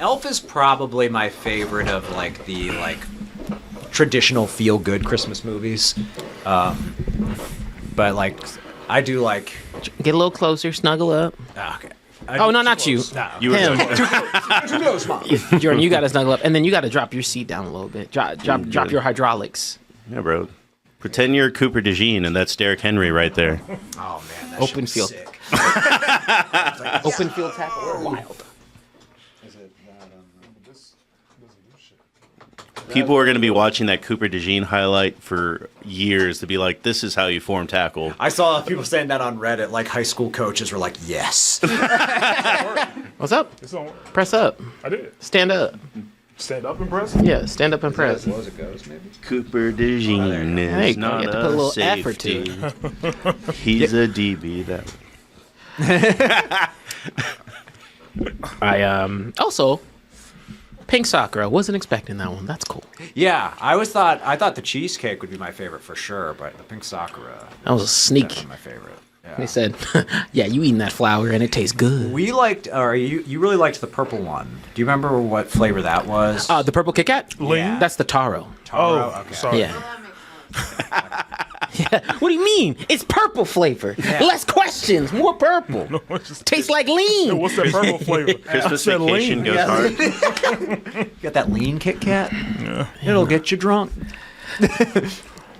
Elf is probably my favorite of like the traditional feel good Christmas movies. But like I do like Get a little closer, snuggle up. okay. Oh no, not you. No. You were Him. Too close, Mom. Jordan, you got to snuggle up, and then you got to drop your seat down a little bit. Drop your hydraulics. Yeah, bro. Pretend you're Cooper DeJean, and that's Derrick Henry right there. Oh man, that Open shit's field. sick. Open field tackle. We're wild. People are going to be watching that Cooper DeJean highlight for years to be like, this is how you form tackle. I saw people saying that on Reddit. Like high school coaches were like, "Yes." What's up? It's on. Press up. I did. Stand up. Stand up and press? Yeah, stand up and press. As it goes, maybe. Cooper DeJean There you is go. not You have to put a little safety. effort to it. He's a DB. That I also pink sakura. Wasn't expecting that one. That's cool. Yeah, I thought the cheesecake would be my favorite for sure, but the pink sakura That was a sneak. definitely my favorite. Yeah. They said, "Yeah, you eating that flour and it tastes good." We liked, or you really liked the purple one. Do you remember what flavor that was? The purple Kit Kat. Yeah. That's the taro. Taro? Oh, Okay. sorry. Yeah. Yeah. What do you mean? It's purple flavor. Less questions, more purple. It's just- Tastes like lean. What's that purple flavor? Christmas I said vacation lean. goes hard. You got that lean Kit Kat? Yeah. It'll get you drunk.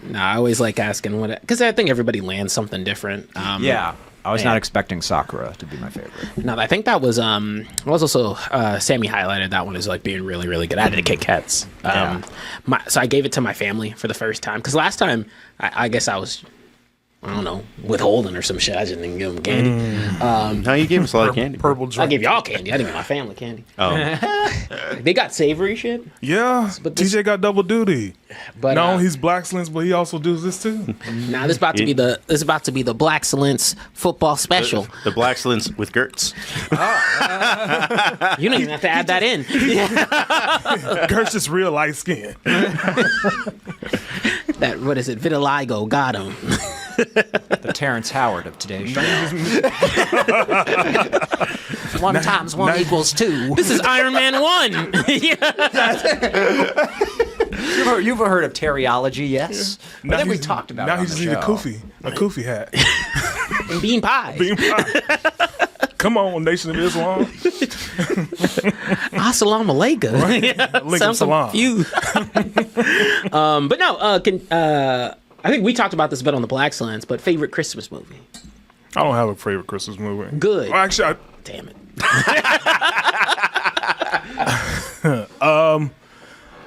Nah, I always like asking what, because I think everybody lands something different. Yeah. I was Yeah. not expecting Sakura to be my favorite. No, I think that was also Sammy highlighted that one as like being really, really good. I did Kit Kats. So I gave it to my family for the first time because last time I guess I was, I don't know, withholding or some shit. I just didn't give them candy. No, you gave us a lot of candy. Purple I drink. gave y'all candy. I didn't give my family candy. Oh, They got savory shit. Yeah, But this- TJ got double duty. But No, he's Blackslins, but he also does this too. now this about to be the Blackcellence football special. the Blackslins with Gertz. You don't even have to add that in. Gert's just real light skin. That what is it? Vitiligo got him. The Terrence Howard of today's show. 1 times 1 equals 2. This is Iron Man 1. You've heard of teriology, yes? I think we he's- talked about now it he on just the need a show. kufi hat. And bean pies. Bean pie. Come on, Nation of Islam. Assalamu alaikum. Alaikum Sounds salam. confused. But no, I think we talked about this a bit on the Blackcellence, but favorite Christmas movie? I don't have a favorite Christmas movie. Good. Well, actually, Damn it.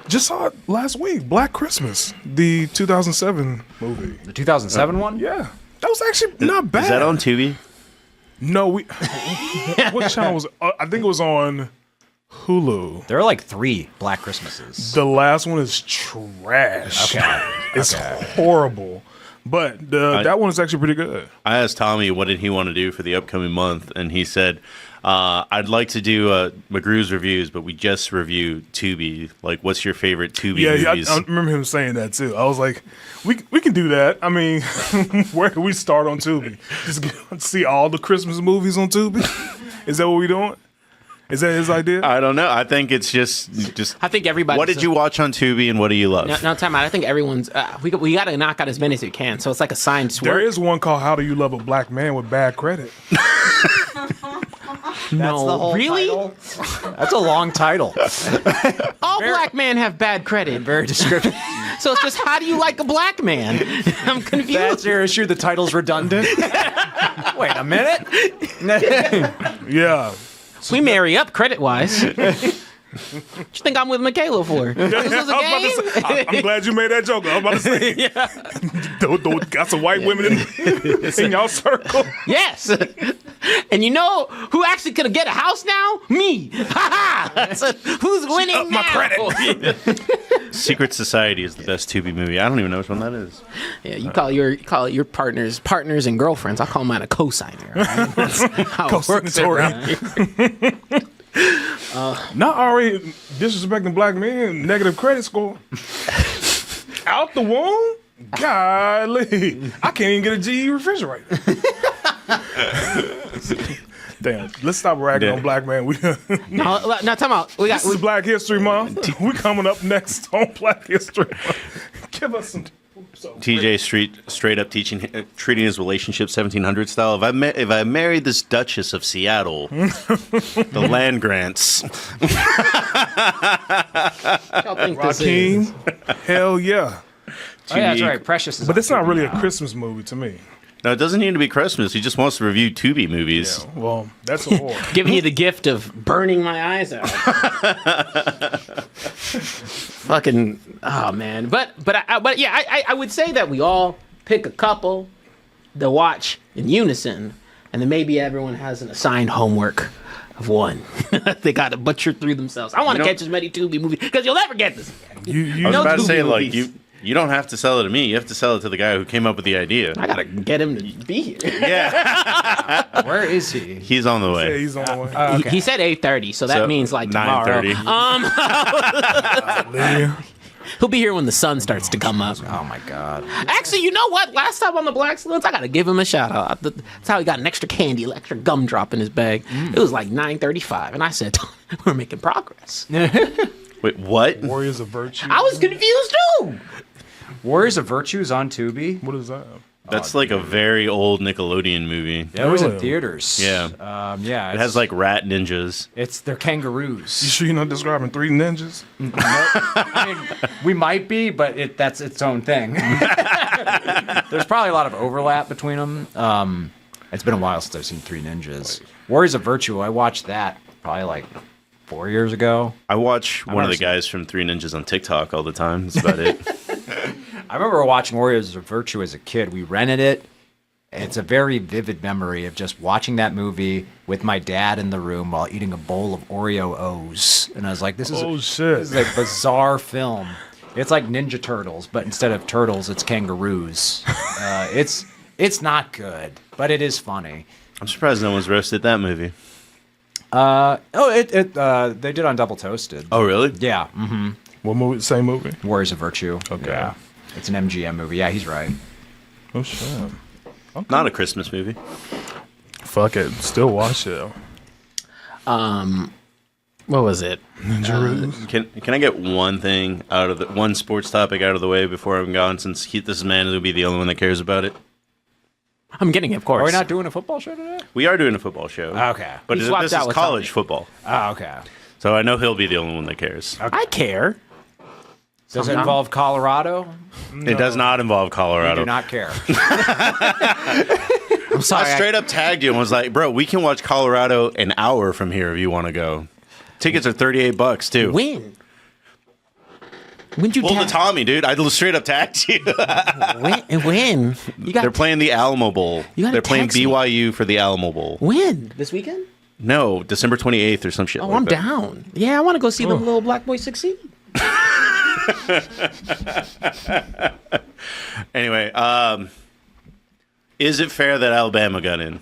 just saw it last week. Black Christmas, the 2007 movie. The 2007 one? Yeah, that was actually not bad. Is that on Tubi? No, what channel was it? I think it was on Hulu. There are like 3 Black Christmases. The last one is trash. Okay. It's horrible. But that one is actually pretty good. I asked Tommy what did he want to do for the upcoming month, and he said, I'd like to do McGrew's reviews, but we just review Tubi. Like, what's your favorite Tubi Yeah, movies? I remember him saying that too. I was like, we can do that. I mean, where can we start on Tubi? Just see all the Christmas movies on Tubi? Is that what we doing? Is that his idea? I don't know. I think it's just. I think everybody. What did you watch on Tubi, and what do you love? No, time out. I think everyone's. We got to knock out as many as we can. So it's like a signed There swear. is one called "How Do You Love a Black Man with Bad Credit." That's the whole really? title? That's a long title. All black men have bad credit. Very descriptive. So it's just how do you like a black man? I'm confused. That's your issue. The title's redundant. Wait a minute. Yeah. We marry up credit wise. What you think I'm with Michaela for? This was a I was about to game? say, I'm glad you made that joke. I was about to say, got some white women in y'all circle. Yes. And you know who actually could get a house now? Me. Ha ha. So who's winning Up now? my credit. Secret Society is the best Tubi movie. I don't even know which one that is. Yeah, you call your partners and girlfriends. I call mine a cosigner. Right? That's how it works around here. Not already disrespecting black men, negative credit score. Out the womb? Golly. I can't even get a GE refrigerator. Damn, let's stop ragging on black man. We No, now time out. We got this is Black History Month. We coming up next on Black History Month. Give us some. TJ straight up treating his relationship 1700 style. If I married this Duchess of Seattle, the land grants. y'all think this is. Raheem, hell yeah. Oh, yeah, that's right. Precious is But on it's not TV really now. a Christmas movie to me. No, it doesn't need to be Christmas. He just wants to review Tubi movies. Yeah, well, that's a horror. Giving you the gift of burning my eyes out. Fucking, oh man. But yeah, I would say that we all pick a couple to watch in unison, and then maybe everyone has an assigned homework of one. They got to butcher through themselves. I want to catch as many Tubi movies because you'll never get this. I was about to say, like, you don't have to sell it to me. You have to sell it to the guy who came up with the idea. I gotta get him to be here. Yeah, Where is he? he's on the Yeah, way. he's on the way. Okay. He said 8:30, so that means like tomorrow. 9:30. Yeah. He'll be here when the sun starts to come up. Oh my God. Actually, you know what? Last time on the Black Excellence, I gotta give him a shout out. That's how he got an extra candy, extra gumdrop in his bag. It was like 9:35, and I said, "We're making progress." Wait, what? Warriors of Virtue. I was confused too. Warriors of Virtue is on Tubi. What is that? That's like a very old Nickelodeon movie. Yeah, it was in Really? theaters. Yeah. Yeah. It has like rat ninjas. they're You kangaroos. sure you're not describing Three Ninjas? I mean, we might be, but that's its own thing. There's probably a lot of overlap between them. It's been a while since I've seen Three Ninjas. Warriors of Virtue. I watched that probably like 4 years ago. I watch one of never the seen guys from Three Ninjas on TikTok all the time. That's about it. I remember watching Warriors of Virtue as a kid. We rented it. It's a very vivid memory of just watching that movie with my dad in the room while eating a bowl of Oreo O's. And I was like, this is Shit. a bizarre film. It's like Ninja Turtles, but instead of turtles, it's kangaroos. It's not good, but it is funny. I'm surprised no one's roasted that movie. They did on Double Toasted. Oh, really? Yeah. Mm-hmm. What movie? Same movie? Warriors of Virtue. Okay. Yeah. It's an MGM movie. Yeah, he's right. Oh, shit. Not a Christmas movie. Fuck it. Still watch it. What was it? Can I get one thing out of one sports topic out of the way before I'm gone? Since this man will be the only one that cares about it. I'm getting it, of course. Are we not doing a football show today? We are doing a football show. Okay. But He this swapped is out with college Tommy. football. Oh, okay. So I know he'll be the only one that cares. I care. Does it involve Colorado? It does not involve I Colorado. do not care. I'm sorry. I straight up tagged you and was like, bro, we can watch Colorado an hour from here if you want to go. Tickets are $38 too. When? When'd you Pull the tag? Tommy, dude. I straight up tagged you. When? You got They're playing the Alamo Bowl. You gotta They're playing text me. BYU for the Alamo Bowl. when? This weekend? No, December 28th or some shit Oh, like I'm that. down. Yeah, I want to go see them little black boys succeed. Anyway, is it fair that Alabama got in?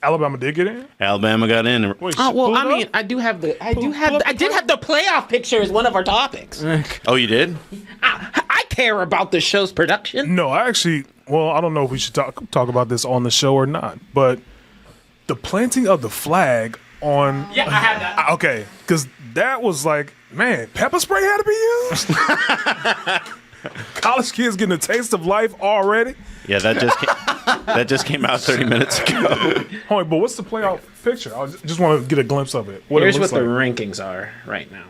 Alabama did get in? Alabama got in. Wait, Oh well, pull it I mean, up? I did have the up playoff picture as one of our topics. Oh, you did? I care about the show's production. No, I actually, well, I don't know if we should talk about this on the show or not, but the planting of the flag on. Yeah, I had that. Okay, because that was like, man, pepper spray had to be used? College kids getting a taste of life already? Yeah, that just came out 30 minutes ago. Hold on, but what's the playoff picture? I just want to get a glimpse of it. What Here's it what looks the like. rankings are right now.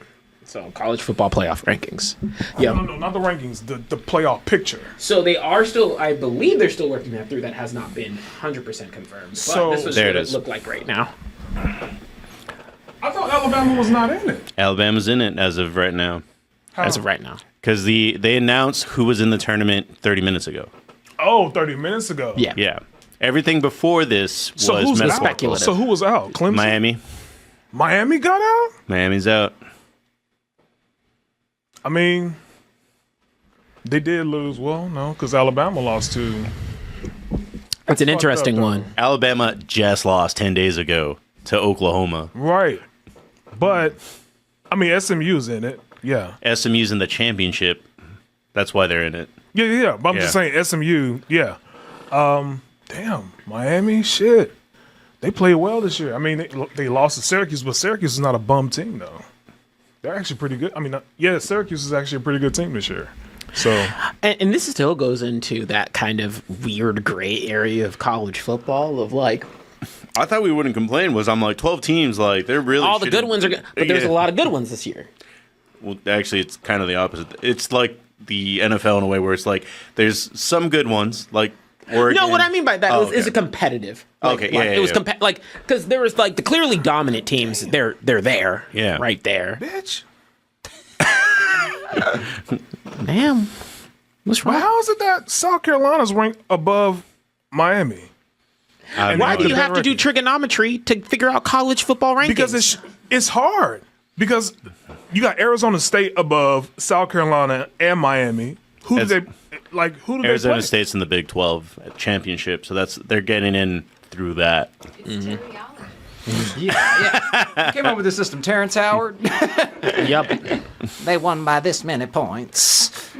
So college football playoff rankings. Yeah. No, not the rankings, the playoff picture. So they are still, I believe they're still working that through. That has not been 100% confirmed. But So- this was There what it it is. looked like right now. I thought Alabama was not in it. Alabama's in it as of right now. As of right now. Because they announced who was in the tournament 30 minutes ago. Oh, 30 minutes ago. Yeah. Yeah. Everything before this So was who's out? metaphorical. speculative. So who was out? Clemson? Miami. Miami got out? Miami's out. I mean, they did lose. Well, no, because Alabama lost to. It's an fucked interesting up, though. one. Alabama just lost 10 days ago to Oklahoma. Right. But, I mean, SMU's in it. Yeah. SMU's in the championship. That's why they're in it. Yeah. But I'm just saying, SMU, yeah. Damn, Miami, shit. They played well this year. I mean, they lost to Syracuse, but Syracuse is not a bum team, though. They're actually pretty good. I mean, Syracuse is actually a pretty good team this year. So, and this still goes into that kind of weird gray area of college football of like I thought we wouldn't complain. I'm like 12 teams, like they're really all the good ones are good, but there's a lot of good ones this year. Well, actually, it's kind of the opposite. It's like the NFL in a way where it's like there's some good ones, like Oregon. No, what I mean by that is it competitive? Like, Okay, yeah, it was yeah. like because there was like the clearly dominant teams. They're there, Yeah. right there. bitch. Damn, what's But wrong? how is it that South Carolina's ranked above Miami? I have Why no do you idea. have to do trigonometry to figure out college football rankings? Because it's hard. Because you got Arizona State above South Carolina and Miami. Who do they Arizona play? State's in the Big 12 championship, so they're getting in through that. Yeah. Came up with the system, Terrence Howard. Yep. They won by this many points.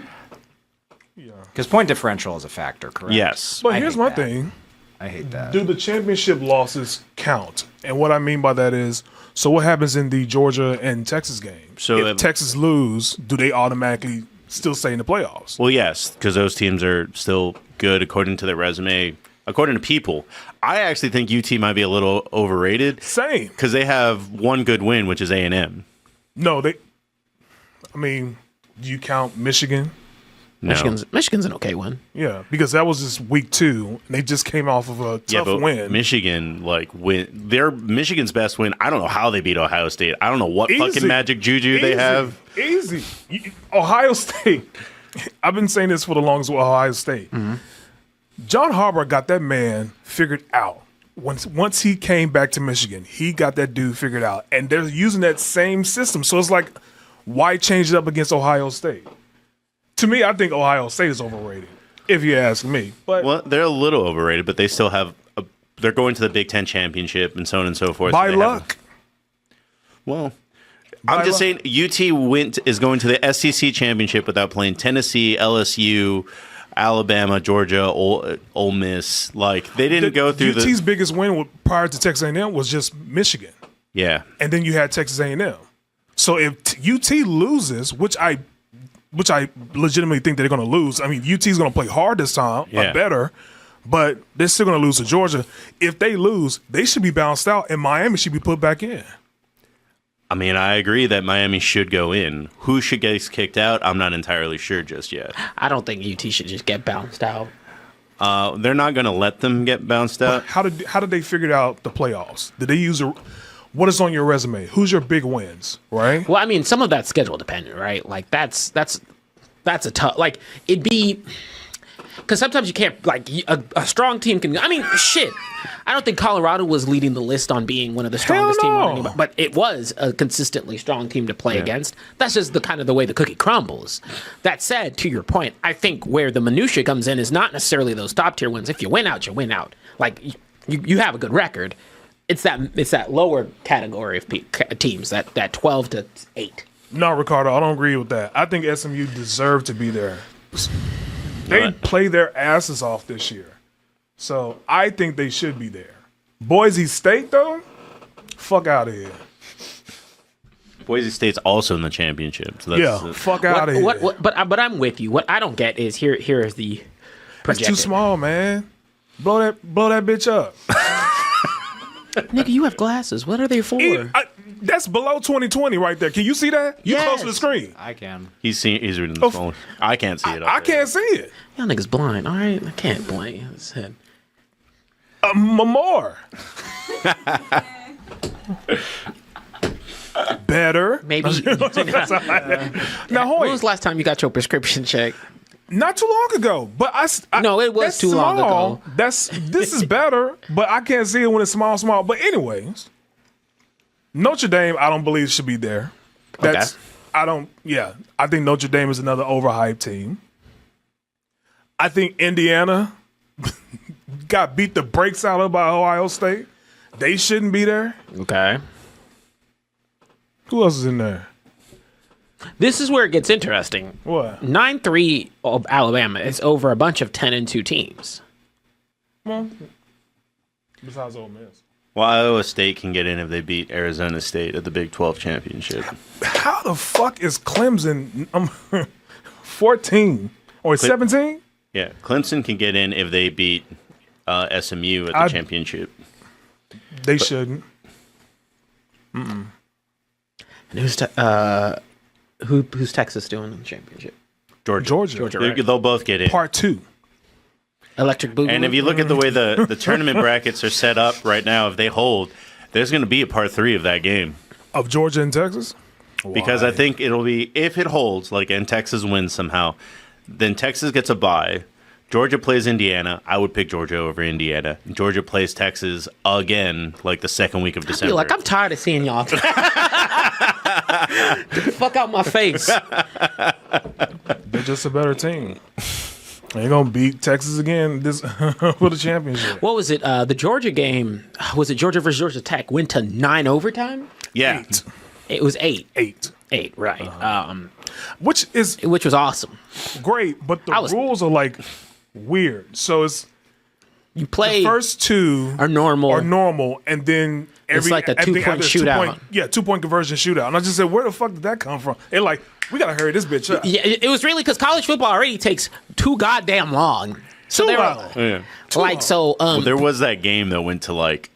Yeah. Because point differential is a factor, correct? Yes. But I here's hate my that. thing. I hate that. Do the championship losses count? And what I mean by that is, so what happens in the Georgia and Texas game? So if Texas lose, do they automatically still stay in the playoffs? Well, yes, because those teams are still good according to their resume. According to people, I actually think UT might be a little overrated Same. because they have one good win, which is A&M. No, do you count Michigan? No. Michigan's an okay one. Yeah, because that was just week 2, and they just came off of a Yeah, tough but win. Michigan, their Michigan's best win. I don't know how they beat Ohio State. I don't know what Easy. fucking magic juju they have. Easy. Ohio State. I've been saying this for the longest with Ohio State. Mm-hmm. John Harbaugh got that man figured out. Once he came back to Michigan, he got that dude figured out. And they're using that same system. So it's like, why change it up against Ohio State? To me, I think Ohio State is overrated, if you ask me. But Well, they're a little overrated, but they still have. They're going to the Big Ten championship and so on and so forth. by So they have- luck. Well, By I'm just luck. saying UT is going to the SEC championship without playing Tennessee, LSU, Alabama, Georgia, Ole Miss. Like they didn't go through UT's biggest win prior to Texas A&M was just Michigan. Yeah. And then you had Texas A&M. So if UT loses, which I legitimately think they're going to lose. I mean, UT's going to play hard this time, Yeah. or better, but they're still going to lose to Georgia. If they lose, they should be bounced out, and Miami should be put back in. I mean, I agree that Miami should go in. Who should get kicked out? I'm not entirely sure just yet. I don't think UT should just get bounced out. They're not going to let them get bounced out. How did they figure out the playoffs? Did they use what is on your resume? Who's your big wins, right? Well, I mean, some of that's schedule dependent, right? Like that's a tough. Like it'd be because sometimes you can't like a strong team can. I mean, shit. I don't think Colorado was leading the list on being one of the strongest teams, no. but it was a consistently strong team to play against. That's just the kind of the way the cookie crumbles. That said, to your point, I think where the minutia comes in is not necessarily those top tier wins. If you win out, you win out. Like you have a good record. It's that lower category of teams, that 12 to 8. No, Ricardo, I don't agree with that. I think SMU deserved to be there. They Right. play their asses off this year. So I think they should be there. Boise State, though, fuck out of here. Boise State's also in the championship. So that's, Fuck out of here. But I'm with you. What I don't get is here is the That's projected. too small, man. Blow that bitch up. Nigga, you have glasses. What are they for? That's below 2020 right there. Can you see that? You Yes. close to the screen. I can. he's reading the phone. I can't see it. up I there. can't see it. Y'all niggas blind. All right, I can't blame. His head. More. Better. Maybe. Now, When Hoy, was the last time you got your prescription checked? not too long ago, but No, it was that's too long small. ago. This is better, but I can't see it when it's small. But anyways, Notre Dame, I don't believe should be there. I think Notre Dame is another overhyped team. I think Indiana got beat the brakes out of by Ohio State. They shouldn't be there. Okay. Who else is in there? This is where it gets interesting. What? 9-3 of Alabama is over a bunch of 10-2 teams. Well, besides Ole Miss. Well, Iowa State can get in if they beat Arizona State at the Big 12 championship. How the fuck is Clemson 14 or 17? Yeah, Clemson can get in if they beat SMU at the championship. They shouldn't. And who's Texas doing in the championship? Georgia. Right. They'll both get in. Part 2. Electric Boogaloo. And if you look at the way the tournament brackets are set up right now, if they hold, there's going to be a part 3 of that game. Of Georgia and Texas? Because Why? I think it'll be, if it holds, like, and Texas wins somehow, then Texas gets a bye. Georgia plays Indiana. I would pick Georgia over Indiana. Georgia plays Texas again, like the second week of December. I'm tired of seeing y'all. Get the fuck out my face. They're just a better team. They're going to beat Texas again this for the championship. What was it? The Georgia game, was it Georgia versus Georgia Tech? Went to 9 overtime? Yeah. 8. It was 8. 8. 8, right. Which Which was awesome. great, but the rules are like weird. So it's You play the first 2 are normal, and then It's like a 2-point shootout. 2-point conversion shootout. And I just said, where the fuck did that come from? They're like, we gotta hurry this bitch up. Yeah, it was really because college football already takes too goddamn long. So Too they long. were Yeah. like, so Well, there was that game that went to like,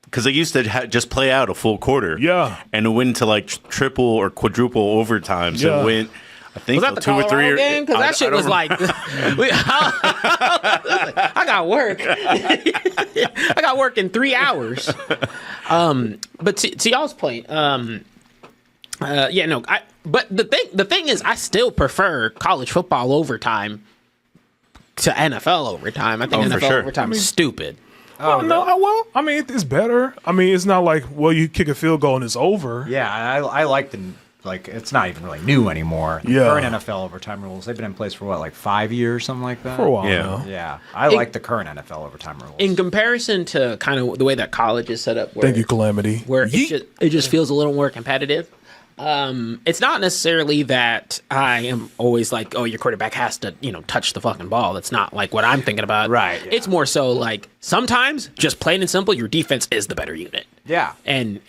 because they used to just play out a full quarter. Yeah. And it went to like triple or quadruple overtime. So Yeah. it went, I think, was that the 2 or 3 Colorado game? Because that shit was like, I got work. I got work in 3 hours. But to y'all's point, but the thing is, I still prefer college football overtime to NFL overtime. I think Oh, for NFL sure. overtime is stupid. I mean, it's better. I mean, it's not like, well, you kick a field goal and it's over. Yeah, I like the it's not even really new anymore. The Yeah. current NFL overtime rules, they've been in place for what, like 5 years, something like that? For a while Yeah. now. Yeah, I like the current NFL overtime rules. In comparison to kind of the way that college is set up, where, Thank you, Calamity. where it just feels a little more competitive. It's not necessarily that I am always like, oh, your quarterback has to, touch the fucking ball. That's not like what I'm thinking about. Right, yeah. It's more so like sometimes, just plain and simple, your defense is the better unit. Yeah. And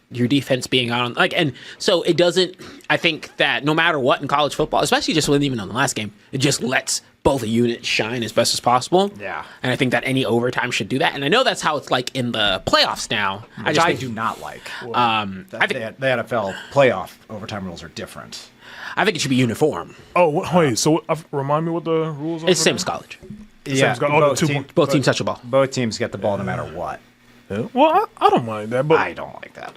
your defense being on and so it doesn't. I think that no matter what in college football, especially just with even on the last game, it just lets both units shine as best as possible. Yeah. And I think that any overtime should do that. And I know that's how it's like in the playoffs now. Which I do not like. I think The NFL playoff overtime rules are different. I think it should be uniform. Oh, wait. So remind me what the rules are. It's for same that? as college. Yeah, as oh, both, the 2 team- Both teams touch the ball. both teams get the ball no matter what. Yeah. Well, I don't mind that, but I don't like that.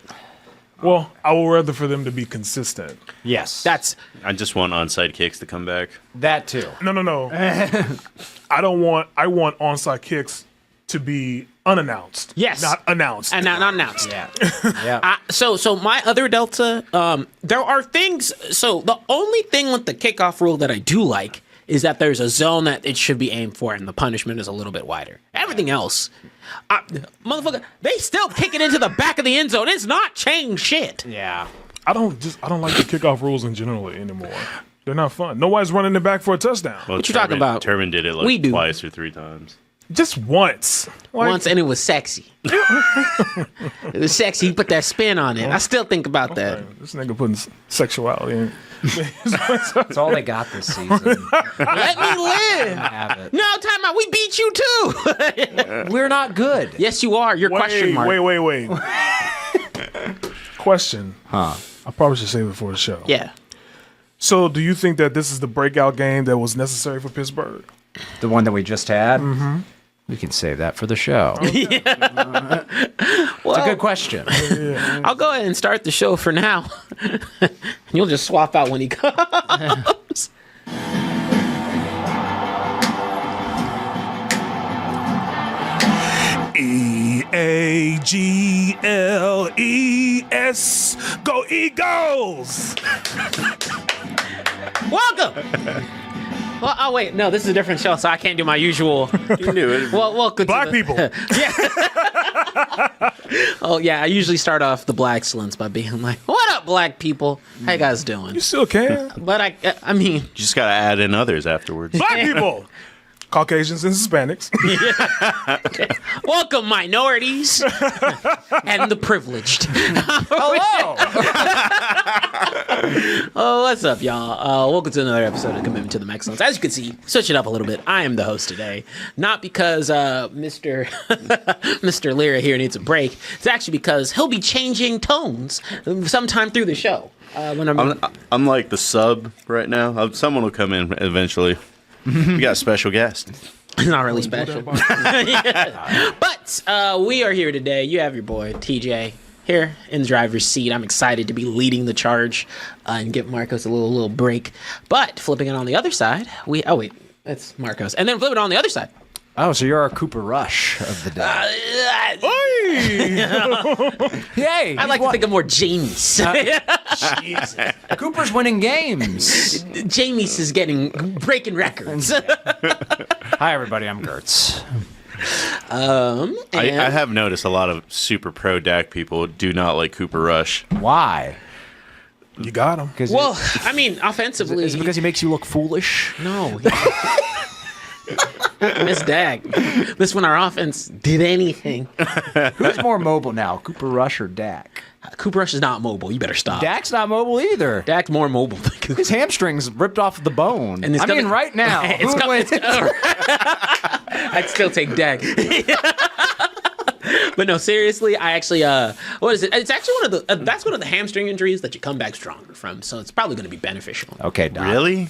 well, I would rather for them to be consistent. Yes. That's I just want onside kicks to come back. that too. No. I want onside kicks to be unannounced. Yes. Not announced. and not announced. Yeah. Yeah. So my other delta, there are things. So the only thing with the kickoff rule that I do like is that there's a zone that it should be aimed for, and the punishment is a little bit wider. Everything else, motherfucker, they still kick it into the back of the end zone. It's not changed shit. yeah. I don't like the kickoff rules in general anymore. They're not fun. Nobody's running it back for a touchdown. Well, What you talking about? Turbin did it like We do. twice or 3 times. Just once. Like, Once, and it was sexy. It was sexy. He put that spin on it. I still think about that. This nigga putting sexuality in. That's all they got this season. Let me live. Have it. No, time out. We beat you too. We're not good. Yes, you are. Your question mark. Wait. Question. Huh. I probably should save it for the show. Yeah. So, do you think that this is the breakout game that was necessary for Pittsburgh? The one that we just had? Mm-hmm. We can save that for the show. It's a good question. I'll go ahead and start the show for now. You'll just swap out when he comes. EAGLES. Go Eagles! Welcome. Well, oh wait, no, this is a different show, so I can't do my usual. You knew it. Well, welcome Black to the, people. Oh yeah, I usually start off the Mexcellence by being like, "What up, black people? How you guys doing?" You still can. But I mean, You just got to add in others afterwards. Black people! Caucasians and Hispanics. Welcome, minorities and the privileged. Hello. Oh, what's up, y'all? Welcome to another episode of Commitment to the Mexcellence. As you can see, switch it up a little bit. I am the host today, not because Mr. Mr. Lyra here needs a break. It's actually because he'll be changing tones sometime through the show. I'm like the sub right now. Someone will come in eventually. We got a special guest. It's not really special. Yeah. But we are here today. You have your boy, TJ, here in the driver's seat. I'm excited to be leading the charge and give Marcos a little break. But flipping it on the other side, that's Marcos. And then flip it on the other side. Oh, so you're our Cooper Rush of the day. Yay! I like to think of more Jamies. Jesus. Cooper's winning games. Jamies is breaking records. Hi, everybody. I'm Gertz. I have noticed a lot of super pro Dak people do not like Cooper Rush. Why? You got him. Well, I mean, offensively. Is it because he makes you look foolish? No. Miss Dak. This when our offense did anything. Who's more mobile now, Cooper Rush or Dak? Cooper Rush is not mobile. You better stop. Dak's not mobile either. Dak's more mobile than Cooper. His hamstring's ripped off the bone. And right now, I'd still take Dak. But no, seriously, I actually, what is it? It's actually that's one of the hamstring injuries that you come back stronger from. So it's probably going to be beneficial. Okay, Doc. Really?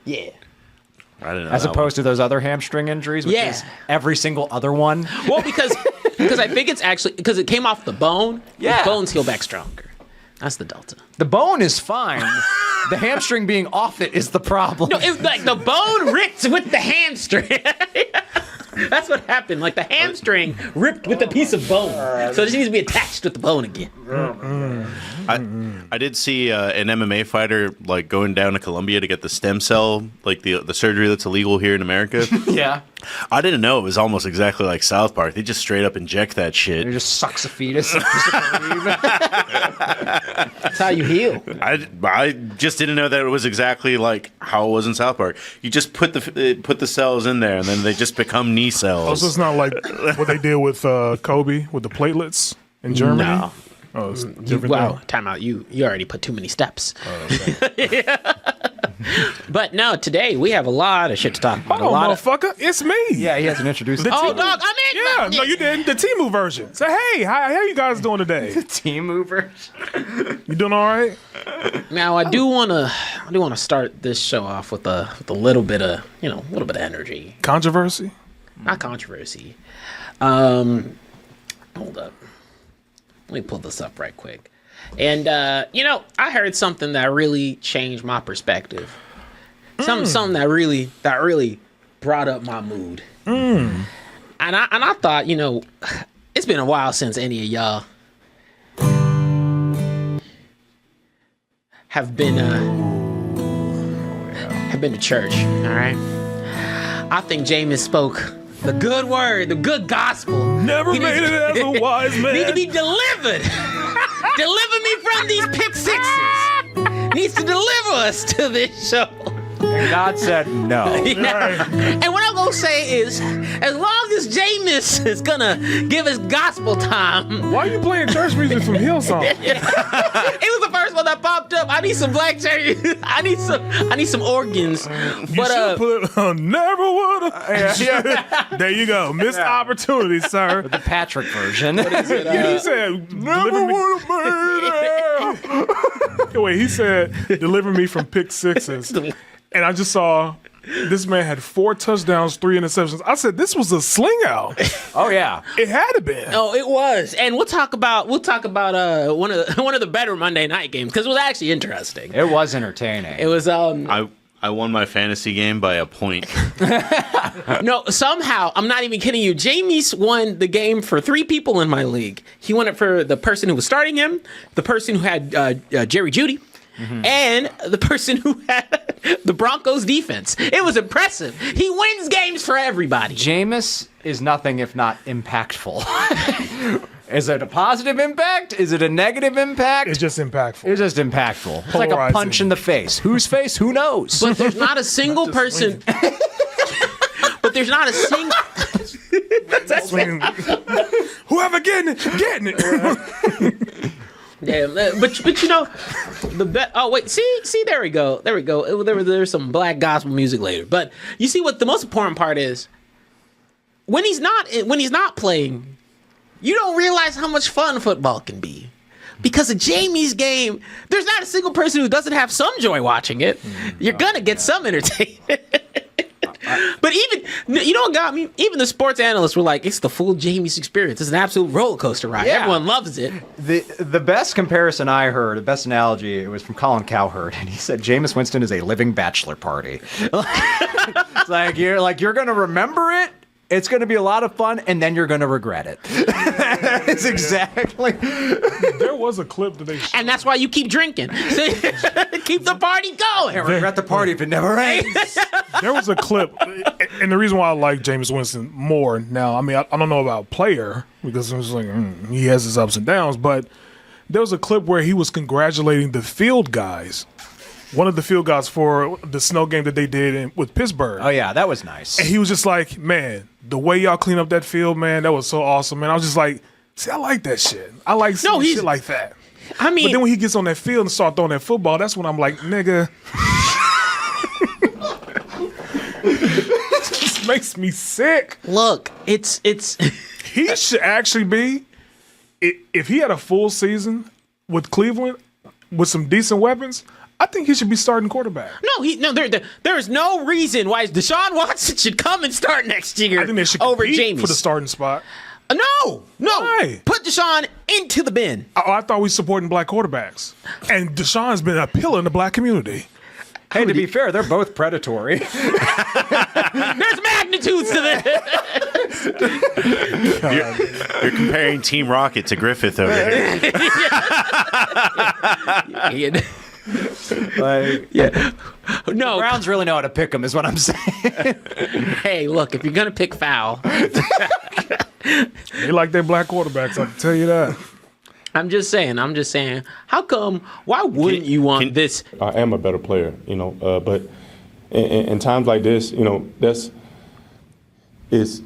Yeah. I didn't know. As opposed to those other hamstring injuries, which is every single other one. Well, because I think it's actually because it came off the bone. Yeah. The bones heal back stronger. That's the delta. The bone is fine. The hamstring being off it is the problem. No, it, like the bone ripped with the hamstring. That's what happened. Like the hamstring ripped with a piece of bone, so it just needs to be attached with the bone again. I did see an MMA fighter like going down to Colombia to get the stem cell, like the surgery that's illegal here in America. Yeah. I didn't know it was almost exactly like South Park. They just straight up inject that It shit. just sucks a fetus. That's how you heal. I just didn't know that it was exactly like how it was in South Park. You just put the cells in there, and then they just become knee cells. Oh, so it's not like what they did with Kobe with the platelets in Germany? No. Oh, it's different. Wow, time out. You already put too many steps. Okay. But no, today we have a lot of shit to talk about. Oh, motherfucker, it's me. Yeah, he hasn't introduced the Oh, dog, I'm in. Yeah, no, you did the Temu version. Say, hey, how you guys doing today? team movers. You doing all right? Now I do want to start this show off with a little bit of energy. Controversy? Not controversy. Hold up. Let me pull this up right quick. And I heard something that really changed my perspective. Something that really brought up my mood. And I thought, it's been a while since any of y'all have been to church. All right. I think Jameis spoke the good word, the good gospel. Never made it as a wise man. Need to be delivered. Deliver me from these pick sixes. Needs to deliver us to this show. And God said no. Yeah. And what I'm gonna say is, as long as Jameis is gonna give us gospel time. Why are you playing church music from Hillsong? It was the first one that popped up. I need some black church. I need some organs. You should put never would have. There you go. Missed opportunity, sir. The Patrick version. He said, never would have made it. Wait, he said, deliver me from pick sixes. And I just saw this man had 4 touchdowns, 3 interceptions. I said, this was a sling out. Oh yeah. It had to be. Oh, it was. And we'll talk about one of the better Monday night games because it was actually interesting. It was entertaining. It was I won my fantasy game by a point. No, somehow, I'm not even kidding you. Jameis won the game for 3 people in my league. He won it for the person who was starting him, the person who had Jerry Jeudy, and the person who had the Broncos defense. It was impressive. He wins games for everybody. Jameis is nothing if not impactful. Is it a positive impact? Is it a negative impact? It's just impactful. It's just impactful. It's like a Polarizing. punch in the face. Whose face? Who knows? But there's not a single person. But but there's not a single. Whoever getting it. Yeah, but you know, the bet. Oh wait, see, there we go. There's some black gospel music later, but you see what the most important part is when he's not playing. You don't realize how much fun football can be. Because of Jamie's game, there's not a single person who doesn't have some joy watching it. You're gonna get some entertainment. But even, you know what got me? Even the sports analysts were like, it's the full Jamie's experience. It's an absolute roller coaster ride. Yeah. Everyone loves it. The best comparison I heard, the best analogy, it was from Colin Cowherd, and he said Jameis Winston is a living bachelor party. It's like you're gonna remember it. It's going to be a lot of fun, and then you're going to regret it. It's exactly. There was a clip that they showed. And that's why you keep drinking. Keep the party going. Can't regret the party if it never ends. There was a clip, and the reason why I like Jameis Winston more now, I mean, I don't know about player, because I was like, he has his ups and downs, but there was a clip where he was congratulating the field guys. One of the field guys for the snow game that they did with Pittsburgh. Oh, yeah, that was nice. And he was just like, man, the way y'all clean up that field, man, that was so awesome. Man, I was just like, see, I like that shit. I like seeing shit like that. I mean, but then when he gets on that field and start throwing that football, that's when I'm like, nigga. It just makes me sick. Look, it's He should actually be, if he had a full season with Cleveland with some decent weapons, I think he should be starting quarterback. there is no reason why Deshaun Watson should come and start next year. I think they should over compete Jameis for the starting spot. No. Why? Put Deshaun into the bin. I thought we were supporting black quarterbacks. And Deshaun's been a pillar in the black community. Hey, to be fair, they're both predatory. There's magnitudes to this. You're comparing Team Rocket to Griffith over here. No. Browns really know how to pick them, is what I'm saying. Hey, look, if you're gonna pick foul, They like their black quarterbacks, I can tell you that. I'm just saying. How come? Why wouldn't you want this? I am a better player, but in times like this, it's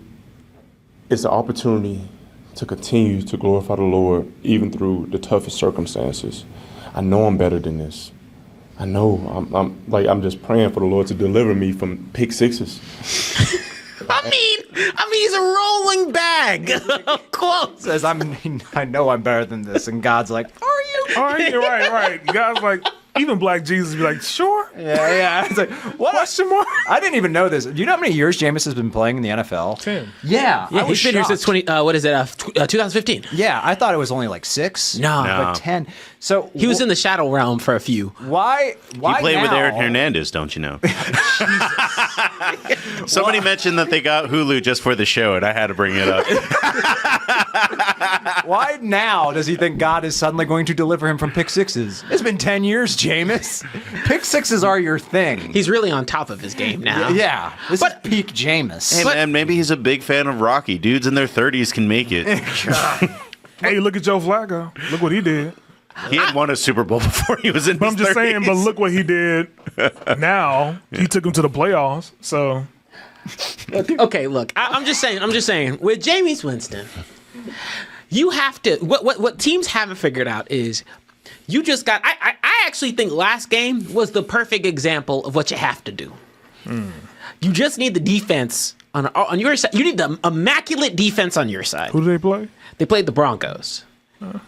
an opportunity to continue to glorify the Lord even through the toughest circumstances. I know I'm better than this. I know I'm just praying for the Lord to deliver me from pick sixes. I mean, he's a rolling bag. Close. Says, I know I'm better than this. And God's like, are you? All right, you're right. God's like, even Black Jesus be like, sure. Yeah. It's like, what? Question mark? I didn't even know this. Do you know how many years Jameis has been playing in the NFL? 10. Yeah. I was He's been here since shocked. 2015. Yeah, I thought it was only like 6. No. But 10. So He was in the shadow realm for a few. Why He played now? with Aaron Hernandez, don't you know? Somebody mentioned that they got Hulu just for the show, and I had to bring it up. Why now does he think God is suddenly going to deliver him from pick sixes? It's been 10 years, Jameis. Pick sixes are your thing. He's really on top of his game now. Yeah. This is peak Jameis. Hey, man, maybe he's a big fan of Rocky. Dudes in their 30s can make it. Hey, look at Joe Flacco. Look what he did. He had won a Super Bowl before he was in But his I'm just 30s. saying, but look what he did now. He took him to the playoffs. So Okay, look, I'm just saying, with Jameis Winston, you have to. What teams haven't figured out is you just got. I actually think last game was the perfect example of what you have to do. You just need the defense on your side. You need the immaculate defense on your side. who did they play? They played the Broncos.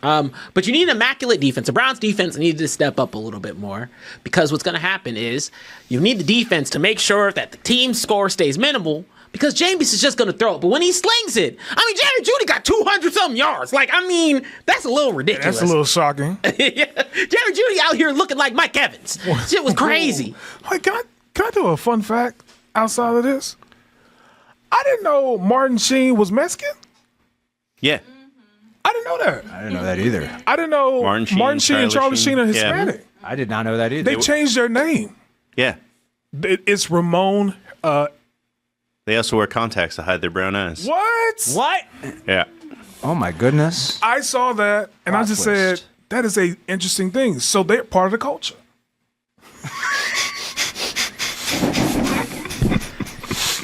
But you need an immaculate defense. The Browns defense needed to step up a little bit more because what's going to happen is you need the defense to make sure that the team's score stays minimal because Jameis is just going to throw it. But when he slings it, I mean, Jerry Jeudy got 200-something yards. Like, I mean, that's a little ridiculous. That's a little shocking. Jerry Jeudy out here looking like Mike Evans. Shit was crazy. Hey, can I do a fun fact outside of this? I didn't know Martin Sheen was Mexican. Yeah. I didn't know that. I didn't know that either. I didn't know Martin Sheen, and Charlie Sheen are Yeah. Hispanic. I did not know that either. They changed their name. Yeah. It's Ramon. They also wear contacts to hide their brown eyes. What? Yeah. Oh my goodness. I saw that and I Plot just twist. said that is a interesting thing. So they're part of the culture.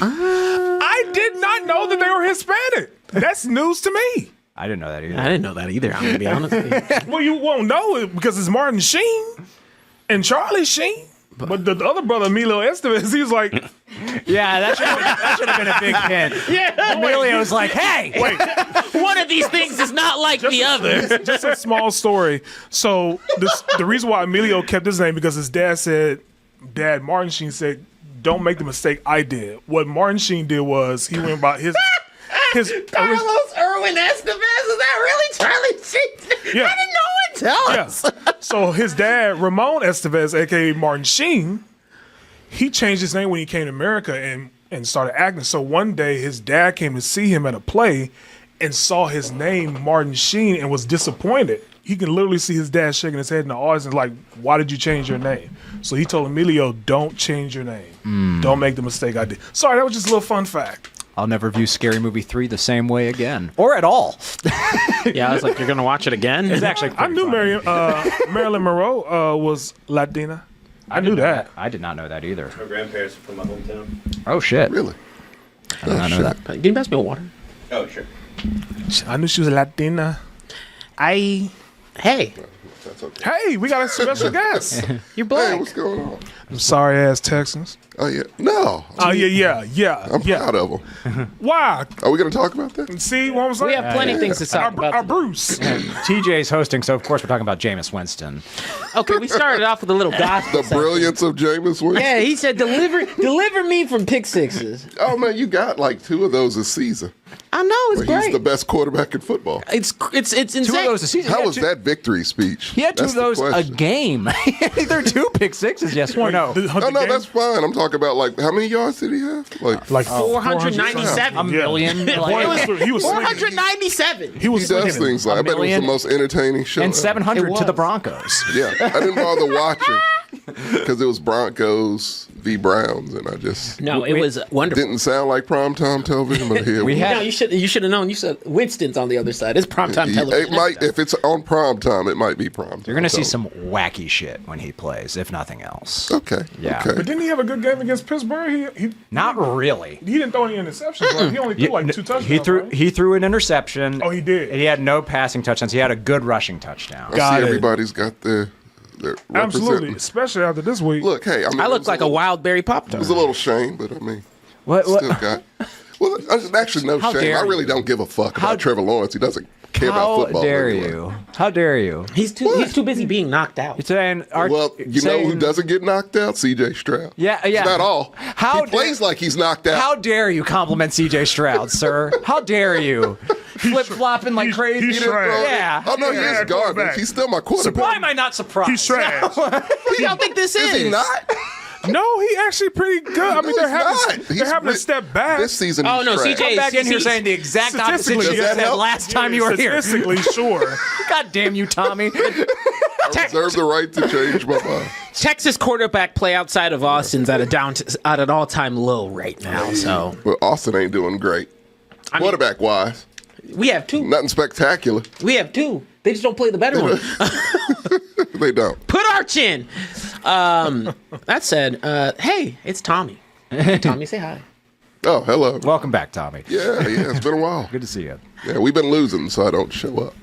I did not know that they were Hispanic. That's news to me. I didn't know that either. I didn't know that either. I'm gonna be honest with you. Well, you won't know it because it's Martin Sheen and Charlie Sheen. But the other brother, Emilio Estevez, he was like, Yeah, that should have been a big hint. Yeah. Emilio's like, hey, One of these things is not like the other. just a small story. So the reason why Emilio kept his name because his dad Martin Sheen said, don't make the mistake I did. What Martin Sheen did was he went about his Carlos Irwin Estevez, is that really Charlie Sheen? Yeah. I didn't know it. Tell us. So his dad, Ramon Estevez, aka Martin Sheen, he changed his name when he came to America and started acting. So one day his dad came to see him at a play and saw his name, Martin Sheen, and was disappointed. He can literally see his dad shaking his head in the audience and like, why did you change your name? So he told Emilio, don't change your name. Don't make the mistake I did. Sorry, that was just a little fun fact. I'll never view Scary Movie 3 the same way again. Or at all. Yeah, I was like, you're gonna watch it again? It's actually I knew funny. Marilyn Monroe was Latina. I knew that. I did not know that either. My grandparents are from my hometown. Oh, shit. Really? I did not know that. Can you pass me a water? Oh, sure. I knew she was Latina. Hey, That's okay. Hey, we got a special guest. you're Hey, black. what's going on? Sorry ass Texans. Oh, yeah. No. Oh yeah. I'm proud of them. Why? Are we going to talk about that? See what I'm saying? We have plenty of things to talk about. Our today. Bruce. TJ's hosting, so of course we're talking about Jameis Winston. Okay, we started off with a little gospel. The section. brilliance of Jameis Winston. Yeah, he said, deliver me from pick sixes. Oh, man, you got like 2 of those this season. I know, it's Where great. he's the best quarterback in football. It's insane. 2 of those a season. How He was had two- that victory speech? He had 2 That's of the those a question. game. There 2 pick sixes, yes or no. Oh, no, that's fine. I'm talking about, like, how many yards did he have? like 497. A million. It like- was He was 497. He was He does swinging. things like, I bet it was the million most entertaining show. and ever. 700 It to the was. Broncos. Yeah, I didn't bother watching because it was Broncos v. Browns, and I just No, it was wonderful. didn't sound like primetime television, but here We we had- No, you should have known. You said Winston's on the other side. It's primetime television. It might, if it's on primetime, it might be primetime. You're going to see some wacky shit when he plays, if nothing else. Okay. Yeah. Okay. But didn't he have a good game against Pittsburgh? He Not really. didn't throw any interceptions. Right? He only threw like 2 touchdowns. right? He threw an interception. Oh, he did? He had no passing touchdowns. He had a good rushing touchdown. I Got see it. everybody's got their Absolutely, representing. especially after this week. Look, hey, I mean, I it look was like a little- wild berry pop It tart. was a little shame, but I mean, What? still got. Well, there's actually no How shame. dare I really you. don't give a fuck How- about Trevor Lawrence. He doesn't care about How football. dare anyway. you? How dare you? He's too busy being knocked out. You're saying, Well, you know who doesn't get knocked out? C.J. Stroud. Yeah. It's not all. How he plays like he's knocked out. How dare you compliment C.J. Stroud, sir? How dare you? Flip flopping like crazy. he's trash. Yeah. Oh no, he Yeah, is garbage. quarterback. He's still my quarterback. Why am I not surprised? He's trash. Who y'all think this is? Is he not? No, he actually pretty good. I mean, No, he's not. they're having to step back. This season, Oh, he's no, trash. CJ Come back in here See, saying the exact opposite you statistically, just does that said help? last time you were here. Statistically, sure. God damn you, Tommy. I reserve the right to change my mind. Texas quarterback play outside of Austin's at an all-time low right now. So But Austin ain't doing great. I mean, Quarterback wise, we have 2. nothing spectacular. We have 2. They just don't play the better one. They don't. Put our chin. That said, hey, it's Tommy. Tommy, say hi. Oh, hello. Welcome back, Tommy. Yeah, it's been a while. Good to see you. Yeah, we've been losing, so I don't show up.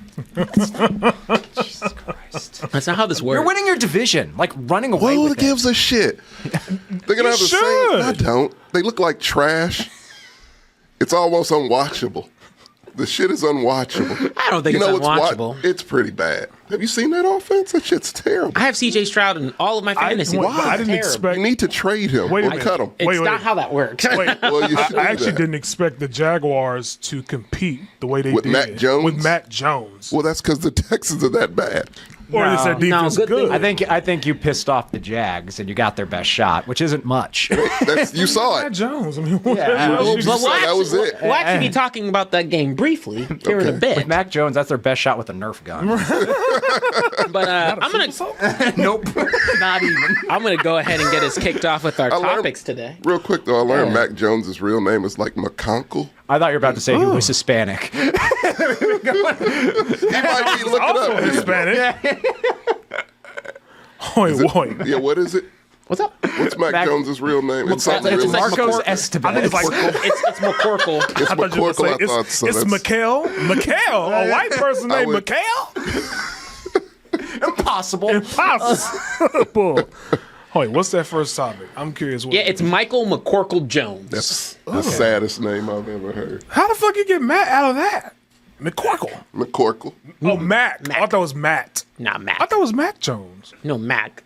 Jesus Christ. That's not how this works. You're winning your division, like running away Who with it. gives a shit? They're gonna have the same. should. I don't. They look like trash. It's almost unwatchable. The shit is unwatchable. I don't think it's unwatchable. It's pretty bad. Have you seen that offense? That shit's terrible. I have CJ Stroud in all of my fantasy. I didn't Terrible. expect. You need to trade him. Wait a or minute. cut him. It's Wait. not how that works. Wait, Well, you should do I actually that. didn't expect the Jaguars to compete the way they With did Matt Jones? With Matt Jones, Well, that's because the Texans are that bad. or is that defense good good? thing- I think you pissed off the Jags and you got their best shot, which isn't much. You saw Matt it. Jones. I mean, what Yeah. else Well, you but can say? that was it. We'll actually be talking about that game briefly here in a Okay. bit. With Mac Jones, that's their best shot with a Nerf gun. But Nope, not even. I'm gonna go ahead and get us kicked off with our I learned- topics today. Real quick though, I learned Mac Jones's real name is like McConkle. I thought you were about to say he was Hispanic. He might be looking Also up. Hispanic. Wait. Yeah, what is it? What's up? What's Mac Jones's real name? It sounds it's really like Marcos McCord- Estevez. I think it's like it's McCorkle. It's I thought you were McCorkle, gonna I say thought. So it's that's- Mikhail, a white person named would- Mikhail. Impossible. Impossible. Wait, what's that first topic? I'm curious. What Yeah, it's Michael McCorkle Jones. That's the saddest name I've ever heard. How the fuck you get Matt out of that? McCorkle. McCorkle. Oh, Mac. I thought it was Matt. Not Mac. I thought it was Mac Jones. No, Mac.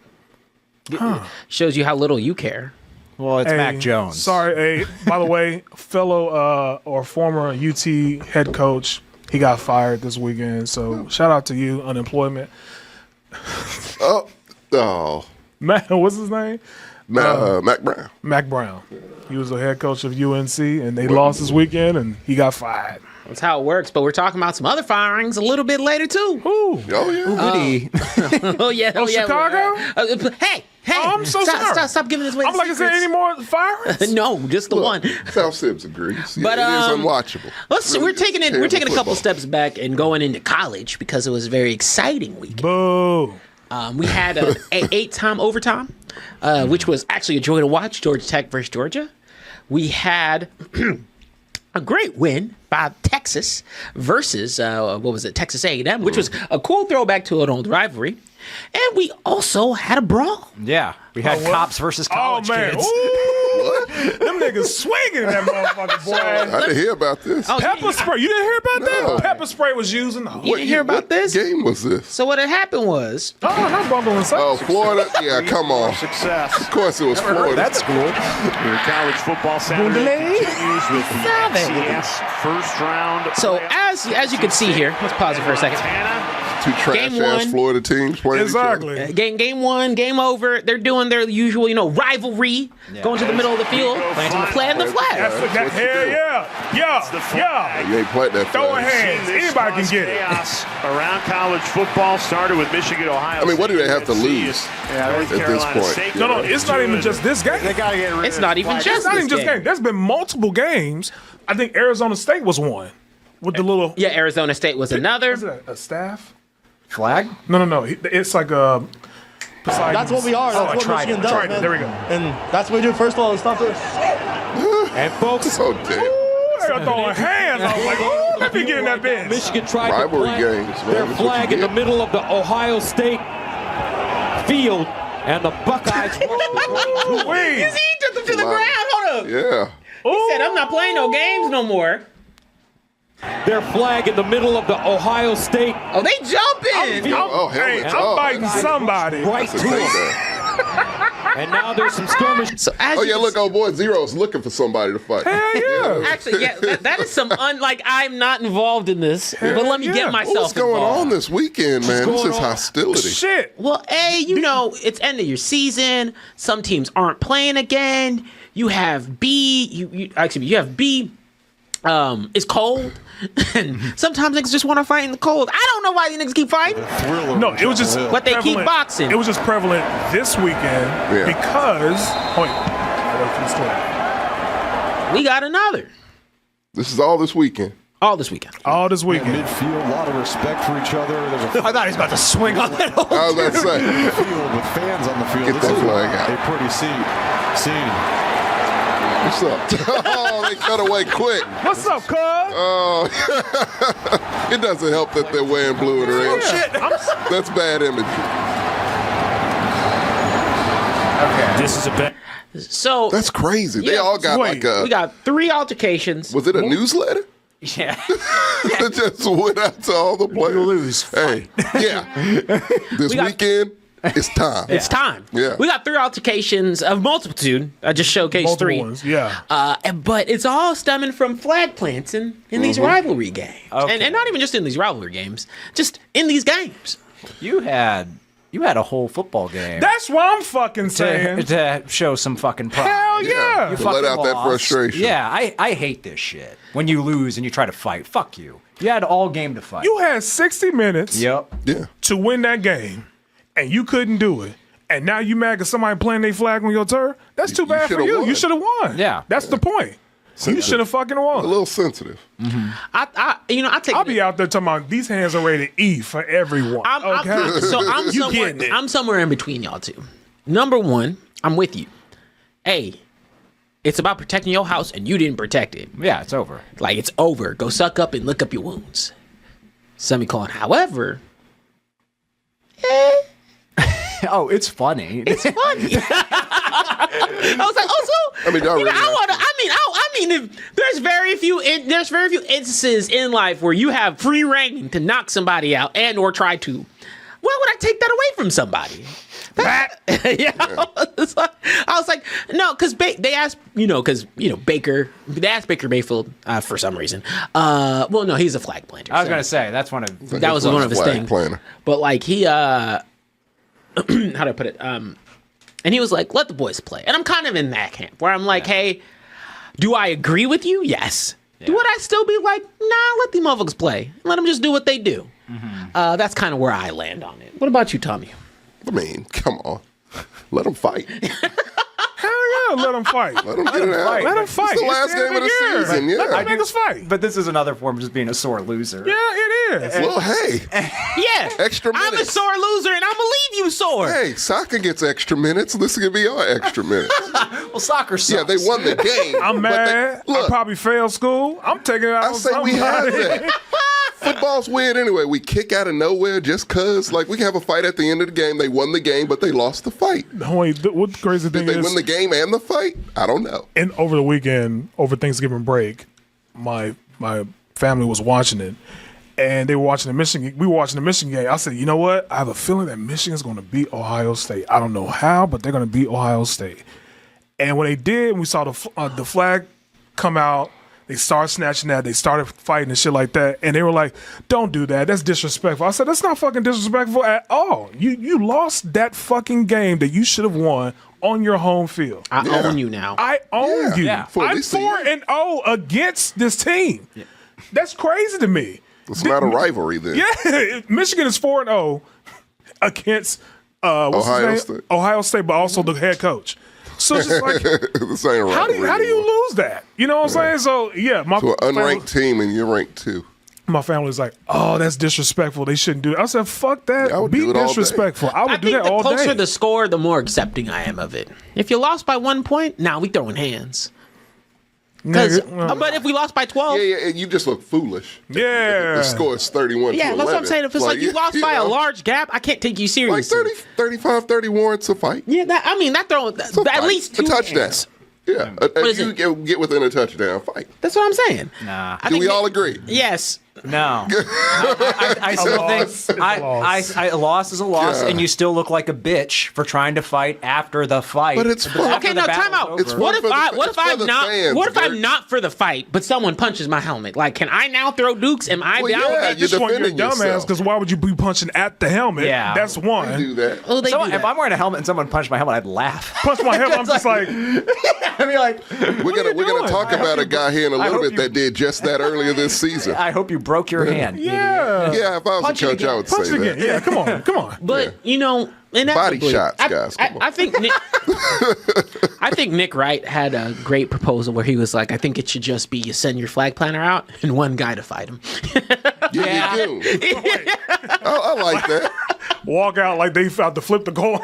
Shows you how little you care. Well, it's Hey, Mac Jones. Sorry. Hey, by the way, fellow or former UT head coach, he got fired this weekend. So shout out to you, unemployment. Oh, Matt, what's his name? Mac Brown. Mac Brown. He was the head coach of UNC, and they lost this weekend, and he got fired. That's how it works. But we're talking about some other firings a little bit later too. Ooh. Oh yeah. Goody. Oh yeah. Oh yeah. Chicago? Hey. Oh, I'm so stop, sorry. Stop giving this away. I'm like, is there any more firings? No, just the one. South Sims agrees. But, it is unwatchable. We're taking it. We're taking a couple Football. steps back and going into college because it was a very exciting week. Boo. We had an 8-time overtime, which was actually a joy to watch. Georgia Tech versus Georgia. We had a great win by Texas versus Texas A&M, which was a cool throwback to an old rivalry. And we also had a brawl. Yeah, we had cops versus college Oh, man. kids. Ooh. Them niggas swinging that motherfucker, boy. I didn't hear about this. Oh, Pepper spray. You didn't hear about No. that? Pepper spray was using. You didn't hear about What this? game was this? So what had happened was Oh, not bumbling Oh, stuff. Florida. Yeah, come on. Success. Of course it was Heard Florida. that school. Your college football Saturday continues with the FCS first round. so as you can see here. Let's pause it for a second. Montana. Two trash Game ass one. Florida teams playing each other. Exactly. Game one, game over. They're doing their usual, rivalry, going to the middle of the field, planting the flag. That's what that, you hell do. yeah. You ain't played that Throwing fast. hands. Anybody can get it. Chaos around college football started with Michigan, Ohio. I mean, what do they have to State, lose North at this Carolina point? State. No, it's not even just this game. gotta get rid It's not even It's just not this even just game. game. There's been multiple games. I think Arizona State was one with the little. Yeah, Arizona State was another. What's that? A staff? Flag? No. It's like a. That's what we are. That's what tried Michigan it. does, Tried it. man. There we go. And that's what we do. First of all, is stop this. And folks, So damn. They're throwing hands. I was like, oh, let me get in that bench. Michigan tried to Rivalry plant games, man. their That's what flag you in the get. middle of the Ohio State field, and the Buckeyes rushed Wait. He took them to the Wow. ground. Hold up. Yeah. He said, I'm not playing no games no more. their flag in the middle of the Ohio State Oh, they jumping. Oh, hell Hey, it's I'm off. biting somebody. right That's to a them. takedown. And now there's some skirmish. So as Oh, you yeah, can look, old boy Zero's looking for somebody to fight. Hell yeah. Actually, yeah, that is some I'm not involved in this, but let me yeah. get myself What's going involved. on this weekend, man? This going is on? hostility. Shit. Well, it's end of your season. Some teams aren't playing again. You have B. You have B. It's cold, and sometimes niggas just want to fight in the cold. I don't know why these niggas keep fighting, No, it was just. but they keep prevalent- boxing. It was just prevalent this weekend because. Wait. We got another This is all this weekend. all this weekend. All this weekend. Midfield, a lot of respect for each other. There's a I thought he was about to swing on that. I was about to say. field with fans on the field. Get This that is flag out. a pretty scene. What's up? Oh, they cut away quick. What's up, cuz? Oh, it doesn't help that they're wearing blue and red. Shit. That's bad imagery. This is a bet. So That's crazy. They Yeah, all got wait, like a. we got 3 altercations. Was it a newsletter? Yeah. It just went out to all the players. lose. Hey, yeah. This got- weekend, it's time. It's time. Yeah. We got 3 altercations of multitude. I just showcased Multiple 3. ones, yeah. But it's all stemming from flag plants in these rivalry games. Okay. And not even just in these rivalry games, just in these games. You had a whole football game That's what I'm fucking saying. to show some fucking pride. Hell yeah. You To let fucking out that lost. frustration. Yeah, I hate this shit. When you lose and you try to fight, fuck you. You had all game to fight. You had 60 minutes Yep. Yeah. to win that game, and you couldn't do it. And now you mad because somebody playing their flag on your turf? That's too You bad for should've you. won. You should have won. Yeah. That's the point. You should have fucking A won. little sensitive. I take I'll be out there talking about these hands are rated E for everyone. I'm okay? somewhere. getting it. I'm somewhere in between y'all two. number one, I'm with you. A, it's about protecting your house and you didn't protect it. Yeah, it's over. Like, it's over. Go suck up and lick up your wounds. Semicolon. However, Oh, it's funny. it's funny. I was like, also, I mean, y'all really there's very few instances in life where you have free reign to knock somebody out and or try to. Why would I take that away from somebody? Yeah, I was like, no, because they asked, Baker. They asked Baker Mayfield for some reason. Well, no, he's a flag planter. I was gonna say that's one of that was one of his things. Planner. But like he, how do I put it? And he was like, "Let the boys play," and I'm kind of in that camp where I'm like, "Hey, do I agree with you? Yes. Yeah. Would I still be like, nah, let the motherfuckers play. Let them just do what they do." Mm-hmm. That's kind of where I land on it. What about you, Tommy? I mean, come on. Let them fight. Hell yeah, let them fight. Let them get it out. Let them fight. It's the last game of the season. Yeah. Let the niggas fight. But this is another form of just being a sore loser. Yeah, it is. Well, hey. Yeah. Extra minutes. I'm a sore loser, and I'm going to leave you sore. Hey, soccer gets extra minutes. This is going to be our extra minutes. Well, soccer sucks. Yeah, they won the game. I'm mad. I probably failed school. I'm taking it out. I say we have that. Football's weird anyway. We kick out of nowhere just because. Like, we can have a fight at the end of the game. They won the game, but they lost the fight. Wait, what the crazy thing Did they is, win the game and the fight? I don't know. and over the weekend, over Thanksgiving break, my family was watching it, and they were watching the Michigan. We were watching the Michigan game. I said, you know what? I have a feeling that Michigan's going to beat Ohio State. I don't know how, but they're going to beat Ohio State. And when they did, we saw the flag come out. They started snatching that. They started fighting and shit like that. And they were like, don't do that. That's disrespectful. I said, that's not fucking disrespectful at all. You lost that fucking game that you should have won on your home field. I own you now. I own you. Yeah. For at I'm least a 4-0 against this team. Yeah. That's crazy to me. It's not a rivalry then. Yeah, Michigan is 4-0 against Ohio State. Ohio State, but also the head coach. So it's just like, This ain't a rivalry. how do you lose that? You know what I'm saying? So yeah, my To an family, unranked team and you're ranked too. my family was like, "Oh, that's disrespectful. They shouldn't do it." I said, "Fuck that. Yeah, I would Be do it all day. disrespectful. I would do think that all the closer day." the score, the more accepting I am of it. If you lost by 1 point, now we throwing hands. But if we lost by 12, Yeah, you just look foolish. Yeah. The score is 31 yeah, to 11. that's what I'm saying. If it's like you lost by a large gap, I can't take you Like seriously. 35, 30 warrants a fight. Yeah, that throwing It's a at fight. least 2 a touchdown. hands. Yeah, is you it? get within a touchdown fight. That's what I'm saying. Nah. I Do think we all agree? Yes. No. I still think a loss is a loss, Yeah. and you still look like a bitch for trying to fight after the fight. But it's fun. Okay, no, time out. It's What fun if for I? the- What it's if for I'm the not? fans, What if I'm Dirk. not for the fight, but someone punches my helmet? Like, can I now throw dukes? Am I Well, down yeah, with that? you're Just want your defending dumbass yourself. because why would you be punching at the helmet? Yeah. That's do one. that. Oh, they So do if that. I'm wearing a helmet and someone punched my helmet, I'd laugh. Punch my helmet. I'm just like, I'd be like, We're gonna doing? talk about a guy here in a I little hope bit you- that did just that earlier this season. I hope you broke your hand. yeah, Yeah, if I was Punch a it coach, I again. would punch say it again. that. Yeah, come on. But inevitably, Body shots, guys, come on. I think I think Nick Wright had a great proposal where he was like, I think it should just be you send your flag planner out and one guy to fight him. Yeah, you do. I like that. Walk out like they about to flip the coin.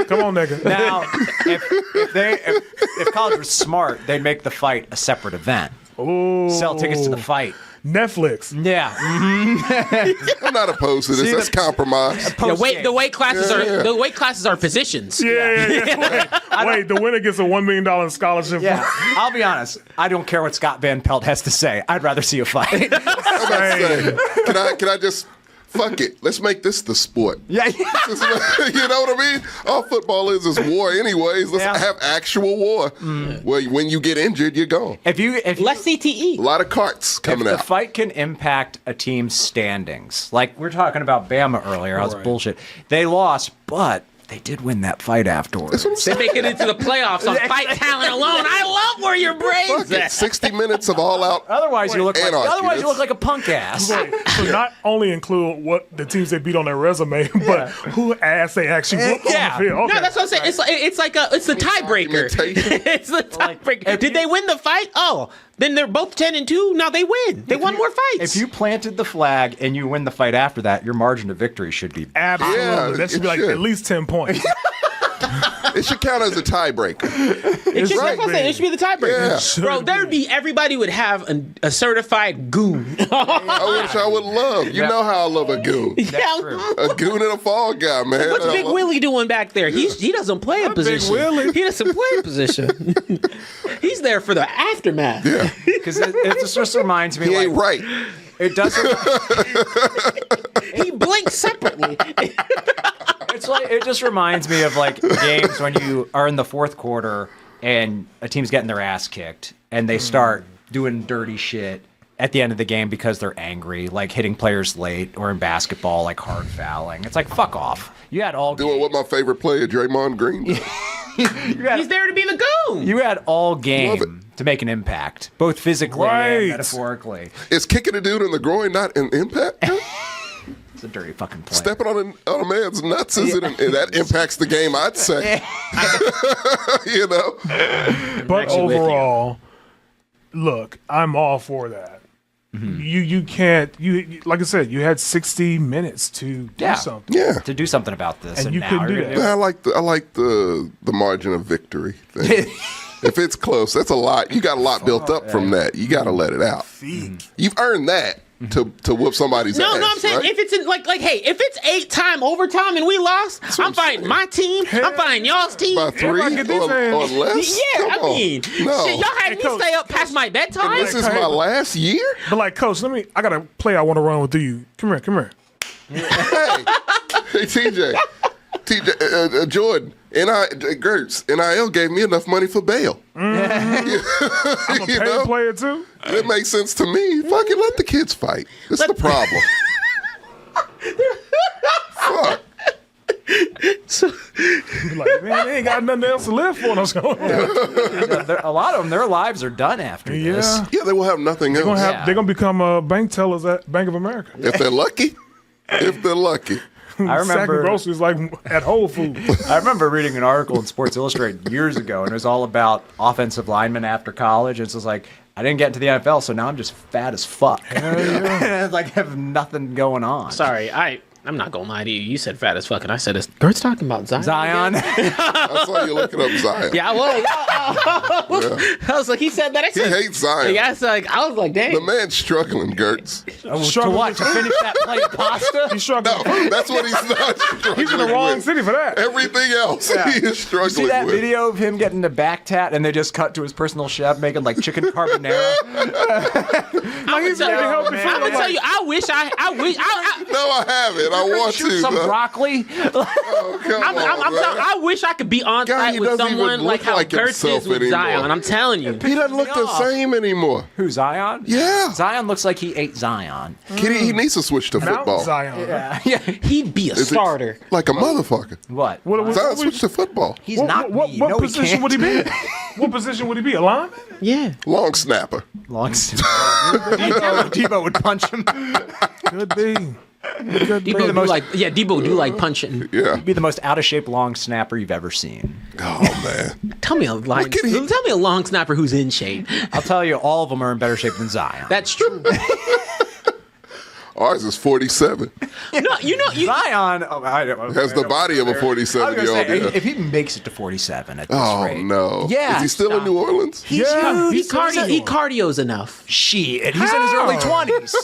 Come on, nigga. Now, if college was smart, they'd make the fight a separate event. Ooh. Sell tickets to the fight. Netflix. Yeah. I'm not opposed to this. See, That's compromise. The weight classes are positions. Yeah. Wait, the winner gets a $1 million scholarship. Yeah. I'll be honest. I don't care what Scott Van Pelt has to say. I'd rather see a fight. I'm about to say, can I just fuck it? Let's make this the sport. Yeah. You know what I mean? All football is war anyways. Let's have actual war. Where when you get injured, you're gone. If Less CTE. A lot of carts coming the out. fight can impact a team's standings, like we're talking about Bama earlier, that was bullshit. They lost, but they did win that fight afterwards. They make it into the playoffs on fight talent alone. I love where your brain's Fuck it. at. 60 minutes of all out. Otherwise, you look anarchy. like a punk ass. So not only include what the teams they beat on their resume, but who ass they actually whoop on the field. Okay. No, that's what I'm saying. It's the tiebreaker. Documentation. It's the tiebreaker. Did they win the fight? Oh, then they're both 10-2. Now they win. They won more fights. If you planted the flag and you win the fight after that, your margin of victory should be. Absolutely. Yeah, that should it be like should. at least 10 points. It should count as a tiebreaker. It should, right, it should be the tiebreaker. Yeah. Bro, there'd be everybody would have a certified goon. I would love. You know how I love a goon. Yeah. A goon and a fall guy, man. What's I Big love- Willie doing back there? He doesnn't play a position. Willie. He doesn't play a position. He's there for the aftermath. Yeah, Because it just reminds me. he like, ain't right. It doesn't. He blinks separately. It's like it just reminds me of like games when you are in the fourth quarter and a team's getting their ass kicked and they start doing dirty shit at the end of the game because they're angry, like hitting players late, or in basketball, like hard fouling. It's like fuck off. You had all Doing what my favorite player, Draymond Green, does. He's there to be the goon. you had all Love game to make an impact, both physically Right. and metaphorically. Is kicking a dude in the groin not an impact? It's a dirty fucking play. Stepping on a man's nuts that impacts the game, I'd say. You know? But actually with you. overall, look, I'm all for that. You can't like I said, you had 60 minutes to do something. Yeah. to do something about this, And and you now couldn't you're do gonna that. I like the margin of victory thing. If it's close, that's a lot. You got a lot built up from that. You got to let it out. You've earned that to whoop somebody's ass. No, I'm saying right? if it's in hey, if it's 8-time overtime and we lost, I'm I'm fighting saying. my team. I'm fighting y'all's team. by 3 Everybody get these or hands. less. Yeah, Come I on. mean, no. shit, y'all had me Coach, stay up past my bedtime. This is my last year. But like, coach, I got a play I want to run with you. Come here. Hey, TJ, Jordan, Gertz, NIL gave me enough money for bail. I'm a You paid know? player too. It makes sense to me. Fucking let the kids fight. That's the problem. Fuck. Like, man, they ain't got nothing else to live for. A lot of them, their lives are done after this. Yeah. Yeah, they will have nothing else. Yeah. They're gonna become bank tellers at Bank of America. If they're lucky. If they're lucky. I Sacking remember groceries like at Whole Foods. I remember reading an article in Sports Illustrated years ago, and it was all about offensive linemen after college. It's just like, I didn't get into the NFL, so now I'm just fat as fuck. Like, have nothing going on. Sorry, I'm not gonna lie to you. You said fat as fuck, and I said it's. Gert's talking about Zion. Zion. I saw you looking up Zion. Yeah, well, I was like, he said that. I He said, hates Zion. yeah, I was like, dang. The man's struggling, Gertz. To what? To finish that plate of pasta? He's struggling. No, that's what he's not struggling He's in the wrong with. city for that. Everything else he is struggling See that with. video of him getting the back tat, and they just cut to his personal chef making like chicken carbonara? Like, he's eating healthy food. I'm gonna I'm tell like, you, I wish. No, I haven't. I want Shoot to. some though. broccoli. Oh, come I'm on, telling, man. I wish I could be on God, site he with doesn't even someone like look how like Gertz himself is with anymore. Zion. I'm telling you. He doesn't look the off. same anymore. Who, Zion? Yeah. Zion looks like he ate Zion. He needs to switch to Mount football. Zion. Yeah. He'd be a Is it starter. Like a motherfucker. What? Zion switch to football. He's not What me. No, position he can't. would he be? What position would he be? A lineman? Yeah. Long snapper. Long Debo would punch him. Could be. Could be. Debo do like punching. Yeah. Be the most out of shape long snapper you've ever seen. Oh, man. Tell me a long snapper who's in shape. I'll tell you, all of them are in better shape than Zion. That's true. Ours is 47. Zion Has the body of a 47-year-old. Yeah. If he makes it to 47 at this Oh, rate. no. Yeah, Is he still in New Orleans? He's Yeah. huge. He cardios enough. Shit, he's in his early 20s.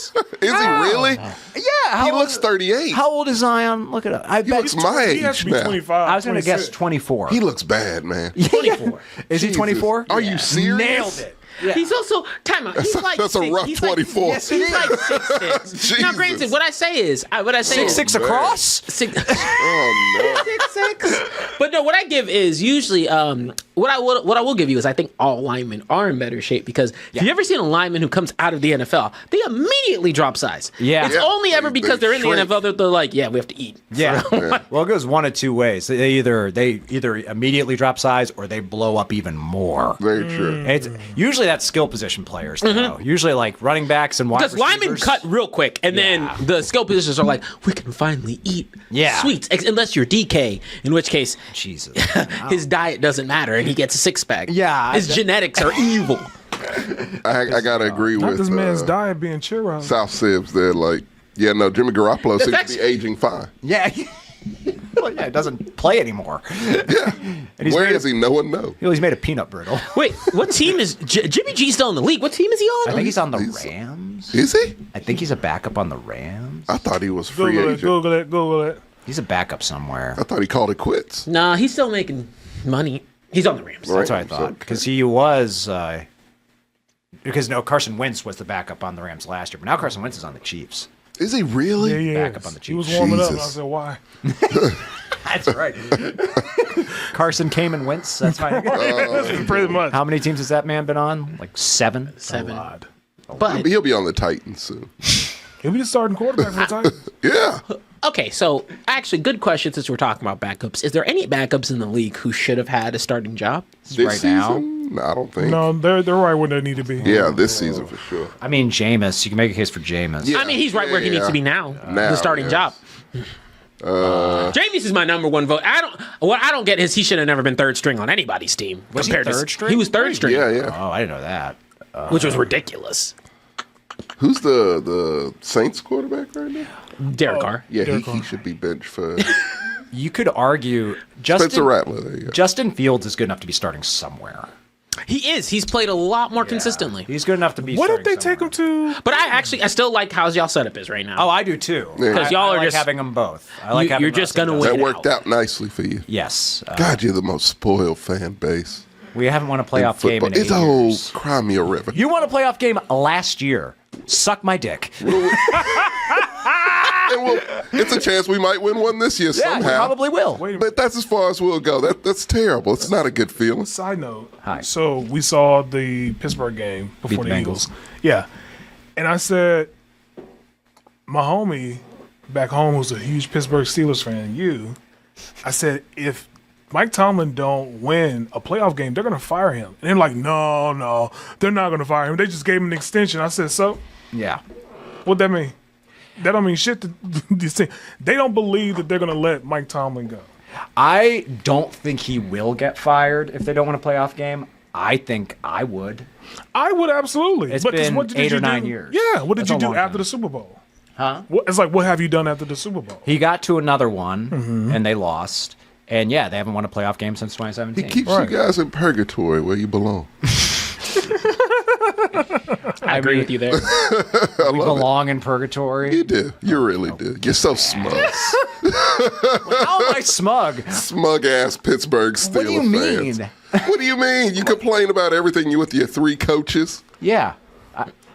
Is he really? Yeah. He looks 38. How old is Zion? Look it up. I He bet looks he's my He has age to be now. 25. I was going to guess 26. 24. He looks bad, man. 24. Is he Jesus. 24? Are you serious? Nailed it. Yeah. He's also time out. He's like That's a rough he's 24. Like, he's like 6'6". Now, granted, Jesus. what I say is 6'6" across? Six, Oh, no. 6'6". But no, what I give is usually what I will give you is I think all linemen are in better shape because if you ever seen a lineman who comes out of the NFL, they immediately drop size. Yeah. It's Yeah. only ever because they're in the shrink. NFL that they're like, yeah, we have to eat. Yeah. Well, it goes one of two ways. They either immediately drop size or they blow up even more. Very true. It's usually that's skill position players, though. Usually like running backs and wide Because linemen receivers. cut real quick, and then the skill positions are like, we can finally eat sweets, unless you're DK, in which case Jesus. his diet doesn't matter and he gets a six pack. Yeah, his genetics are evil. I gotta agree Not with this man's diet being cheer South Sibs. They're like, yeah, no, Jimmy Garoppolo seems to be aging fine. Yeah. Well, yeah, it doesn't play anymore. Yeah. Where is he? No one knows. He's made a peanut brittle. Wait, what team is Jimmy G's still in the league? What team is he on? I think he's on the Rams. Is he? I think he's a backup on the Rams. I thought he was a free agent. Google it. He's a backup somewhere. I thought he called it quits. Nah, he's still making money. He's on the Rams. That's what I thought. Because he was... because Carson Wentz was the backup on the Rams last year. But now Carson Wentz is on the Chiefs. Is he really? Yeah. Backup on the Chiefs. He was warming up. And I Jesus. said, why? That's right. Carson came and Wentz. That's my... Pretty much. How many teams has that man been on? Like 7? Seven. God. But He'll be on the Titans soon. He'll be the starting quarterback for the Titans. Yeah. okay, so actually, good question since we're talking about backups. Is there any backups in the league who should have had a starting job? This right now? season? No, I don't think. No, they're right where they need to be. Yeah, this season for sure. I mean, Jameis. You can make a case for Jameis. Yeah. I mean, he's right where he needs to be now. Now, The starting yes. job. Jameis is my number one vote. What I don't get is he should have never been third string on anybody's team. Was he third string? He was third string. Yeah. Oh, I didn't know that. Which was ridiculous. Who's the Saints quarterback right now? Derek Carr. Yeah, he should be benched for You could argue Spencer Rattler. There you go. Justin Fields is good enough to be starting somewhere. He is. He's played a lot more consistently. He's good enough to be. What if starting they take him somewhere. to? But I still like how y'all setup is right now. Oh, I do too. Because y'all I are like just having them both. I like having you're them just both. gonna That win. worked out nicely for you. Yes. God, you're the most spoiled fan base. We haven't won a in playoff game in football. 8 It's a whole years. cry me a river. You won a playoff game last year. Suck my dick. And it's a chance we might win one this year Yeah, we somehow. probably will. But that's as far as we'll go. That's terrible. It's not a good feeling. Side note. Hi. So we saw the Pittsburgh game before Beat the the Eagles. Bengals. Yeah. And I said, my homie back home who's a huge Pittsburgh Steelers fan, I said, if Mike Tomlin don't win a playoff game, they're going to fire him. And they're like, no, they're not going to fire him. They just gave him an extension. I said, so Yeah. what that mean? That don't mean shit to these teams. They don't believe that they're going to let Mike Tomlin go. I don't think he will get fired if they don't win a playoff game. I think I would. I would absolutely. It's but been what did 8 you or 9 do? years. Yeah. What did That's you a do long after time. the Super Bowl? Huh? It's like, what have you done after the Super Bowl? He got to another one, Mm-hmm. and they lost. And yeah, they haven't won a playoff game since 2017. He keeps you guys in purgatory where you belong. I agree with you there. We belong in purgatory. You do. You really do. You're so smug. How am I smug? Smug ass Pittsburgh Steelers What do you mean? fans. What do you mean? You complain about everything with your 3 coaches? Yeah.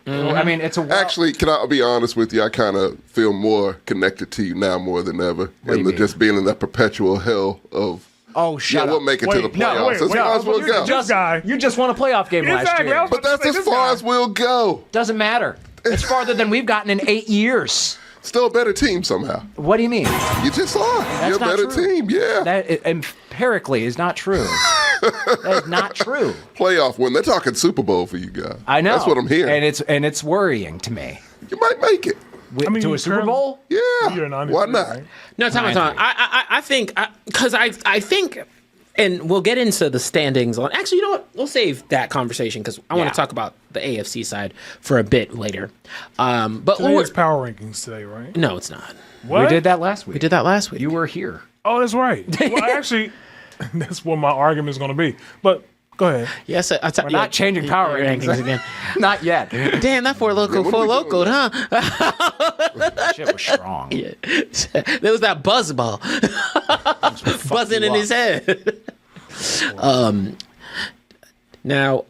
I mean, it's a Actually, can I be honest with you? I kind of feel more connected to you now more than ever. do you And mean? just being in that perpetual hell of, Oh, shut we'll up. make it to the playoffs. No, That's as far as we'll you're go. just- guy. You just won a playoff game last Exactly. I year. was But that's as far as we'll go. Doesn't matter. It's farther than we've gotten in 8 years. Still a better team somehow. What do you mean? You just are. You're a not better true. team. Yeah. That empirically is not true. That is not true. Playoff win. They're talking Super Bowl for you guys. I know. That's what I'm hearing. And it's worrying to me. You might make it. To a Super Bowl? Yeah. You're 93, Why not? right? No, time. I think because I think, and we'll get into the standings on. Actually, you know what? We'll save that conversation because I want Yeah. to talk about the AFC side for a bit later. But Today is power rankings today, right? no, it's not. What? We did that last week. We did that last week. You were here. Oh, that's right. Well, actually, that's what my argument is going to be. But go ahead. Yes, We're not changing power rankings again. Not yet. Damn, that four loco, what are we loco, doing? huh? Shit was strong. There was that buzz ball buzzing in his head. Now,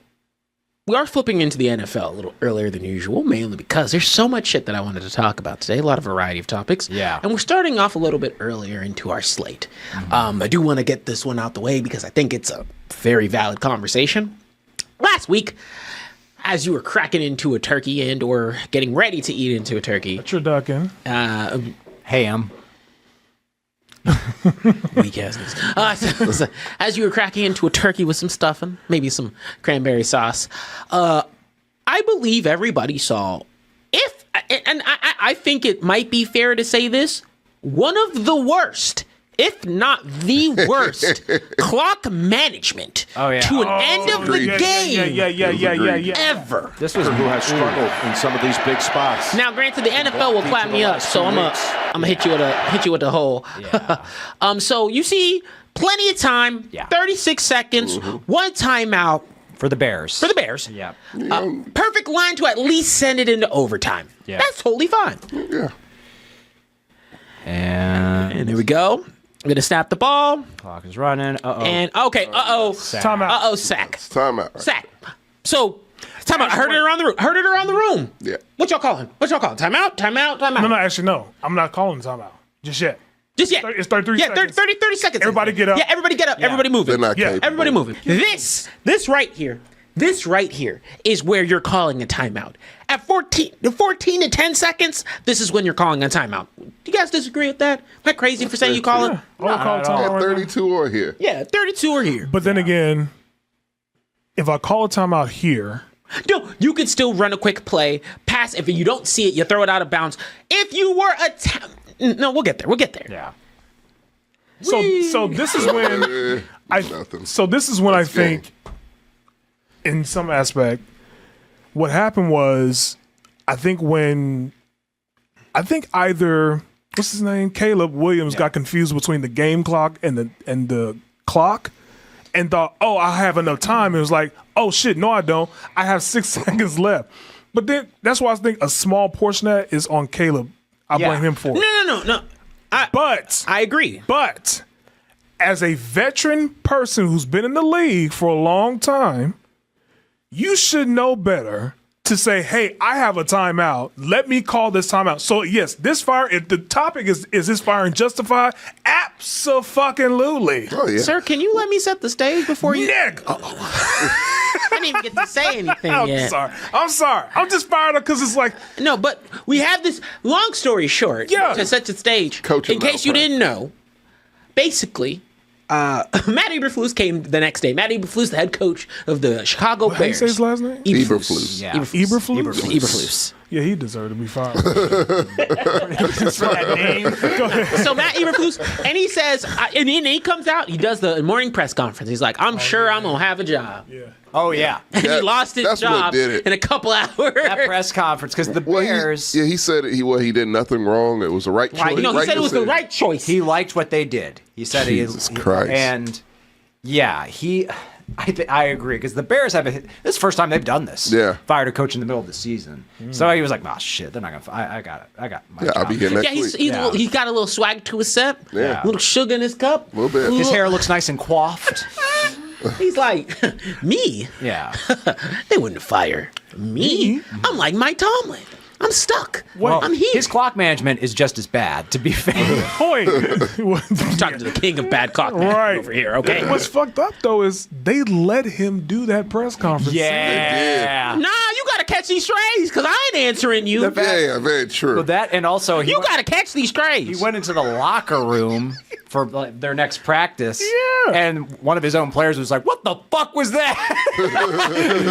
we are flipping into the NFL a little earlier than usual, mainly because there's so much shit that I wanted to talk about today, a lot of variety of topics. Yeah. And we're starting off a little bit earlier into our slate. I do want to get this one out the way because I think it's a very valid conversation. Last week, as you were cracking into a turkey and or getting ready to eat into a turkey, Turducken. Ham. weak asses. As you were cracking into a turkey with some stuffing, maybe some cranberry sauce, I believe everybody saw, I think it might be fair to say this, one of the worst if not the worst, clock management to an end of the game ever. This was Who has struggled in some of these big spots. Now, granted, the NFL will clap me up, so I'm gonna hit you with the hole. Yeah. So you see, plenty of time, 36 seconds, one timeout for the Bears. Yeah. Perfect line to at least send it into overtime. Yeah. That's totally fine. Yeah. And there we go. I'm gonna snap the ball. Clock is running. And okay. Timeout. Sack. Timeout. Right? Sack. So timeout. Heard it around the room. Yeah. What y'all calling? Timeout. No, actually, no. I'm not calling timeout just yet. Just yet. It's 33 Yeah, seconds. 30 seconds. Everybody get up. Yeah, everybody get up. Everybody moving. They're not capable. Everybody moving. This right here is where you're calling a timeout. At 14 to 10 seconds, this is when you're calling a timeout. Do you guys disagree with that? Am I crazy for saying you call it? I'll call At timeout right now. 32 or here. Yeah, 32 or here. But then again, if I call a timeout here, No, you could still run a quick play, pass. If you don't see it, you throw it out of bounds. If you were no, we'll get there. Yeah. so this is when Nothing. So this is when I think, in some aspect, what happened was, I think either what's his name, Caleb Williams, got confused between the game clock and the clock, and thought, oh, I have enough time. It was like, oh shit, no, I don't. I have 6 seconds left. But then that's why I think a small portion of that is on Caleb. I blame him for it. No. But I agree. But as a veteran person who's been in the league for a long time, you should know better to say, hey, I have a timeout. Let me call this timeout. So, yes, this fire, if the topic is this firing justified? Abso-fucking-lutely. Oh, yeah. Sir, can you let me set the stage before you? Nick! I didn't even get to say anything yet. I'm sorry. I'm just fired up because it's like, No, but we have this, long story short, to set the stage. Coaching in case you malpractice. didn't know, basically, Matt Eberflus came the next day. Matt Eberflus, the head coach of the Chicago how do you Bears. say his last name? Eberflus. Yeah. Eberflus. Yeah, he deserved to be fired. For that name. So Matt Eberflus, and he says, and he comes out, he does the morning press conference. He's like, I'm sure I'm going to have a job. Yeah. Oh, yeah. And he lost his that's what job did it. in a couple hours. That press conference, because the Bears, He said he did nothing wrong. It was the right choice. Right, he said it was the decision. right choice. he liked what they did. He said Jesus Christ. And, yeah, I agree, because the Bears have this is the first time they've done this. Yeah. Fired a coach in the middle of the season. So he was like, oh, shit, they're not going to I got it. I got my Yeah, I'll job. be here next Yeah, week. he got a little swag to his step. Yeah. A little sugar in his cup. A little bit. His hair looks nice and coiffed. He's like, me? Yeah. They wouldn't fire me. I'm like Mike Tomlin. I'm stuck. I'm here. His clock management is just as bad, to be fair. Point. Talking to the king of bad clock man Right. over here, okay? What's fucked up, though, is they let him do that press conference. Yeah. Nah, you gotta catch these strays, because I ain't answering you. Yeah, very true. Well, that, and also You gotta catch these strays. he went into the locker room for like, their next practice. Yeah. And one of his own players was like, what the fuck was that?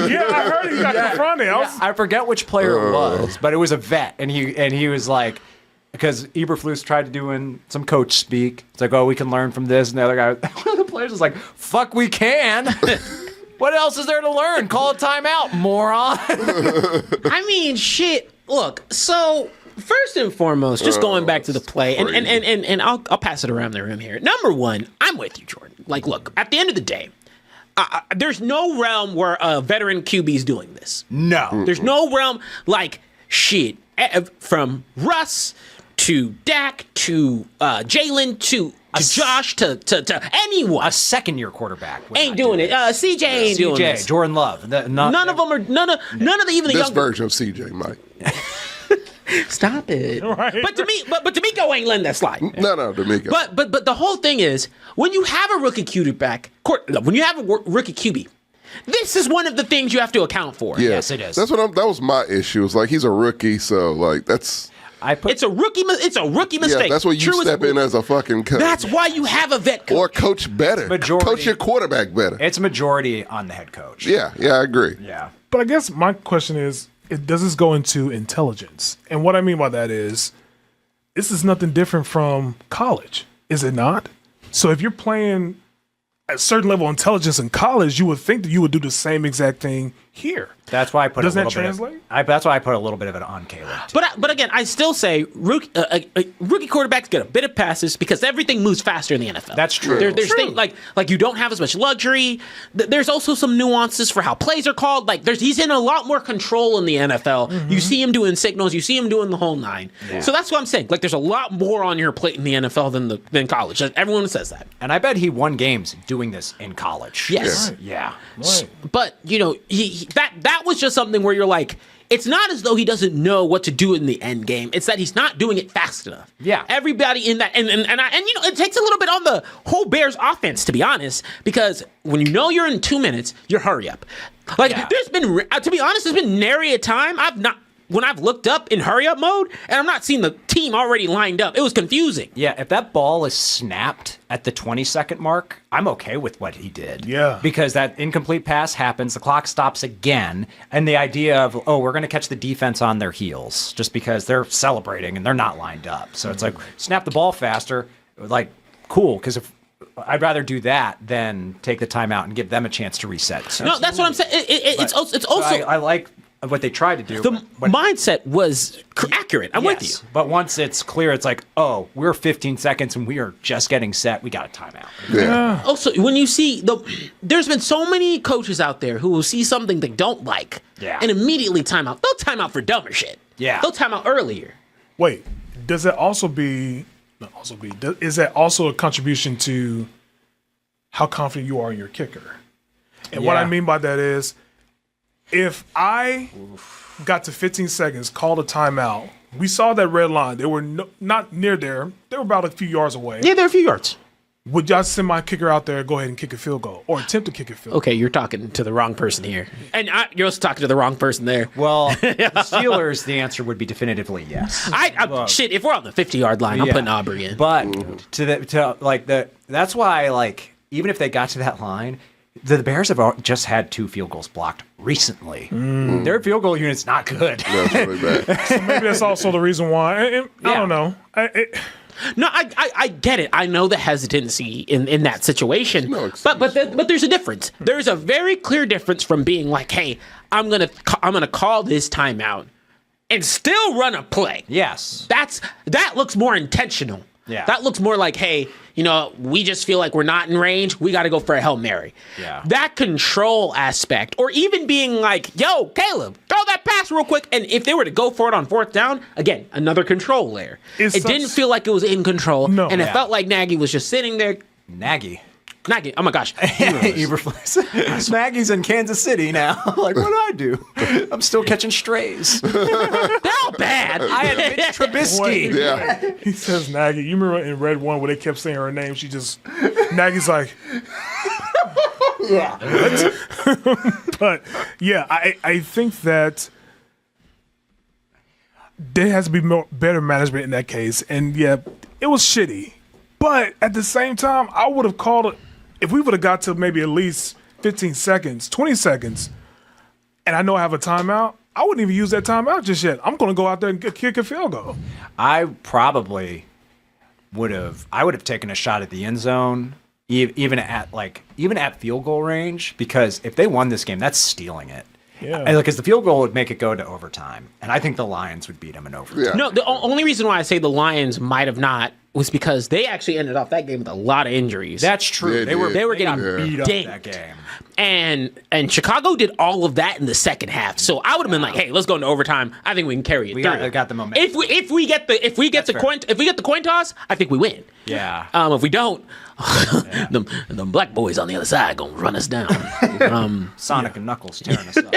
Yeah, I heard he got confronted. I forget which player it was, but it was a vet. And he was like, because Eberflus tried to do in some coach speak. It's like, oh, we can learn from this. And the other guy, one of the players was like, fuck, we can. What else is there to learn? Call a timeout, moron. I mean, shit. Look, so first and foremost, just going back to the play, and I'll pass it around the room here. Number one, I'm with you, Jordan. Like, look, at the end of the day, there's no realm where a veteran QB is doing this. No. There's no realm like shit from Russ to Dak to Jalen to Josh to anyone. A second-year quarterback Ain't doing it. CJ ain't doing this. Jordan Love. None of them are none of the even the this younger version of CJ, Mike. Stop it. Right. But D'Amico ain't letting that slide. No, D'Amico. But the whole thing is when you have a rookie QB, this is one of the things you have to account for. yeah, Yes, it is. That was my issue. It's like he's a rookie, so like that's It's a rookie mistake. yeah. That's where you True step in as a fucking coach. That's why you have a vet coach. or coach better. Majority. Coach your quarterback better. It's majority on the head coach. Yeah, I agree. Yeah. But I guess my question is, does this go into intelligence? And what I mean by that is, this is nothing different from college. Is it not? So if you're playing at a certain level of intelligence in college, you would think that you would do the same exact thing here. That's why I put Does a that little translate? That's why I put a little bit of it on Caleb. But again, I still say rookie quarterbacks get a bit of passes because everything moves faster in the NFL. That's true. There's True. things like you don't have as much luxury. There's also some nuances for how plays are called. Like he's in a lot more control in the NFL. Mm-hmm. You see him doing signals. You see him doing the whole nine. Yeah. So that's what I'm saying. Like there's a lot more on your plate in the NFL than college. Everyone says that. And I bet he won games doing this in college. Yes. Right. Yeah. Right. But that was just something where you're like, it's not as though he doesn't know what to do in the end game. It's that he's not doing it fast enough. Yeah. Everybody in that and it takes a little bit on the whole Bears offense, to be honest, because when you know you're in 2 minutes, you hurry up. Like there's been, to be honest, there's been nary a time when I've looked up in hurry up mode and I'm not seeing the team already lined up. It was confusing. Yeah, if that ball is snapped at the 20-second mark, I'm okay with what he did. Yeah. Because that incomplete pass happens, the clock stops again, and the idea of, we're going to catch the defense on their heels just because they're celebrating and they're not lined up. So it's like, snap the ball faster, like, cool, because if I'd rather do that than take the timeout and give them a chance to reset. So, No, that's what I'm saying. It's also I like what they tried to do. the mindset was accurate. I'm with you. But once it's clear, it's like, we're 15 seconds and we are just getting set. We got a timeout. Yeah. Also, when you see there's been so many coaches out there who will see something they don't like and immediately time out. They'll time out for dumber shit. Yeah. They'll time out earlier. Wait, does that also be? Is that also a contribution to how confident you are in your kicker? And what I Yeah. mean by that is, if I got to 15 seconds, called a timeout, we saw that red line. They were not near there. They were about a few yards away. Yeah, they're a few yards. Would y'all send my kicker out there, go ahead and kick a field goal or attempt to kick a field goal? Okay, you're talking to the wrong person here. And you're also talking to the wrong person there. Well, the Steelers, the answer would be definitively yes. Shit, if we're on the 50-yard line, I'm Yeah. putting Aubrey in. But that's why, even if they got to that line, the Bears have just had 2 field goals blocked recently. Their field goal unit's not good. That's really bad. So maybe that's also the reason why. I don't know. No, I get it. I know the hesitancy in that situation. No excuse. but there's a difference. There's a very clear difference from being like, hey, I'm gonna call this timeout and still run a play. Yes. That looks more intentional. Yeah. That looks more like, hey, we just feel like we're not in range. We got to go for a Hail Mary. Yeah. That control aspect, or even being like, yo, Caleb, throw that pass real quick. And if they were to go for it on 4th down, again, another control layer. It didn't feel like it was in control. No. And it Yeah. felt like Nagy was just sitting there. Nagy. Nagy, oh my gosh. Nagy's in Kansas City now. Like, what do I do? I'm still catching strays. They're all bad. I had Mitch Trubisky. Yeah. He says Nagy. You remember in Red 1 where they kept saying her name? Nagy's like, Yeah. but yeah, I think that there has to be better management in that case. And yeah, it was shitty. But at the same time, I would have called it, if we would have got to maybe at least 15 seconds, 20 seconds, and I know I have a timeout, I wouldn't even use that timeout just yet. I'm going to go out there and kick a field goal. I probably would have taken a shot at the end zone, even at field goal range, because if they won this game, that's stealing it. Yeah. Because the field goal would make it go to overtime, and I think the Lions would beat them in overtime. Yeah. No, the only reason why I say the Lions might have not was because they actually ended off that game with a lot of injuries. That's true. They They were getting beat up dinged. that game. And Chicago did all of that in the second half. So I would have been like, hey, let's go into overtime. I think we can carry it We through. got the momentum. If we get the coin toss, I think we win. Yeah. If we don't, them black boys on the other side gonna run us down. Sonic and Knuckles tearing us up.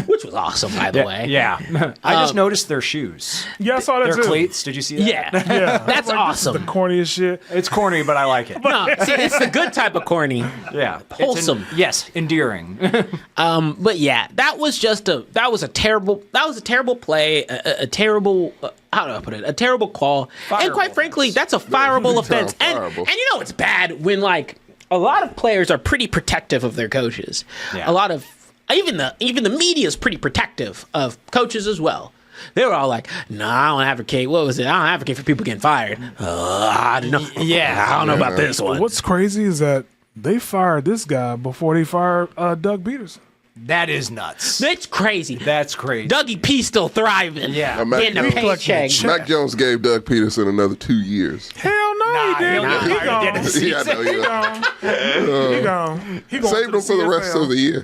Which was awesome, by the way. Yeah. I just noticed their shoes. Yeah, I saw that Their too. cleats. Did you see that? Yeah. Yeah. That's awesome. The corniest shit. It's corny, but I like it. No, see, it's the good type of corny. Yeah. Wholesome. Yes, endearing. But yeah, that was a terrible play, a terrible how do I put it? A terrible call. And quite frankly, that's a fireable offense. Fireable. And you know it's bad when like a lot of players are pretty protective of their coaches. Yeah. A lot of even the media is pretty protective of coaches as well. They were all like, "Nah, I don't advocate. What was it? I don't advocate for people getting fired." I don't know. Yeah. I don't know about this one. What's crazy is that they fired this guy before they fired Doug Peterson. That is nuts. That's crazy. That's crazy. Dougie P still thriving. Yeah. Mac Getting a Jones- paycheck. Mac Jones gave Doug Peterson another 2 years. Hell no, Nah, he didn't. he'll He get fired gone. at the end of the Yeah, I know, yeah. He gone. He gone. Saved him for the rest of the year.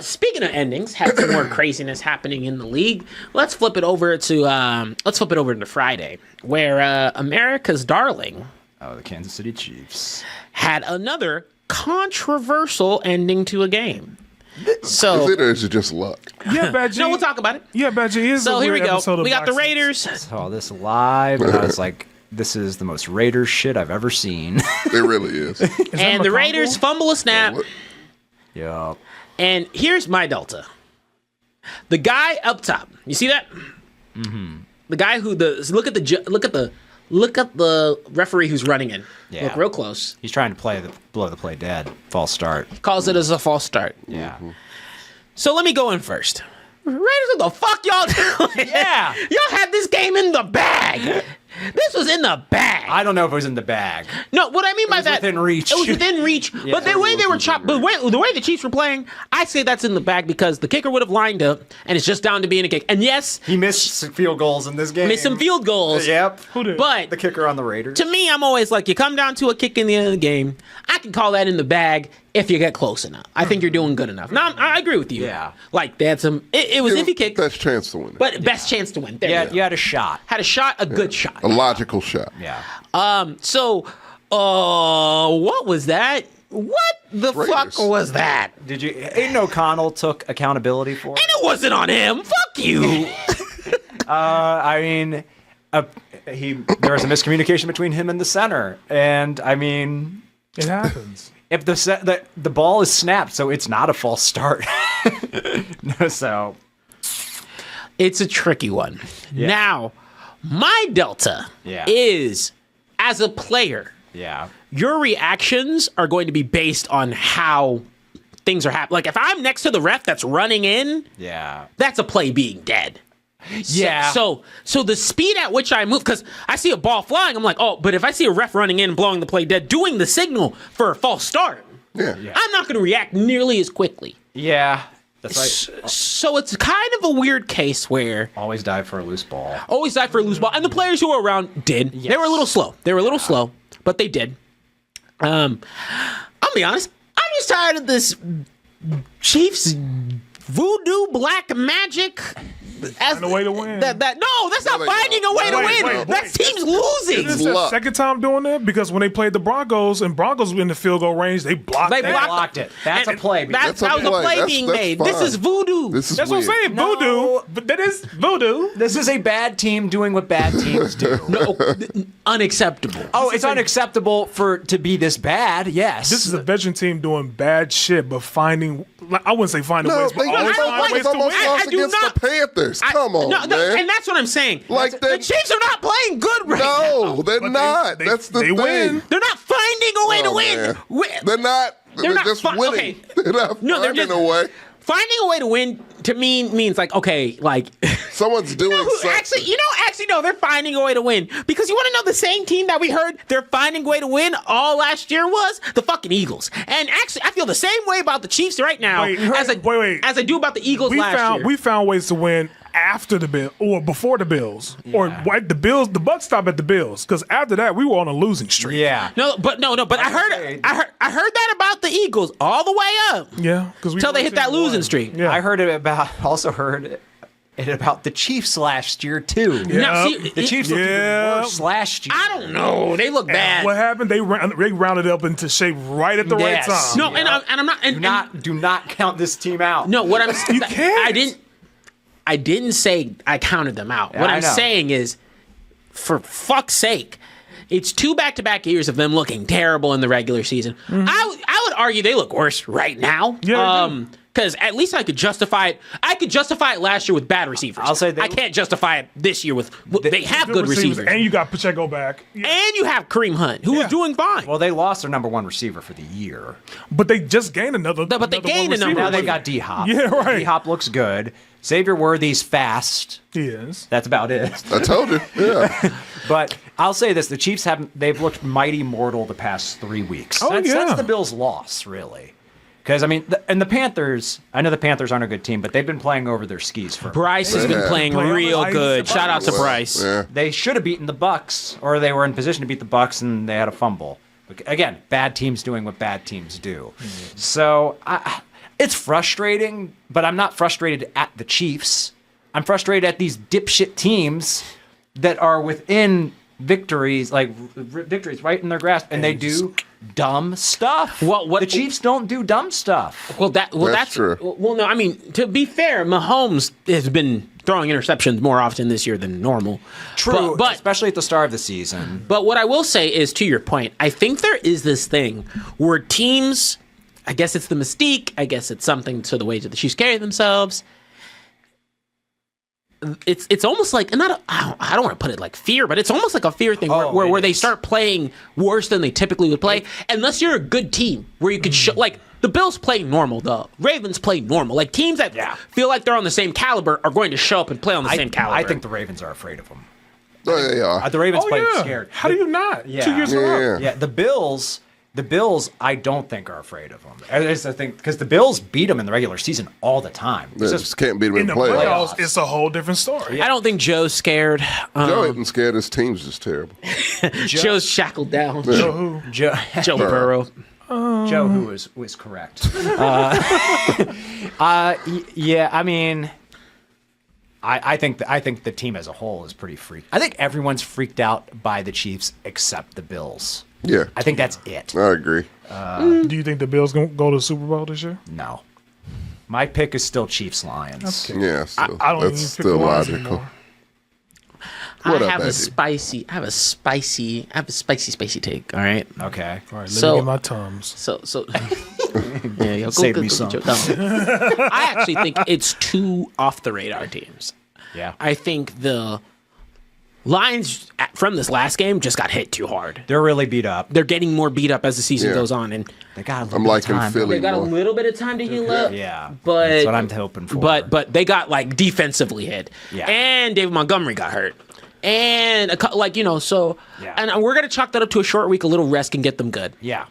Speaking of endings, had some more craziness happening in the league. Let's flip it over to Friday, where America's darling Oh, the Kansas City Chiefs. had another controversial ending to a game. So Is it or is it just luck? Yeah, Badgie. no, we'll talk about it. Yeah, Badgie is. So a here we weird go. episode of We got the Black Raiders. Saw this live, and I was like, "This is the most Raiders shit I've ever seen." It really is. And the Raiders fumble a snap. Yeah. And here's my delta. The guy up top. You see that? Mm-hmm. The guy who look at the referee who's running in. Yeah. Look real close. He's trying to blow the play dead. False start. Calls it as a false start. Yeah. So let me go in first. Raiders, what the fuck y'all doing? Yeah. Y'all had this game in the bag. This was in the bag. I don't know if it was in the bag. No, what I mean by was that, within reach. It was within reach. But the way they were chopped, the way the Chiefs were playing, I say that's in the bag because the kicker would have lined up, and it's just down to being a kick. And yes, He missed some field goals in this game. missed some field goals. Yep. Who did? But The kicker on the Raiders. to me, I'm always like, you come down to a kick in the end of the game, I can call that in the bag if you get close enough. I think you're doing good enough. Now, I agree with you. Yeah. Like, they had some, it was iffy kick, Best chance to win it. but best chance to win. There Yeah, you go. you had a shot. Had a shot, a good shot. A logical shot. Yeah. So, what was that? What the Raiders. fuck was that? Did you? Aiden O'Connell took accountability for it. And it wasn't on him. Fuck you. I mean, there was a miscommunication between him and the center, and I mean, It happens. if the ball is snapped, so it's not a false start. So It's a tricky one. Now, my delta Yeah. is, as a player, yeah, your reactions are going to be based on how things are happening. Like, if I'm next to the ref that's running in, yeah, that's a play being dead. yeah. So the speed at which I move, because I see a ball flying, I'm like, oh, but if I see a ref running in and blowing the play dead, doing the signal for a false start, Yeah. I'm not going to react nearly as quickly. yeah. That's right. So it's kind of a weird case where Always dive for a loose ball. always dive for a loose ball, and the players who were around did. They were a little slow. But they did. I'll be honest. I'm just tired of this Chiefs voodoo black magic. Find a way to win. No, that's not they finding don't. a way to Wait, win. wait, That wait. team's losing. This is the luck. second time doing that because when they played the Broncos and Broncos were in the field goal range, they blocked They that. blocked it. That's a play. That That's a was a play. play That's- being that's made. This fine. is voodoo. This is That's what I'm weird. saying. No. Voodoo. But that is voodoo. This is a bad team doing what bad teams do. No, unacceptable. Oh, it's unacceptable to be this bad. Yes. This is a veteran team doing bad shit, but finding, I wouldn't say finding No, ways, but they always don't find like ways it's to win. almost lost I do against not- the Panthers. Come on, no, man. and that's what I'm saying. Like the that- Chiefs are not playing good right now. No, they're But not. they- That's the they thing. win. They're not finding a way to Oh, win. man. Wi- They're not. They're not just fi- winning. okay. They're not No, they're finding just- a way. Finding a way to win to me means like, okay, like Someone's doing something. actually no, they're finding a way to win. Because you want to know the same team that we heard they're finding a way to win all last year was the fucking Eagles. And actually I feel the same way about the Chiefs right now Wait, as I do about the Eagles last year. We found ways to win after the Bills or before the Bills, or the Bills. The buck stopped at the Bills because after that we were on a losing streak. yeah. But I heard that about the Eagles all the way up Yeah, because until they hit that losing streak. Yeah, I heard it about the Chiefs last year too. Now, Yeah. see, The Chiefs looked even Yeah. worse last year. I don't know. They look bad. What happened? They rounded up into shape right at the Yes. right time. No, and I'm not. And, Do not count this team out. No, what I'm You can't. I didn't say I counted them out. Yeah, What I I'm know. saying is, for fuck's sake, it's 2 back-to-back years of them looking terrible in the regular season. I would argue they look worse right now. Yeah, they do. Because at least I could justify it. I could justify it last year with bad receivers. I'll say I can't justify it this year with they have good receivers. And you got Pacheco back. Yeah. And you have Kareem Hunt, who is doing fine. Well, they lost their number one receiver for the year. But they just gained another. But they gained a number. Now they got D-Hop. Yeah, right. D-Hop looks good. Xavier Worthy's fast. He is. That's about it. I told you. Yeah. But I'll say this: the Chiefs they've looked mighty mortal the past 3 weeks. Oh, That's the Bills' loss, really. Because, I mean, and the Panthers, I know the Panthers aren't a good team, but they've been playing over their skis for Bryce has been playing real good. Shout out to Bryce. Yeah. They should have beaten the Bucks, or they were in position to beat the Bucks, and they had a fumble. Again, bad teams doing what bad teams do. So it's frustrating, but I'm not frustrated at the Chiefs. I'm frustrated at these dipshit teams that are within victories right in their grasp, and they do dumb stuff. Well, the Chiefs don't do dumb stuff. That's true. Well, no, I mean, to be fair, Mahomes has been throwing interceptions more often this year than normal. True, but especially at the start of the season. But what I will say is, to your point, I think there is this thing where teams, I guess it's the mystique, I guess it's something to the way that the Chiefs carry themselves. It's almost like, I don't want to put it like fear, but it's almost like a fear thing where they start playing worse than they typically would play. Unless you're a good team where you could show, like, the Bills play normal, the Ravens play normal. Like, teams that feel like they're on the same caliber are going to show up and play on the same caliber. I think the Ravens are afraid of them. Oh, they are. The Ravens played scared. How do you not? 2 years in a row. Yeah, the Bills, I don't think are afraid of them. I think because the Bills beat them in the regular season all the time. They just can't beat them in the playoffs. playoffs, it's a whole different story. I don't think Joe's scared. Joe isn't scared. His team's just terrible. Joe's shackled down. Joe who? Joe Burrow. Joe, who was correct. Yeah, I mean, I think the team as a whole is pretty freaked. I think everyone's freaked out by the Chiefs except the Bills. Yeah. I think that's it. I agree. Do you think the Bills going to go to the Super Bowl this year? No. My pick is still Chiefs-Lions. Okay. Yeah, still, I don't that's even pick still the Lions logical. anymore. What I up, have a Eddie? spicy take. All right. Okay. All right, let So- me get my Tums. So yeah, yo, Save me some. I actually think it's two off the radar teams. Yeah. I think the Lions from this last game just got hit too hard. They're really beat up. They're getting more beat up as the season Yeah. goes on, and They got a little I'm bit of liking time. Philly they got a more. little bit of time to heal up. Yeah. But That's what I'm hoping for. But they got like defensively hit. Yeah. And David Montgomery got hurt. And so Yeah. and we're gonna chalk that up to a short week. A little rest can get them good. Yeah.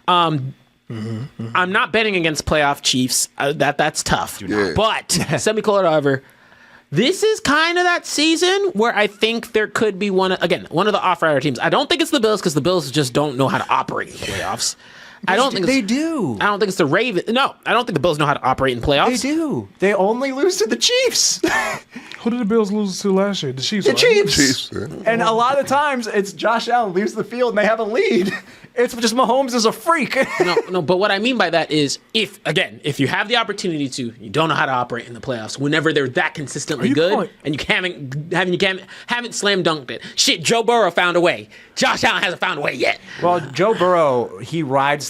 I'm not betting against playoff Chiefs. That's tough. not. But semicolon, however, this is kind of that season where I think there could be one of the off-radar teams. I don't think it's the Bills because the Bills just don't know how to operate in the playoffs. I don't think they do. I don't think it's the Ravens. No, I don't think the Bills know how to operate in playoffs. They do. They only lose to the Chiefs. Who did the Bills lose to last year? The Chiefs. The right? Chiefs. Chiefs, yeah. And a lot of times it's Josh Allen leaves the field and they have a lead. It's just Mahomes is a freak. No, but what I mean by that is if you have the opportunity to, you don't know how to operate in the playoffs whenever they're that consistently you good calling- and you haven't slam dunked it. Shit, Joe Burrow found a way. Josh Allen hasn't found a way yet. Well, Joe Burrow, he rides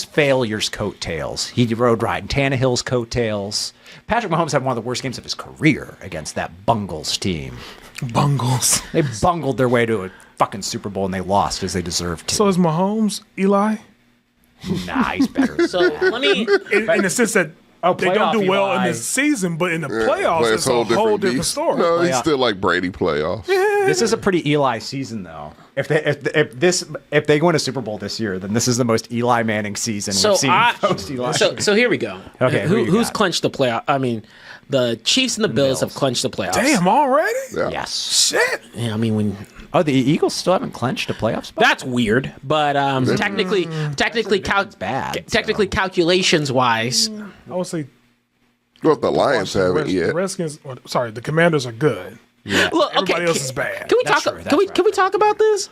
failure's coattails. He rode riding Tannehill's coattails. Patrick Mahomes had one of the worst games of his career against that Bungles team. Bungles. They bungled their way to a fucking Super Bowl and they lost as they deserved to. So is Mahomes Eli? Nah, he's better than So that. let me. In the sense that they don't do playoff well Eli. in this season, but in the Yeah, playoffs, play it's a whole different beast. story. No, he's Playoff. still like Brady playoffs. This is a pretty Eli season, though. If they win a Super Bowl this year, then this is the most Eli Manning season we've seen. Post Eli. So here we go. Okay, who you who's got? clinched the playoff? I mean, the Chiefs and the Bills have clinched the playoffs. Damn, already? Yeah. Yes. Shit. Yeah, I mean when. Oh, the Eagles still haven't clinched a playoff spot. That's weird, but technically, bad, technically, calculations wise, I would say Well, the Lions haven't the yet. Redskins, the Commanders are good. look. Everybody Okay, else is bad. Can we That's talk? true, Can we talk about this?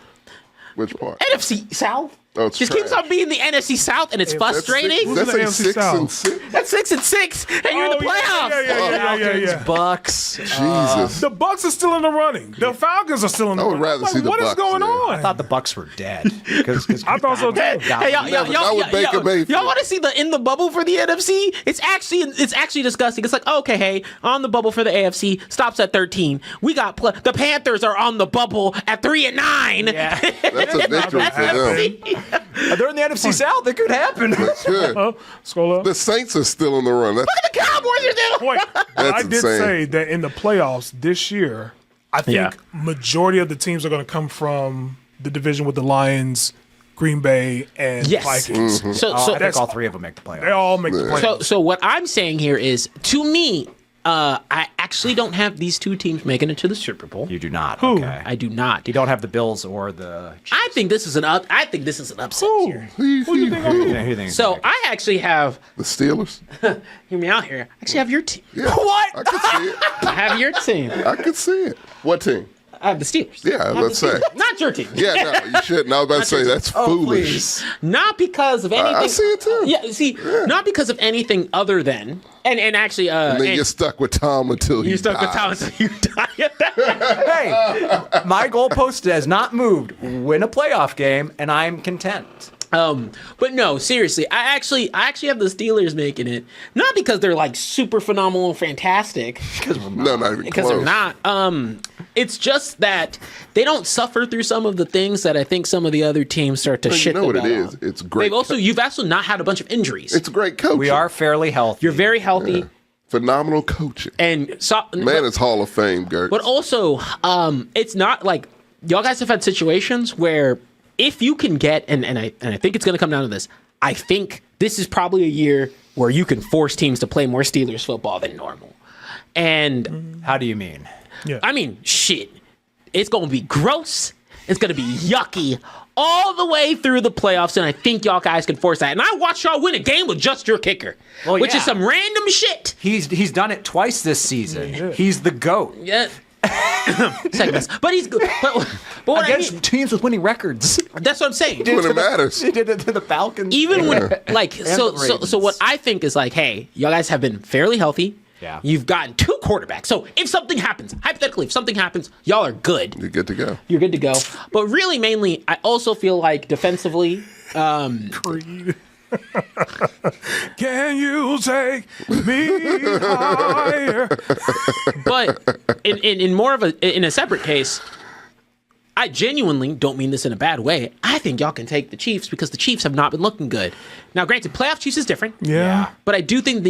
Which part? NFC South. Oh, it's Just keeps trash. on being the NFC South, and it's frustrating. Who's That's in the a AFC 6 South? and 6. That's 6-6, and you're in the playoffs. Yeah. Bucks. Jesus. The Bucks are still in the running. The Falcons are still in the I would running. rather see the What is Bucks going there. on? I thought the Bucks were dead. I thought so too. Hey, Not with Baker Mayfield. y'all want to see the in the bubble for the NFC? It's actually disgusting. It's like, okay, hey, on the bubble for the AFC stops at 13. We got the Panthers are on the bubble at 3-9. Yeah. That's a victory for them. They're in the NFC South. It could happen. Good. Scroll up. The Saints are still in the run. That's, The Cowboys are there. Wait, I did insane. say that in the playoffs this year, I think majority of the teams are going to come from the division with the Lions, Green Bay, and Yes. Vikings. Mm-hmm. So I think that's- all three of them make the playoffs. They all make the playoffs. So what I'm saying here is, to me, I actually don't have these two teams making it to the Super Bowl. You do not. Who? Okay. I do not. You don't have the Bills or the. I think this is an upset here. Who you think? Who do you think is So next? I actually have, the Steelers. hear me out here. I actually have your team. Yeah. What? I can see it. I have your team. I can see it. What team? I have the Steelers. Yeah, I have let's the say. Steelers. Not your team. Yeah, no, you shouldn't. I was about to say that's foolish. Not because of anything. I see it too. Yeah, see, not because of anything other than, and actually, And then you're stuck with Tom until you're stuck with dies. Tom until you die. Hey, my goalpost has not moved. Win a playoff game, and I'm content. But no, seriously, I actually have the Steelers making it, not because they're like super phenomenal and fantastic, No, not even because close. they're not. It's just that they don't suffer through some of the things that I think some of the other teams start to You shit know what the it bed is? on. It's great. You've also not had a bunch of injuries. It's great coaching. We are fairly healthy. You're very healthy, phenomenal coaching. and so Man, it's Hall of Fame, Gert. But also, it's not like y'all guys have had situations where if you can get, and I think it's going to come down to this. I think this is probably a year where you can force teams to play more Steelers football than normal. And How do you mean? I mean, shit, it's going to be gross. It's going to be yucky all the way through the playoffs, and I think y'all guys can force that. And I watched y'all win a game with just your kicker, Well, which is yeah. some random shit. He's done it twice this season. He's the GOAT. Yeah. Second best. But he's good. But what I Against mean, teams with winning records. that's what I'm saying. when it matters. He did it to the Falcons. Even when like so the so Ravens. what I think is like, hey, y'all guys have been fairly healthy. Yeah. You've gotten two quarterbacks. So if something happens, hypothetically, if something happens, y'all are good. You're good to go. You're good to go. But really, mainly, I also feel like defensively, Creed. Can you take me higher? but in more of in a separate case, I genuinely don't mean this in a bad way. I think y'all can take the Chiefs because the Chiefs have not been looking good. Now, granted, playoff Chiefs is different. Yeah. But I do think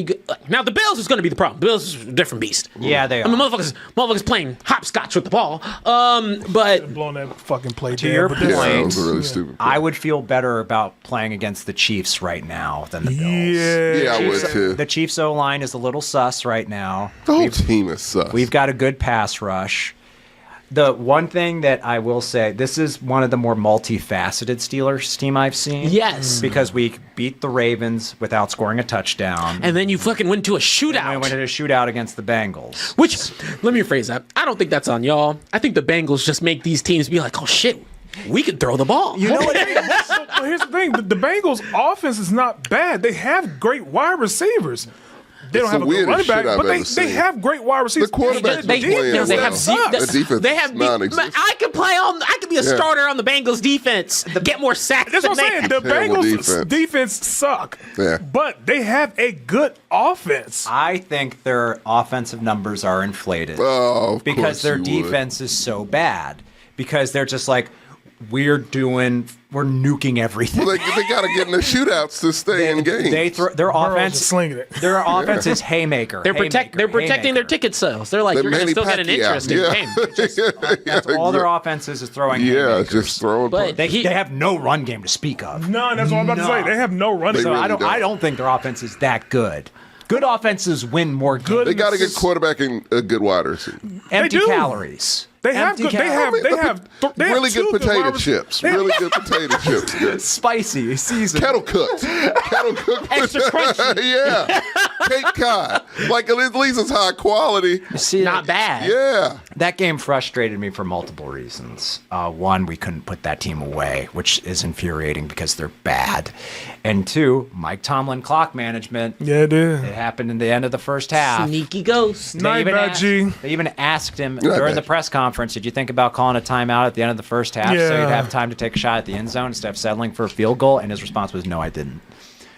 now the Bills is going to be the problem. The Bills is a different beast. Yeah, they are. I mean, motherfuckers playing hopscotch with the ball. But Blowing that fucking play To your but point, Yeah, that Point. was a really stupid. I would feel better about playing against the Chiefs right now than the Bills. Yeah. Yeah, I would Chiefs- too. The Chiefs O-line is a little sus right now. The whole team is sus. We've got a good pass rush. The one thing that I will say, this is one of the more multifaceted Steelers team I've seen. Yes. Because we beat the Ravens without scoring a touchdown. and then you fucking went to a shootout. we went in a shootout against the Bengals. Which, let me rephrase that. I don't think that's on y'all. I think the Bengals just make these teams be like, oh shit, we can throw the ball. You know what I mean? But here's the thing: the Bengals' offense is not bad. They have great wide receivers. They don't It's have the a good running weirdest back, shit I've but ever they seen. have great wide receivers. The quarterback's They, been playing they well. have The defense they have is non-existent. I could play on. I could be a starter on the Bengals defense. Get more sacks. That's what than I'm saying. The Terrible Bengals' defense suck, Yeah. but they have a good offense. I think their offensive numbers are inflated. Oh, of because course their you would. defense is so bad. Because they're just like, we're nuking everything. Well, they got to get in the shootouts to stay in games. They throw their Burrow's offense. just slinging it. Their offense is haymaker. They're protecting their haymaker. ticket sales. They're like, The you're gonna Manny still get an Pacquiao. interesting game. That's all their offenses is throwing. Yeah, haymakers. just throwing. But They have no run game to speak of. No, that's what I'm about to say. They have no running. They So really I don't. don't think their offense is that good. Good offenses win more games. They got to get quarterback and a good wide receiver. Empty do. calories. They have Empty good. They calories. have. They have. They have Really two good potato wide chips. receivers. Really good potato chips. Good. Spicy, seasoned. Kettle cooked. Kettle cooked. Extra crunchy. Yeah. Cape Cod. Like, at least it's high quality. See, Not bad. Yeah. That game frustrated me for multiple reasons. One, we couldn't put that team away, which is infuriating because they're bad. And two, Mike Tomlin clock management. Yeah, it is. It happened in the end of the first half. Sneaky ghost. Night, bad G. They even asked him Night, during the bad G. press conference, did you think about calling a timeout at the end of the first half so Yeah. you'd have time to take a shot at the end zone instead of settling for a field goal? And his response was, no, I didn't.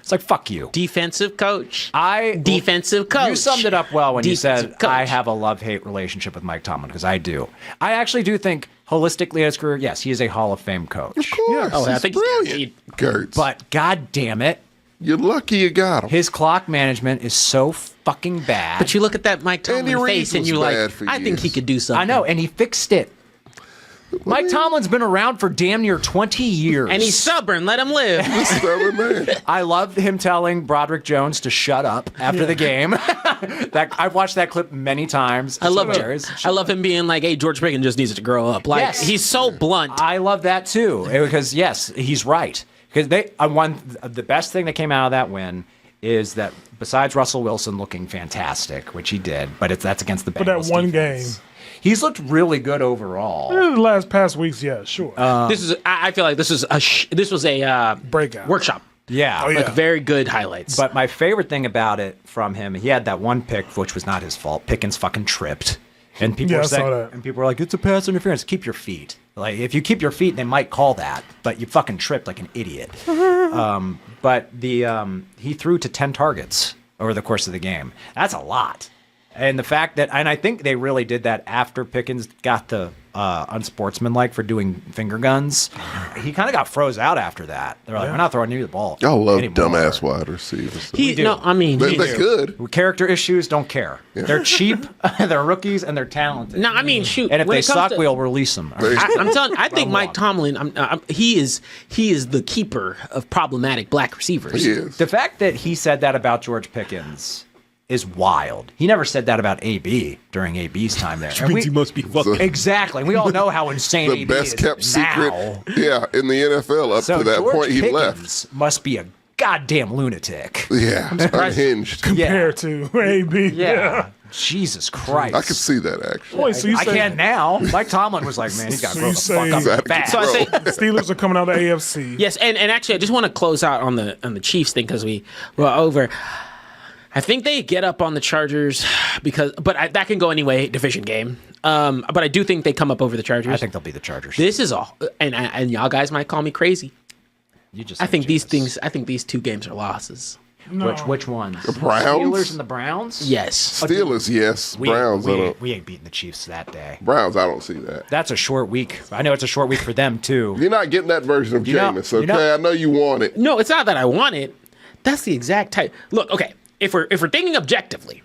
It's like, fuck you. Defensive coach. Defensive coach. You summed it up well when you Defensive said, coach. I have a love-hate relationship with Mike Tomlin, because I do. I actually do think, holistically in his career, yes, he is a Hall of Fame coach. Of course. Oh, I He's think he's brilliant. Gertz. But god damn it, You're lucky you got him. his clock management is so fucking bad. But you look at that Mike Andy Tomlin Reid face and was you're like, bad for I think he years. could do something. I know, and he fixed it. Mike Tomlin's been around for damn near 20 years. And he's stubborn. Let him live. Stubborn man. I love him telling Broderick Jones to shut up after the game. That I've watched that clip many times. I love Hilarious. it. I love him being like, hey, George Pickens just needs to grow up. Like, Yes. he's so blunt. I love that too, because yes, he's right. Because the best thing that came out of that win is that besides Russell Wilson looking fantastic, which he did, but that's against the Bengals. For that one defense. game. He's looked really good overall. The last past weeks, yeah, sure. I feel like this was a Breakout. workshop. Yeah. Oh, yeah. Like very good highlights. But my favorite thing about it from him, he had that one pick, which was not his fault. Pickens fucking tripped. And people Yeah, were I saw saying, that. and people were like, it's a pass interference. Keep your feet. Like, if you keep your feet, they might call that. But you fucking tripped like an idiot. But he threw to 10 targets over the course of the game. That's a lot. And the fact that, and I think they really did that after Pickens got the unsportsmanlike for doing finger guns. He kind of got froze out after that. They're like, we're not throwing you the ball. Y'all love anymore." dumbass wide receivers. he, do. no, I mean, They he- good. With character issues, don't care. They're cheap, they're rookies, and they're talented. no, I mean, shoot. And if when they it comes suck, to- we'll release them. I'm telling you, I think Mike Tomlin, he is the keeper of problematic black receivers. He is. The fact that he said that about George Pickens is wild. He never said that about AB during AB's time there. And we- must be fucking. exactly. We all know how insane The AB best is kept secret. now. Yeah, in the NFL up So to that George point he Pickens left. must be a goddamn lunatic. Yeah, unhinged. compared to AB. Yeah. Jesus Christ. I could see that actually. Wait, so you I say can't now. Mike Tomlin was like, man, he's got to So grow you the say- fuck up Exactly. fast. So I say, Steelers are coming out of the AFC? yes, and actually, I just want to close out on the Chiefs thing because we were over. I think they get up on the Chargers that can go anyway, division game. But I do think they come up over the Chargers. I think they'll be the Chargers. this is all, and y'all guys might call me crazy. You just I think these Jesus. things. I think these two games are losses. Which ones? The Browns? Steelers and the Browns? Yes. Steelers, yes. Browns, I don't. we ain't beating the Chiefs that day. Browns, I don't see that. That's a short week. I know it's a short week for them too. You're not getting that version of You know- Jameis, you okay? know- I know you want it. No, it's not that I want it. That's the exact type. Look, okay. If we're thinking objectively,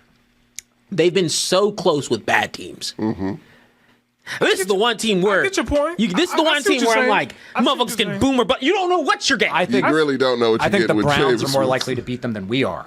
they've been so close with bad teams. Mm-hmm. This is the one team where get your point. this is the I one see what team you're where I'm saying. like, I see what motherfuckers you're can saying. boomer, but you don't know what you're getting. I think You really don't know what you're I think the getting with Browns Jameis are more Winston. likely to beat them than we are.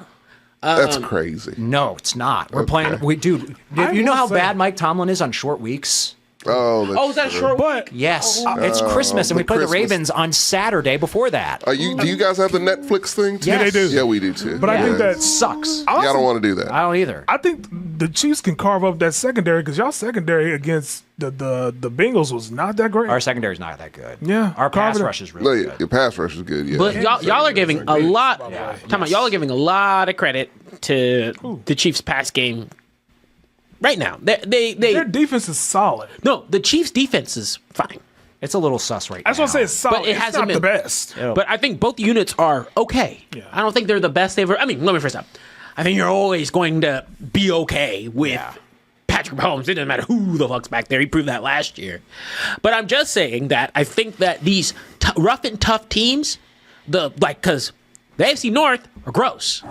That's crazy. No, it's not. We're playing. Dude, you know will how say- bad Mike Tomlin is on short weeks? Oh, that's Is that a true. short But Yes, it's Christmas, and we play the Christmas. Ravens on Saturday before that. Do you guys have the Netflix thing too? Yeah, they do. Yeah, we do too. But I think Yeah. that Sucks. Yeah, I don't want to do that. I don't either. I think the Chiefs can carve up that secondary because y'all secondary against the Bengals was not that great. Our secondary's not that good. Yeah, our pass carve it up. rush is No, really yeah, good. your pass rush is good. Yeah, But y'all are giving a lot. Y'all are giving a lot of credit to the Chiefs' pass game. Right now, Their defense is solid. no, the Chiefs' defense is fine. It's a little sus right That's now. what I say. It's solid. But it It's hasn't not the been- best. But I think both units are okay. Yeah. I don't think they're the best they've ever. I mean, let me first up. I think you're always going to be okay with Patrick Mahomes. It doesn't matter who the fuck's back there. He proved that last year. But I'm just saying that I think that these rough and tough teams, because the AFC North are gross.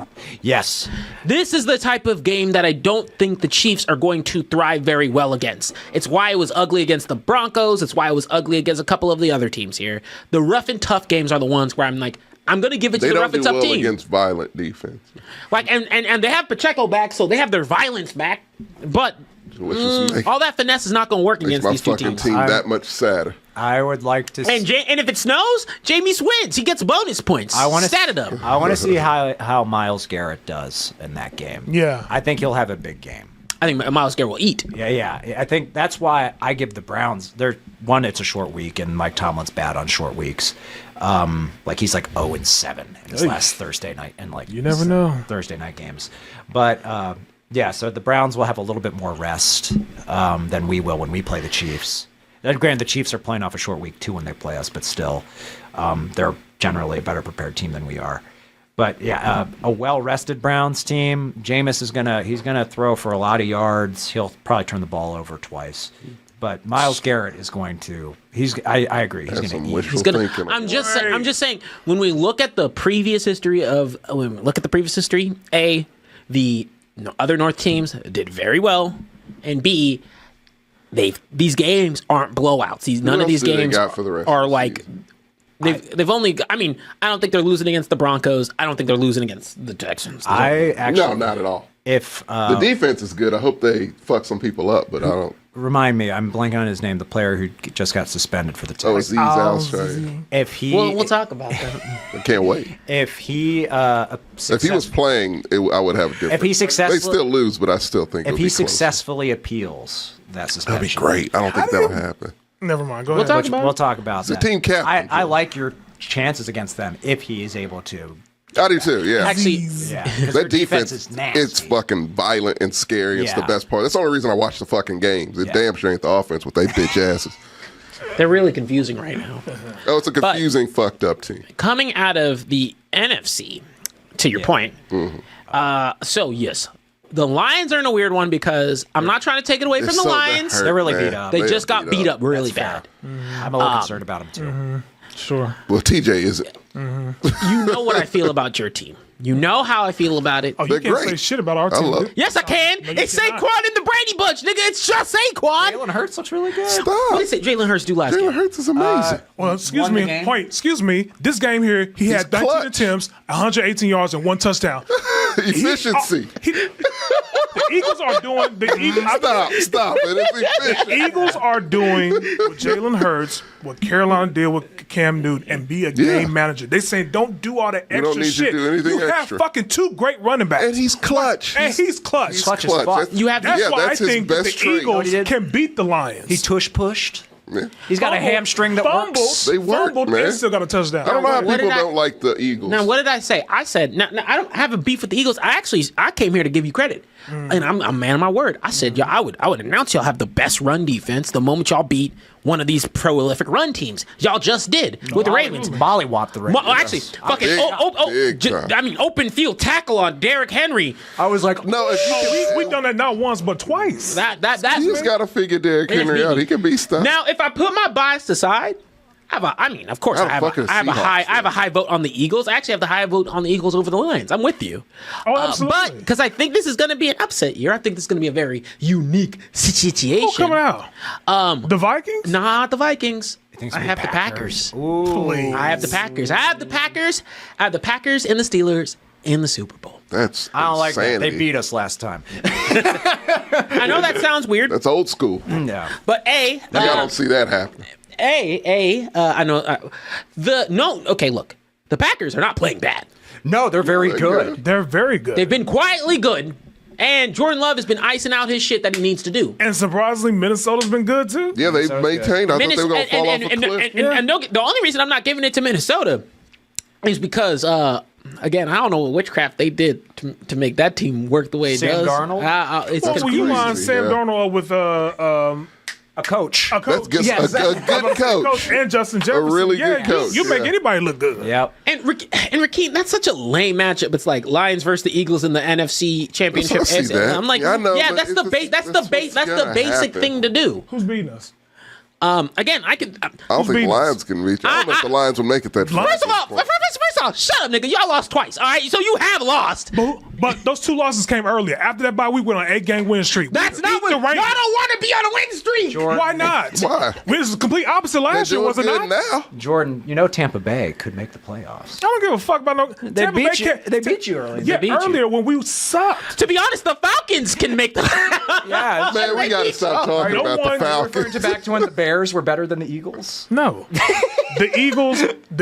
Yes. This is the type of game that I don't think the Chiefs are going to thrive very well against. It's why it was ugly against the Broncos. It's why it was ugly against a couple of the other teams here. The rough and tough games are the ones where I'm like, I'm going to give it to they the don't rough do and tough well team. against violent defense. Like, and they have Pacheco back, so they have their violence back. But which is All that finesse is not going to work makes against my these two fucking teams. team that much sadder. I would like to. And if it snows, Jameis wins. He gets bonus points. I want to stat it up. I want to see how Myles Garrett does in that game. Yeah. I think he'll have a big game. I think Myles Garrett will eat. Yeah. I think that's why I give the Browns. It's a short week, and Mike Tomlin's bad on short weeks. He's like 0-7 in his last Thursday night, and you never know Thursday night games. But so the Browns will have a little bit more rest than we will when we play the Chiefs. And granted, the Chiefs are playing off a short week too when they play us, but still, they're generally a better prepared team than we are. But yeah, a well-rested Browns team. Jameis is gonna throw for a lot of yards. He'll probably turn the ball over twice. But Myles Garrett is going to. I agree. He's going to eat. He's gonna. I'm just saying. When we look at the previous history the other North teams did very well, and B, these games aren't blowouts. None of these games are like. They've only. I mean, I don't think they're losing against the Broncos. I don't think they're losing against the Texans. No, not at all. If the defense is good, I hope they fuck some people up, but I don't. Remind me, I'm blanking on his name. The player who just got suspended for the Texans. We'll talk about that. I can't wait. If he was playing, I would have a different. If he successfully, they still lose, but I still think if he successfully appeals that suspension, that'd be great. I don't think that'll happen. Never mind. Go ahead. We'll talk about that. The team captain. I like your chances against them if he is able to. I do too. Yeah. Actually, that defense is nasty. It's fucking violent and scary. It's the best part. That's the only reason I watch the fucking games. It damn sure ain't the offense with they bitch asses. They're really confusing right now. Oh, it's a confusing, fucked up team. Coming out of the NFC, to your point. So yes. The Lions are in a weird one because I'm not trying to take it away from the Lions. They're really beat up. They just got beat up really bad. I'm a little concerned about them too. Sure. Well, TJ isn't. You know what I feel about your team. You know how I feel about it. Oh, you can't say shit about our team. Yes, I can. It's Saquon and the Brady Bunch, nigga. It's just Saquon. Jalen Hurts looks really good. Stop. What did Jalen Hurts do last game? Jalen Hurts is amazing. Well, excuse me. This game here, he had 19 attempts, 118 yards, and 1 touchdown. Efficiency. The Eagles are doing. Stop. The Eagles are doing with Jalen Hurts what Carolina did with Cam Newton and be a game manager. They saying don't do all that extra don't need shit. to do anything you extra. have fucking 2 great running backs, and he's clutch. He's clutch. He's clutch. That's why I think that the trait. Eagles can beat the Lions. He pushed. Yeah. He's got a hamstring that works. They work, man. And still got a touchdown. I don't know how people don't like the Eagles. Now, what did I say? I said, now, I don't have a beef with the Eagles. I came here to give you credit. And I'm a man of my word. I said, I would announce y'all have the best run defense the moment y'all beat one of these prolific run teams. Y'all just did with the Ravens. Mollywopped the Ravens. Fucking open field tackle on Derrick Henry. I was like, no, we've done that not once but twice. That you just got to figure Derrick Henry out. He can be stuck. Now, if I put my bias aside, I have a high vote on the Eagles. I actually have the high vote on the Eagles over the Lions. I'm with you. Oh, absolutely. But because I think this is going to be an upset year. I think this is going to be a very unique situation. Who's coming out? The Vikings? Not the Vikings. I have the Packers. Please. I have the Packers. I have the Packers and the Steelers in the Super Bowl. That's I don't like that. insanity. They beat us last time. I know that sounds weird. That's old school. Yeah. But I don't see that happening. I know. Look, the Packers are not playing bad. No, they're very good. They're very good. They've been quietly good, and Jordan Love has been icing out his shit that he needs to do. And surprisingly, Minnesota's been good too. Yeah, they've maintained. I thought they were going to fall off a cliff. And the only reason I'm not giving it to Minnesota is because, again, I don't know what witchcraft they did to make that team work the way it does. Sam Darnold? Will you line Sam Darnold with a coach. That's good. Yes. A good coach. And Justin Jefferson. A really good coach. You make anybody look good. Yep. And Rakeem, that's such a lame matchup. It's like Lions versus the Eagles in the NFC Championship. I'm like, I know, that's the basic thing to do. Who's beating us? Again, I don't think Lions can reach. I don't know if the Lions will make it that far. First of all, shut up, nigga. Y'all lost twice. All right, so you have lost. But But those 2 losses came earlier. After that bye, we went on 8-game win streak. That's not what y'all don't want to be on a win streak. Why not? Why? It was the complete opposite last year, was it not? Now. Jordan, Tampa Bay could make the playoffs. I don't give a fuck about no. They beat you. They beat you earlier. Yeah, They beat earlier you. when we sucked. To be honest, the Falcons can make the. Yeah, Man, we got to stop talking No about the one- Falcons. back to when the Bears were better than the Eagles. No, the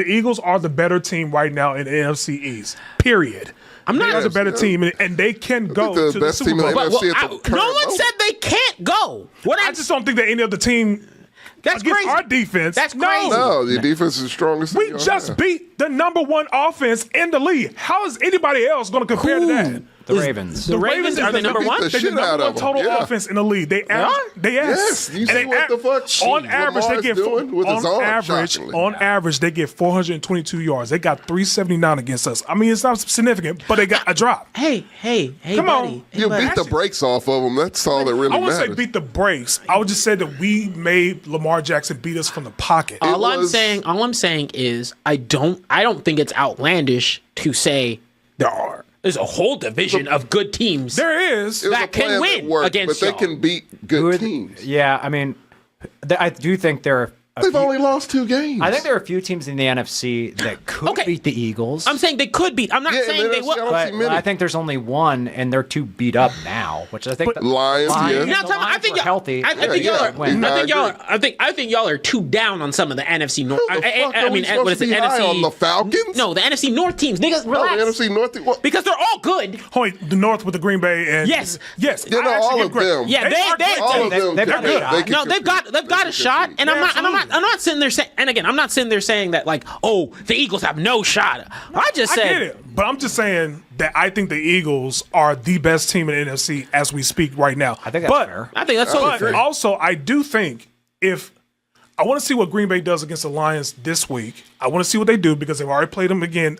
Eagles are the better team right now in the NFC East. Period. I'm not. They're the better team, and they can go the to the best Super team in the Bowl. NFC. Well, at the no current one moment. said they can't go. What I just don't think that any other team That's against crazy. our defense. That's no. crazy. No, the defense is the strongest. We just beat the number 1 offense in the league. How is anybody else going to compare to that? The Ravens. The Ravens are the number beat one? the They're the shit out number 1 of them. total Yeah. offense in the league. They average, Yes, you see what the fuck on average they Lamar's get doing with his arm, shockingly. on average they get 422 yards. They got 379 against us. I mean, it's not significant, but they got a drop. Hey, Come on. buddy. You Hey, beat the brakes off of them. That's all that really I wouldn't say matters. beat the brakes. I would just say that we made Lamar Jackson beat us from the pocket. All I'm was- saying is I don't think it's outlandish to say there's a whole division of good teams. There is. It was that a can plan win worked, against but they y'all. can beat Who good are the- teams. Yeah, I mean, I do think there are. They've only lost 2 games. I think there are a few teams in the NFC that could Okay. beat the Eagles. I'm saying they could beat. I'm not Yeah, saying and they then will. I don't but see many. I think there's only one, and they're 2 beat up now, which I think the Lions, yeah. Now, the tell me, I Lions think were y'all, healthy. I think Yeah, y'all yeah. are. Win. I think I y'all. agree. I think y'all are too down on some of the NFC North. Who the fuck are we supposed what is to it? be high NFC on the Falcons? No, the NFC North teams. Niggas, No, relax. the NFC North. What? Because they're all good. Point the North with the Green Bay and Yes. yes. You know, I actually all give of credit. them. Yeah, They are great. All of them. they've can- got a shot. they can No, they've got a shot, and I'm not sitting there saying. And again, I'm not sitting there saying that like, oh, the Eagles have no shot. I just I said. get it, but I'm just saying that I think the Eagles are the best team in the NFC as we speak right now. I think that's fair. I think that's totally But fair. also, I do think if I want to see what Green Bay does against the Lions this week, I want to see what they do because they've already played them again,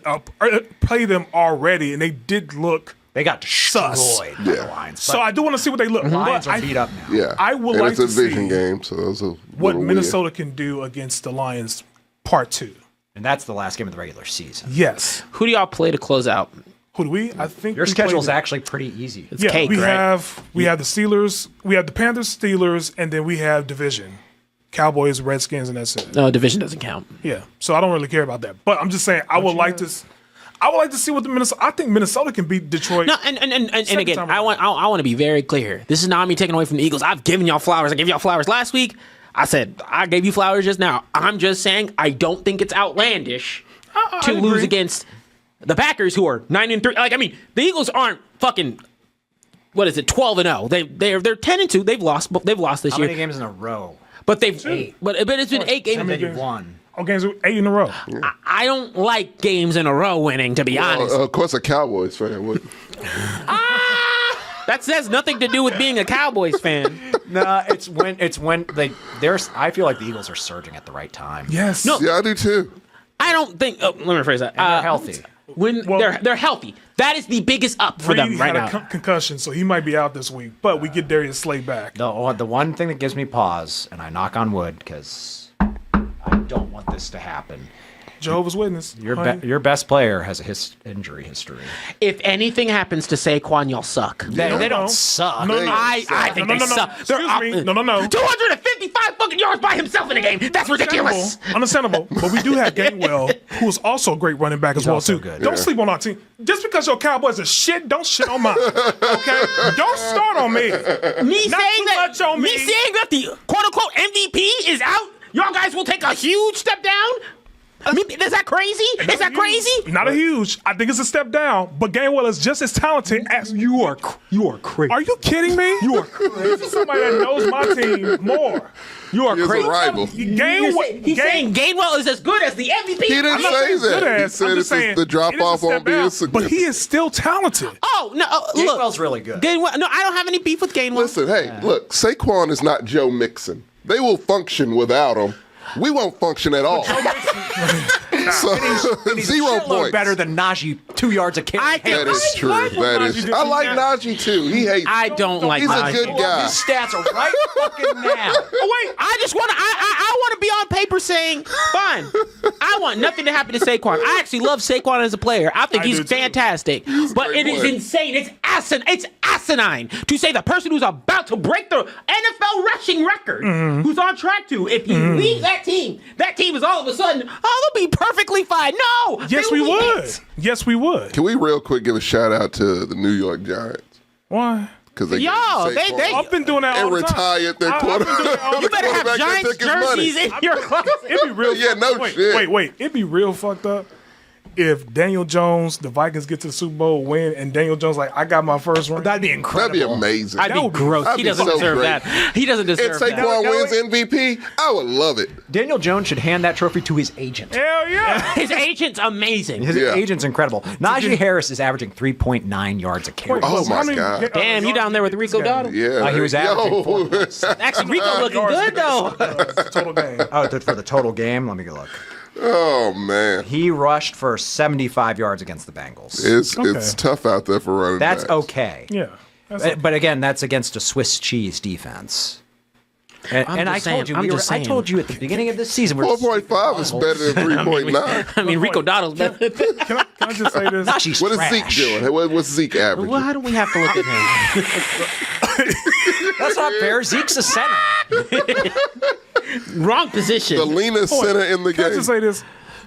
played them already, and they did look. They got destroyed by the Yeah. Lions. So I do want to see what they look. Lions But are beat up now. Yeah. I would and like it's a to see division game, so those are what little Minnesota can do against the Lions, Part 2. And that's the last game of the regular season. Yes. Who do y'all play to close out? Who do we? I think Your we schedule's played- actually pretty easy. It's Yeah, cake, we right? have the Steelers, we have the Panthers, Steelers, and then we have division, Cowboys, Redskins, and that's it. No, division doesn't count. Yeah, so I don't really care about that. But I'm just saying, I would like to see what the Minnesota. I think Minnesota can beat Detroit. No, and again, time I want to be very clear. This is not me taking away from the Eagles. I've given y'all flowers. I gave y'all flowers last week. I said I gave you flowers just now. I'm just saying I don't think it's outlandish to lose agree. against the Packers, who are 9-3. Like, I mean, the Eagles aren't fucking. What is it? 12-0. They're 10-2. They've lost this How year. many games in a row? But they've but it's been 8 games. And then you games? won. Okay, so 8 in a row. I don't like games in a row winning, to be honest. Of course, a Cowboys fan would. That has nothing to do with being a Cowboys fan. No, it's when there's. I feel like the Eagles are surging at the right time. Yes. No. Yeah, I do too. I don't think. Oh, let me rephrase that. And they're healthy. When they're healthy, that is the biggest up for them Reed right had now. a concussion, so he might be out this week. But we get Darius Slay back. The one thing that gives me pause, and I knock on wood because I don't want this to happen. Jehovah's Witness. Your best player has a injury history. If anything happens to Saquon, y'all suck. They don't suck. No, no. I think No, they no, no. suck. Excuse me. No. 255 fucking yards by himself in a game. That's ridiculous. Understandable. But we do have Gainwell, who is also a great running back as well, also too. good. Don't sleep on our team. Just because your Cowboys are shit, don't shit on mine. Okay? Don't start on me. Me Not saying too much on me. saying that the quote unquote MVP is out, y'all guys will take a huge step down. I mean, is that crazy? Is that crazy? Not a huge. I think it's a step down, but Gainwell is just as talented as You are crazy. Are you kidding me? You are crazy. This is somebody that knows my team more. You are He is crazy. a rival. He's saying Gainwell is as good as the MVP. He didn't I'm not say saying good that. He ass. said I'm it's just saying the drop it is a off step won't be down, as but significant. he is still talented. Oh no! Look, Gainwell's really good. Gainwell. No, I don't have any beef with Gainwell. Listen, hey, look, Saquon is not Joe Mixon. They will function without him. We won't function at all. So, He's 0 a shitload points. better than Najee 2 yards a carry. That is true. That is. I like Najee too. He hates. I don't like He's Najee. a good guy. His stats are right fucking now. Oh, wait, I just want to. I want to be on paper saying, fine. I want nothing to happen to Saquon. I actually love Saquon as a player. I think he's fantastic. But it is insane. It's asinine to say the person who's about to break the NFL rushing record, who's on track to, if he leaves that team is all of a sudden, they'll be perfectly fine. No. Yes, we would. Yes, we would. Can we real quick give a shout out to the New York Giants? Why? Because they I've been doing that all and the time. retired their quarterback. You better have Giants jerseys in your closet. It'd be real. Yeah, no shit. Wait. It'd be real fucked up if Daniel Jones, the Vikings get to the Super Bowl, win, and Daniel Jones like, I got my first ring. That'd be incredible. That'd be amazing. I'd be gross. That'd He be doesn't so deserve great. that. He doesn't If deserve that. Saquon wins MVP, I would love it. Daniel Jones should hand that trophy to his agent. Hell yeah. His agent's amazing. His Yeah. agent's incredible. Najee Harris is averaging 3.9 yards a carry. Oh, my God. Damn, you down there with Rico Dotto? Yeah. He was averaging 4 points. Actually, Rico looking good, though. Total game. Oh, for the total game, let me go look. Oh, man. He rushed for 75 yards against the Bengals. It's tough out there for running That's backs. okay. Yeah. But again, that's against a Swiss cheese defense. And I told you, I told you at the beginning of this season, 4.5 is better than 3.9. I mean, Rico Dotto's better. Can I just say this? Najee's What is trash. Zeke doing? What's Zeke averaging? Well, how do we have to look at him? That's not fair. Zeke's a center. Wrong position. The leanest center in the Can I game. just say this?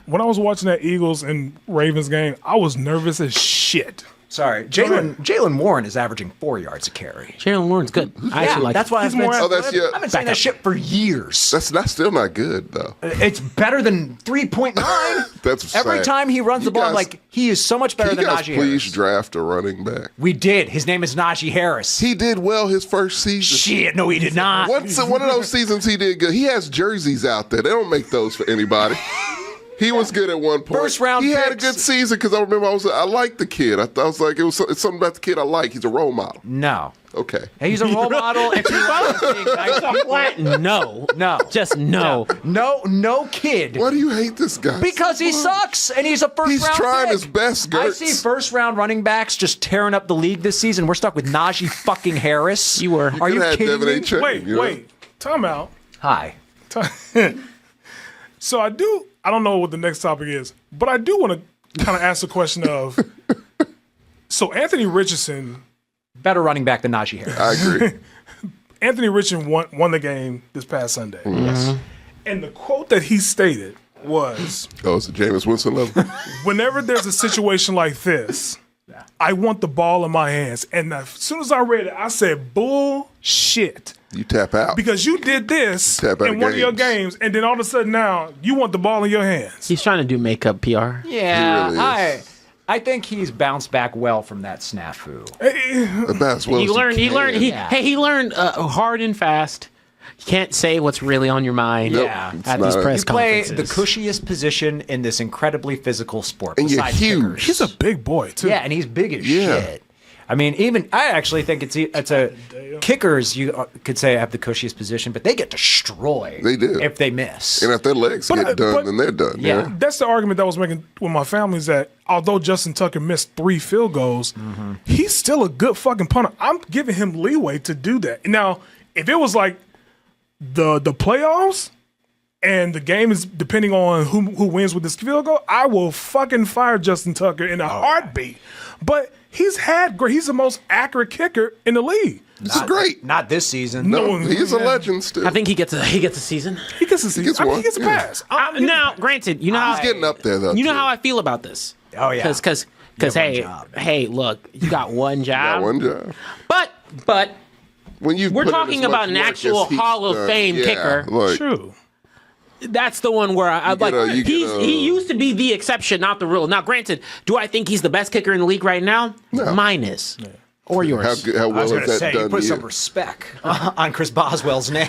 When I was watching that Eagles and Ravens game, I was nervous as shit. Sorry, Jalen Warren is averaging 4 yards a carry. Jalen Warren's good. I actually like That's why I've been, more- Oh, that's I've been saying that shit for years. That's still not good, though. It's better than 3.9. That's Every sad. time he runs You the ball, I'm guys- like, he is so much better Can than you guys Najee please Harris. draft a running back? We did. His name is Najee Harris. He did well his first season. Shit, no, he did not. One of those seasons he did good. He has jerseys out there. They don't make those for anybody. He was good at one point. First round He had a picks. good season because I remember I like the kid. I was like, it's something about the kid I like. He's a role model. No. Okay. He's a role model. If you want to think nice people- No. Just no. No kid. Why do you hate this guy? Because he sucks and he's a first He's round trying pick. his best, I Gertz. see first round running backs just tearing up the league this season. We're stuck with Najee fucking Harris. You were. Are could you have kidding Devin me? A. Chain, Wait. you know? Time out. Hi. So I don't know what the next topic is, but I do want to kind of ask the question of, so Anthony Richardson Better running back than Najee Harris. I agree. Anthony Richardson won the game this past Sunday. Yes. And the quote that he stated was, Oh, it's a Jameis Winston level. whenever there's a situation like this, I want the ball in my hands. And as soon as I read it, I said, bullshit. You tap out. Because you did this Tap out in of one of your games. games, and then all of a sudden now you want the ball in your hands. He's trying to do makeup PR. Yeah, He really is. I think he's bounced back well from that snafu. About as well He as you learned. He can. learned. Yeah. He learned hard and fast. You can't say what's really on your mind. Nope, Yeah. it's At these not. press You play the conferences. cushiest position in this incredibly physical sport. And you're besides huge. kickers. He's a big boy, too. Yeah, and he's big as Yeah. shit. I mean, I actually think it's a kickers. You could say have the cushiest position, but they get destroyed. They do. if they miss. And if their legs But, get done, but- then they're done. Yeah. That's the argument that I was making with my family is that although Justin Tucker missed 3 field goals, he's still a good fucking punter. I'm giving him leeway to do that. Now, if it was like the playoffs and the game is depending on who wins with this field goal, I will fucking fire Justin Tucker in a heartbeat. But he's the most accurate kicker in the league. This is great. Not this season. No, he's a legend still. I think he gets a season. He gets a season. gets I mean, one, he gets a yeah. pass. Now, granted, you know how He's getting up there, though. you know too. how I feel about this. Oh, yeah. Because You have one hey, job. hey, look, you got one Got job. one job. But When you we're put in talking as about much an work actual as he's Hall of done, Fame yeah, kicker. Like, True. That's the one where I like. you get a- He used to be the exception, not the rule. Now, granted, do I think he's the best kicker in the league right now? No. Mine is. Or yours. how I well was has going to that say, you done put to some you? respect on Chris Boswell's name.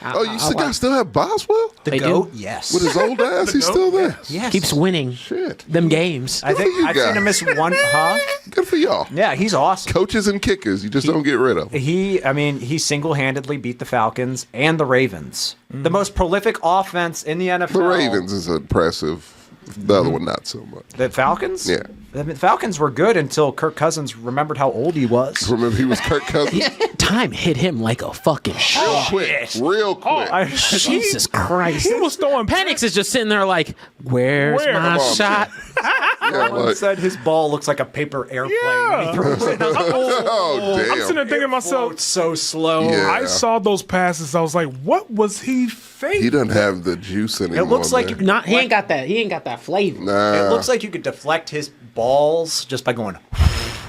Oh, you guys still have Boswell? The They GOAT, do? yes. With his old ass, he's still there. yes. Keeps winning Shit. them games. I think you I've seen him guys. miss one. Huh? Good for y'all. Yeah, he's awesome. Coaches and kickers, you just don't get rid of them. He single-handedly beat the Falcons and the Ravens. The most prolific offense in the NFL. The Ravens is impressive. The other one, not so much. The Falcons? Yeah. The Falcons were good until Kirk Cousins remembered how old he was. Remember, he was Kirk Cousins. Time hit him like a fucking shot. Real quick. Jesus Christ. He was throwing Penix is just sitting there like, where's my Come on, shot? Yeah, Someone like, said his ball looks like a paper airplane when he throws it. oh, I'm sitting damn. there thinking to myself, It's so slow. Yeah. I saw those passes. I was like, what was he faking? He doesn't have the juice anymore. It looks like man. you Not he ain't got that flavor. Nah. It looks like you could deflect his balls just by going.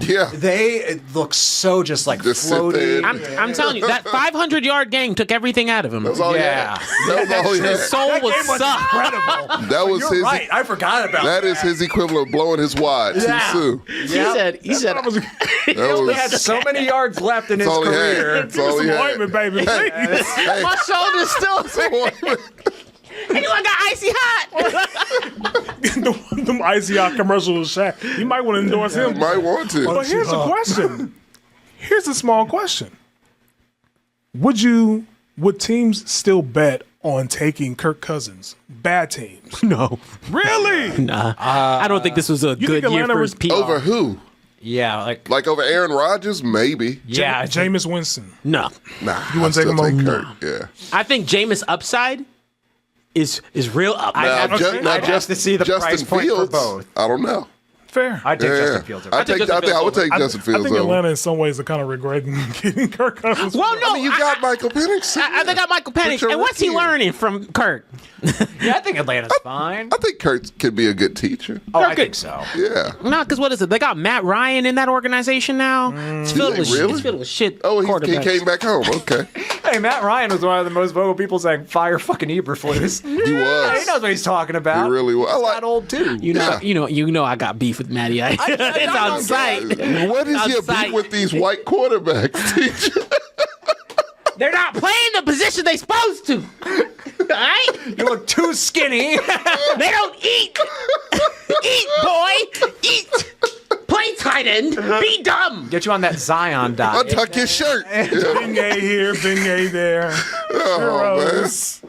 Yeah. It looks so just like Just sit floaty. there. I'm telling you, that 500-yard game took everything out of him. That's all he Yeah. had. That was all he had. His soul was sucked. Incredible. That was You're his. right. I forgot about that. That is his equivalent of blowing his wad too soon. He said, He That only was had so many yards left in his all he had. career. That's all he Some had. ointment, baby. Hey, my shoulder's still. some ointment. Anyone got icy hot? Them icy hot commercials with Shaq. You might want to endorse him. You might want to. But here's a question. Here's a small question. Would teams still bet on taking Kirk Cousins? Bad teams. No. Really? Nah. I don't think this was a good think year Atlanta for his was- PR. Over who? Yeah, like Like over Aaron Rodgers? Maybe. yeah, Jameis Winston. No. Nah. You wouldn't take him take over? Kirk. Yeah. I think Jameis upside is real up. I'd have to see the Justin price point for Fields, both. I don't know. Fair. I'd take Yeah. Justin Fields. over. I would take Justin I Fields think over. Atlanta in some ways are kind of regretting getting Kirk Cousins. Well, no, I mean, you got Michael Penix. I think I got Michael Penix. your And what's he rookie in. learning from Kirk? Yeah, I think Atlanta's fine. I think Kurt could be a good teacher. Oh, I Kirk- think so. Yeah. No, because what is it? They got Matt Ryan in that organization now. It's filled they with really? it's filled with shit. Oh, he quarterbacks. came back home. Okay. Hey, Matt Ryan was one of the most vocal people saying "fire fucking Eberflus." He He was. knows what he's talking about. He really was. I He's like. not old too. You know, I got beef with Matty Ice. It's on site. What is your Outside. beef with these white quarterbacks, teacher? They're not playing the position they supposed to. All right? You look too skinny. They don't eat. Eat, boy. Eat. Play tight end. Be dumb. Get you on that Zion diet. Untuck your shirt. Yeah. Beignet here, beignet there. Oh, man. Churros.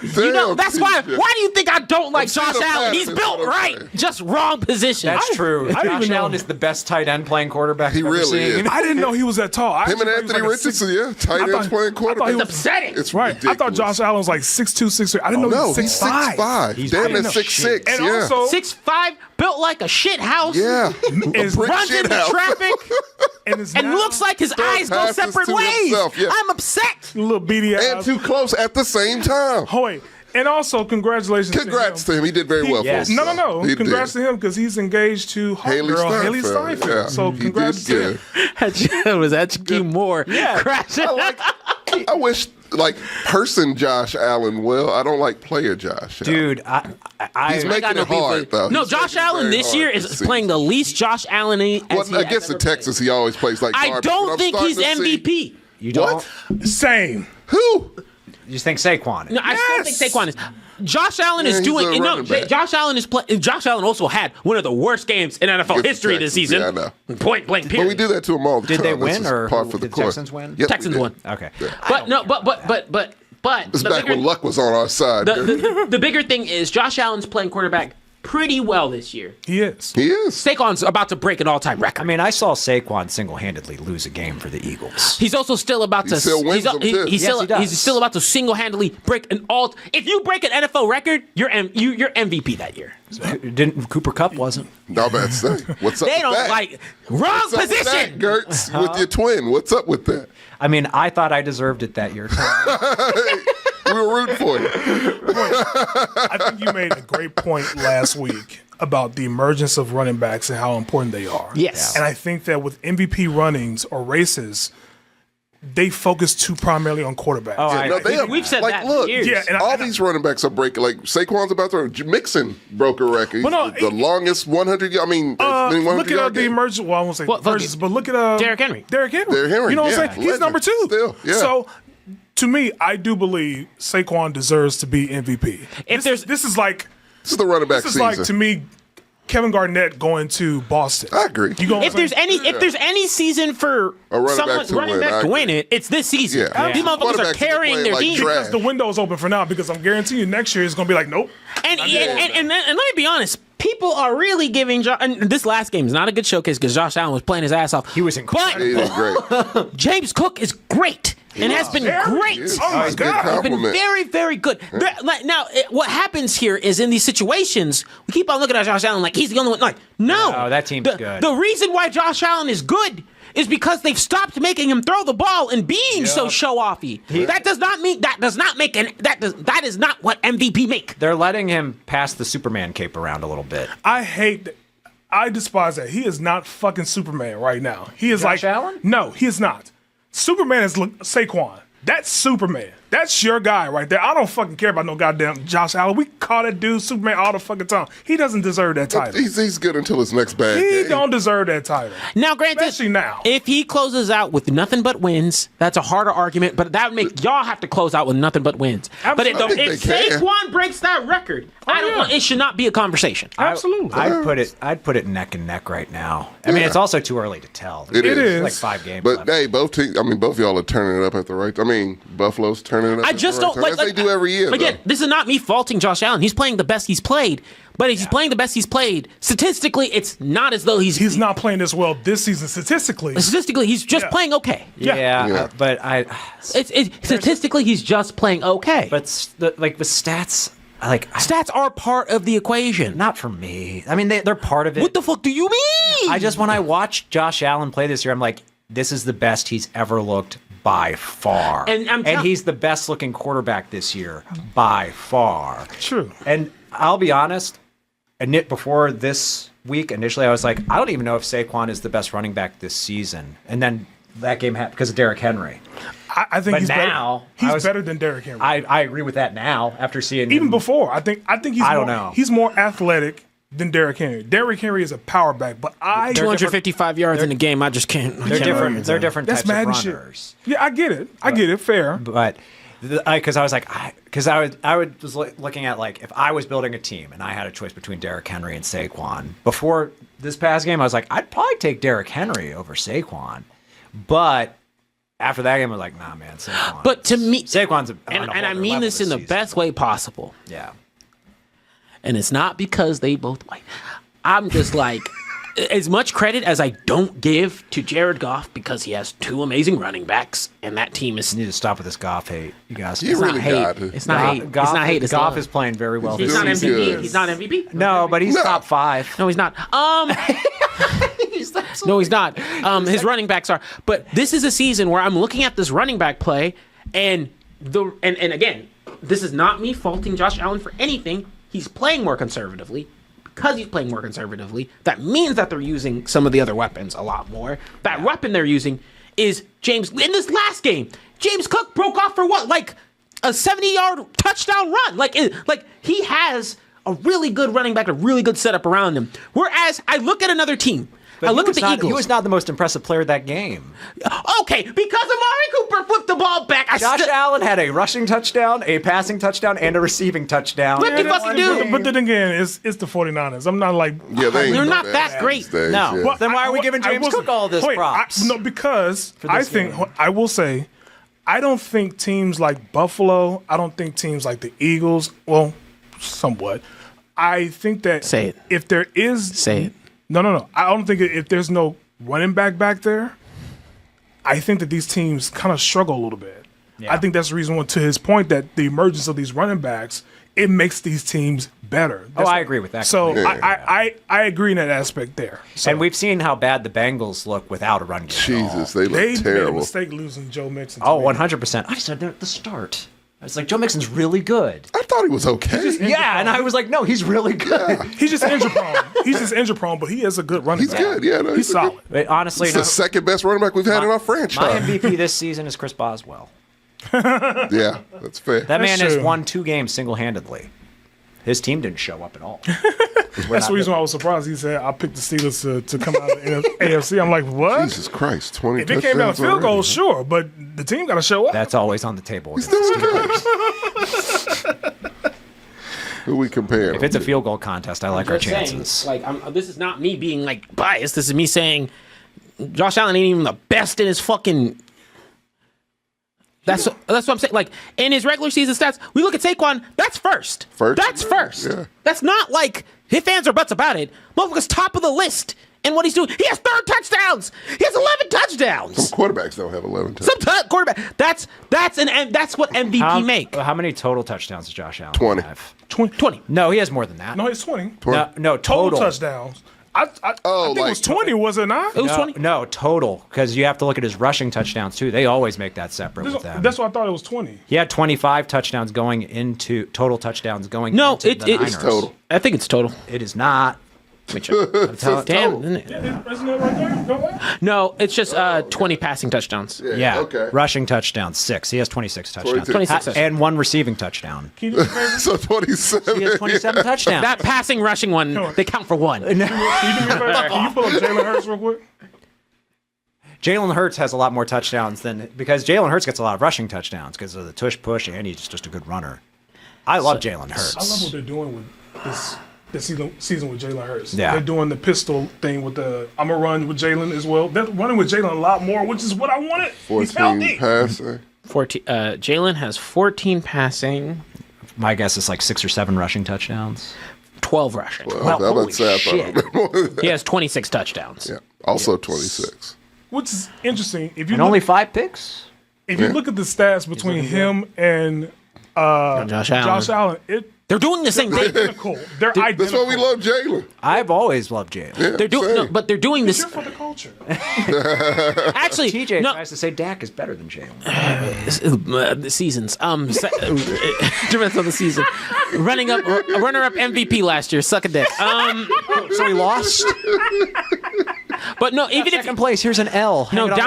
You know, Damn, that's why. teacher. Why do you think I don't like seen Josh him Allen? pass He's this built other right, way. just wrong position. That's true. I didn't Josh even Allen know. is the best tight end playing quarterback He I've ever really is. seen. I didn't know he was that tall. I Him and actually thought he Anthony was like a Richardson, yeah. Tight ends thought- playing I thought quarterback. he was upsetting. It's Right. ridiculous. I thought Josh Allen was like 6'2", 6'3". I didn't know No, he was he's 6'5". He's Damn, big that's as 6'6". And Yeah. also, 6'5", built like a shit house. Yeah. Is- A brick Runs shit into house. traffic and, it's and now looks like his eyes go passes separate to ways. himself, yeah. I'm upset. a little beady And ass. too close at the same time. Oh, wait. And also, congratulations Congrats to him. to him. He did very well for Yes. us. No. He Congrats did. to him because he's engaged to Haley girl, Haley Steinfeld. Steinfeld. Yeah. So He congrats did to him. good. Was that Shaquille Moore crashing? I wish, like, person Josh Allen well. I don't like player Josh Allen. Dude, He's making it hard, though. No, He's Josh making it Allen very this hard year this is season. playing the least Josh Allen as Well, he against has the ever Texans, played. he always plays like I garbage. But don't I'm think he's starting to see- MVP. you don't. What? Same. Who? You think Saquon? No, I still think Saquon is. Josh Allen is he's doing. a No, running back. Josh Allen is playing. Josh Allen also had one of the worst games in NFL Against the history this Texans, season. yeah, I know. Point blank. But Period. we do that to him all the Did time. they That's win just or par for the did course. Texans win? Yes, Texans we did. won. Okay. But no, but It's the back bigger, when luck was on our side. the bigger thing is Josh Allen's playing quarterback pretty well this year. He is. He is. Saquon's about to break an all-time record. I mean, I saw Saquon single-handedly lose a game for the Eagles. He's also still about to. still wins them, too. He's Yes, still he does. he's still about to single-handedly break an all. If you break an NFL record, you're MVP that year. Didn't Cooper Kupp wasn't? No, bad say. What's up They with don't that? like wrong What's up with that, position. Gertz, with your twin. What's up with that? I mean, I thought I deserved it that year. We were rooting for you. I think you made a great point last week about the emergence of running backs and how important they are. Yes. And I think that with MVP runnings or races, they focus too primarily on quarterbacks. Oh, No, they are, We've said like, that for look, years. Yeah, and all these running backs are breaking. Like Saquon's about to. Mixon broke a record. But no, the longest 100. I mean, as many 100 look at yard the games. emergence. Well, I won't say Well, fuck emergence, it. but look at Derrick Henry. Derrick Henry. Derrick Henry, You know what yeah, I'm saying? He's legend. number 2. Still, yeah. So, to me, I do believe Saquon deserves to be MVP. If there's- this is like This is the running back this is season. like to me Kevin Garnett going to Boston. I agree. You going If there's any season for A running someone back to running win, back I to agree. win it, it's this season. Yeah. These motherfuckers Quarterbacks are are carrying playing their like team. trash. because the window's open for now, because I'm guaranteeing you next year it's going to be like, nope. And let me be honest, people are really giving and this last game is not a good showcase because Josh Allen was playing his ass off. He was incredible. He was great. James Cook is great and has been great. Yes. Oh my It's a good God. He's been compliment. very, very good. Now, what happens here is in these situations, we keep on looking at Josh Allen like he's the only one. Like, no, that team's good. The reason why Josh Allen is good is because they've stopped making him throw the ball and being so show offy. That does not mean that is not what MVP make. They're letting him pass the Superman cape around a little bit. I despise that. He is not fucking Superman right now. He is Josh like Allen? No, he is not. Superman is Saquon. That's Superman. That's your guy right there. I don't fucking care about no goddamn Josh Allen. We call that dude Superman all the fucking time. He doesn't deserve that title. He's good until his next bad He game. don't deserve that title. Now, granted, Especially now. if he closes out with nothing but wins, that's a harder argument. But that would make y'all have to close out with nothing but wins. But if, Absolutely. if they can. Saquon breaks that record, I don't yeah. want. It should not be a conversation. Absolutely. I'd put it neck and neck right now. I mean, it's also too early to tell. It is. is. Like 5 games But left. hey, both of y'all are turning it up at the right. I mean, Buffalo's turning it up. I at just the right don't time, like. as they do every year. Again, though. this is not me faulting Josh Allen. He's playing the best he's played. But if he's playing the best he's played, statistically, it's not as though He's not playing this well this season statistically. Statistically, he's just Yeah. playing okay. Yeah. But Statistically, he's just playing okay. like with stats, stats are part of the equation. not for me. I mean, they're part of it. What the fuck do you mean? When I watched Josh Allen play this year, I'm like, this is the best he's ever looked by far. And he's the best looking quarterback this year by far. True. And I'll be honest, before this week, initially I was like, I don't even know if Saquon is the best running back this season. And then that game happened because of Derrick Henry. I think But he's now, better. He's better than Derrick Henry. I agree with that now after seeing Even him. before, I think he's I more, don't know. He's more athletic than Derrick Henry. Derrick Henry is a power back, but 255 yards in the game. I just can't. They're different. They're different That's types of Madden shit. runners. Yeah, I get it. I get it. Fair. But because I was like, I was looking at like if I was building a team and I had a choice between Derrick Henry and Saquon before this past game, I was like, I'd probably take Derrick Henry over Saquon. But after that game, I was like, nah, man, Saquon. But to me, Saquon's and I mean this in the best way possible. Yeah. And it's not because they both like. I'm just like, as much credit as I don't give to Jared Goff because he has 2 amazing running backs and that team is. You need to stop with this Goff hate, you guys. You It's not really hate. got to. It's not hate. Goff, It's not hate. It's Goff love. is playing very well. He's this not season. MVP. good. He's not MVP. No, but he's No. top 5. No, he's not. No, he's not. His running backs are. But this is a season where I'm looking at this running back play, and again, this is not me faulting Josh Allen for anything. He's playing more conservatively. Because he's playing more conservatively, that means that they're using some of the other weapons a lot more. That weapon they're using is James. In this last game, James Cook broke off for what? Like a 70-yard touchdown run. Like he has a really good running back, a really good setup around him. Whereas I look at another team. I look at the Eagles. He was not the most impressive player of that game. Okay, because Amari Cooper flipped the ball back. Josh Allen had a rushing touchdown, a passing touchdown, and a receiving touchdown. What the fuck do? But then again, it's the 49ers. I'm not like Yeah, They're not that great. these days, No. yeah. Well, then why are we giving I James wasn't- Cook all this wait, props? No, because I this think game? I will say I don't think teams like Buffalo. I don't think teams like the Eagles. Well, somewhat. I think that Say it. if there is Say it. No. I don't think if there's no running back there, I think that these teams kind of struggle a little bit. I think that's the reason, to his point, that the emergence of these running backs, it makes these teams better. That's I agree with that So completely. I agree in that aspect there. So And we've seen how bad the Bengals look without a run game. Jesus, they look they made a terrible. mistake losing Joe Mixon. to Oh, me. 100%. I said that at the start. I was like, Joe Mixon's really good. I thought he was okay. Yeah, and I was like, no, he's really good. He's just injury prone. He's just injury prone, but he is a good running He's back. good. Yeah, no, he's he's a good- solid. But honestly, He's the second best running back we've had in our my franchise. MVP this season is Chris Boswell. Yeah, that's fair. That man has true. won 2 games single-handedly. His team didn't show up at all. That's the reason why I was surprised. He said, I picked the Steelers to come out of the AFC. I'm like, what? Jesus Christ, 20 If it came down to touchdowns field already. goals, sure, but the team got to show up. That's always on the table against the Steelers. Who we compare? If it's a field goal contest, I like our Just saying, chances. this is not me being like biased. This is me saying Josh Allen ain't even the best in his fucking. That's what I'm saying. Like in his regular season stats, we look at Saquon. That's first. That's first. Yeah. That's not like his fans are butts about it. Motherfucker's top of the list. And what he's doing, he has 3 touchdowns. He has 11 touchdowns. Some quarterbacks don't have 11 touchdowns. Some quarterback. That's what MVP make. How many total touchdowns does Josh Allen 20. have? 20. No, he has more than that. No, it's 20. No, total touchdowns. I think it was 20, was it not? It was 20. No, total, because you have to look at his rushing touchdowns too. They always make that separate with them. That's why I thought it was 20. He had 25 touchdowns going into total touchdowns going No, into the Niners. It's total. I think it's total. It is not. Damn. Isn't it? Isn't it right there? Go ahead. No, it's just 20 passing touchdowns. Yeah. Okay. Rushing touchdowns, 6. He has 26 touchdowns. 26. And 1 receiving touchdown. Can you do me a favor? So 27. He has 27 touchdowns. That passing rushing one, they count for 1. Can you do me a favor? Can you pull up Jalen Hurts real quick? Jalen Hurts has a lot more touchdowns because Jalen Hurts gets a lot of rushing touchdowns because of the tush push, and he's just a good runner. I love Jalen Hurts. I love what they're doing with this season with Jalen Hurts. Yeah. They're doing the pistol thing with the I'm going to run with Jalen as well. They're running with Jalen a lot more, which is what I wanted. He's 14 healthy. passing. 14. Jalen has 14 passing, My guess is like 6 or 7 rushing touchdowns. 12 rushing. Well, I was about to say, I thought He has 26 touchdowns. Yeah. Also 26. Which is interesting. If you And only 5 picks? if you look at the stats between him and Josh Allen, They're doing the same thing. identical. They're identical. That's why we love Jalen. I've always loved Jalen. Yeah, They're doing, same. but they're doing this. You're for the culture. Actually, TJ no, tries to say Dak is better than Jalen. the seasons. Depends on the season. Runner-up MVP last year. Suck a dick. So he lost? But no, even if Second place, here's an L. no Hang it on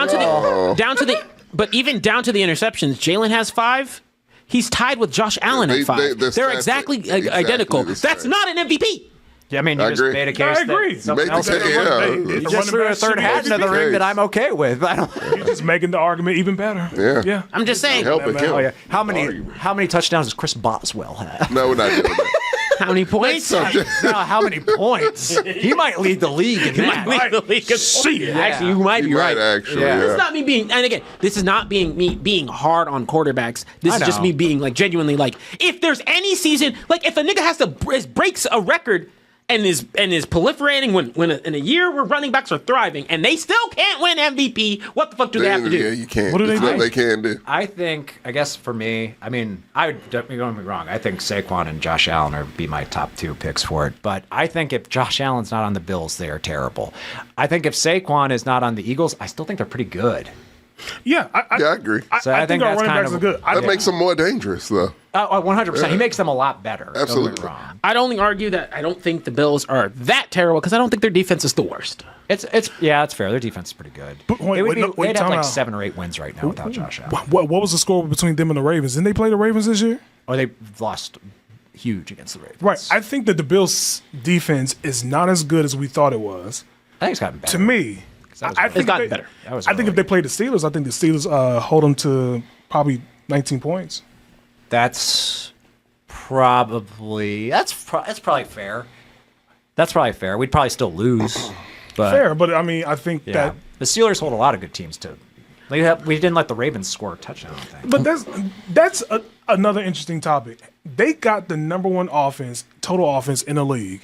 down to the but even down to the interceptions, Jalen has 5. He's tied with Josh Allen at 5. the They're stats exactly are identical. exactly the That's same. not an MVP. Yeah, I mean, you I just agree. made a case I agree. that something You make else the is case, You yeah. just threw a third hat into the ring that I'm okay with. I don't. You're just making the argument even better. Yeah. Yeah. I'm just saying. Helping him. Oh, yeah. How many touchdowns does Chris Boswell have? No, we're not doing that. How many points? No, how many points? He might lead the league in that. Might lead the league. Actually, you might be You right. might actually, Yeah. This yeah. is not me being, and again, this is not being me being hard on quarterbacks. This I is just know. me being like genuinely like, if there's any season, like if a nigga has to breaks a record and is proliferating when in a year where running backs are thriving and they still can't win MVP, what the fuck do they have to do? Yeah, you can't. What do they It's what do? they can do. I guess for me, I mean, don't get me wrong. I think Saquon and Josh Allen would be my top 2 picks for it. But I think if Josh Allen's not on the Bills, they are terrible. I think if Saquon is not on the Eagles, I still think they're pretty good. Yeah, Yeah, I agree. So I think our that's running kind backs of- are good. That makes them more dangerous, though. 100%. He makes them a lot better. Don't get me Absolutely. wrong. I'd only argue that I don't think the Bills are that terrible because I don't think their defense is the worst. It's fair. Their defense is pretty good. But wait, they'd have time like out. 7 or 8 wins right now without Josh Allen. What was the score between them and the Ravens? Didn't they play the Ravens this year? Or they lost huge against the Ravens. Right. I think that the Bills' defense is not as good as we thought it was. I think it's gotten better. To me, that was I early. think It's gotten if they- better. That was I think if early. they play the Steelers, I think the Steelers hold them to probably 19 points. That's probably fair. That's probably fair. We'd probably still lose, but Fair, but I mean, I think yeah. that. The Steelers hold a lot of good teams too. We didn't let the Ravens score a touchdown. I think. But that's another interesting topic. They got the number 1 total offense in the league,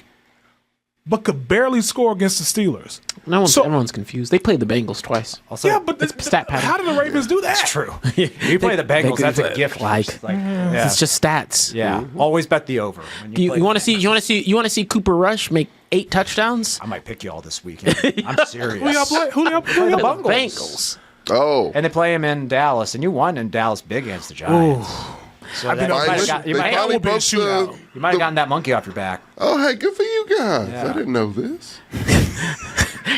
but could barely score against the Steelers. Everyone's confused. They played the Bengals twice. Also, Yeah, but stat pattern. how did the Ravens do that? it's true. You play the Bengals. That's a gift. Yeah. It's just stats. Yeah. Always bet the over. When You play want to the see? Bengals. You want to see Cooper Rush make 8 touchdowns? I might pick you all this weekend. I'm serious. Who y'all play? Who y'all play? The The Bengals. Oh. And they play him in Dallas, and you won in Dallas big against the Giants. So I think that- I you might- might They have finally will be a broke shootout. you might have gotten that monkey off your back. Oh, hey, good for you guys. Yeah. I didn't know this.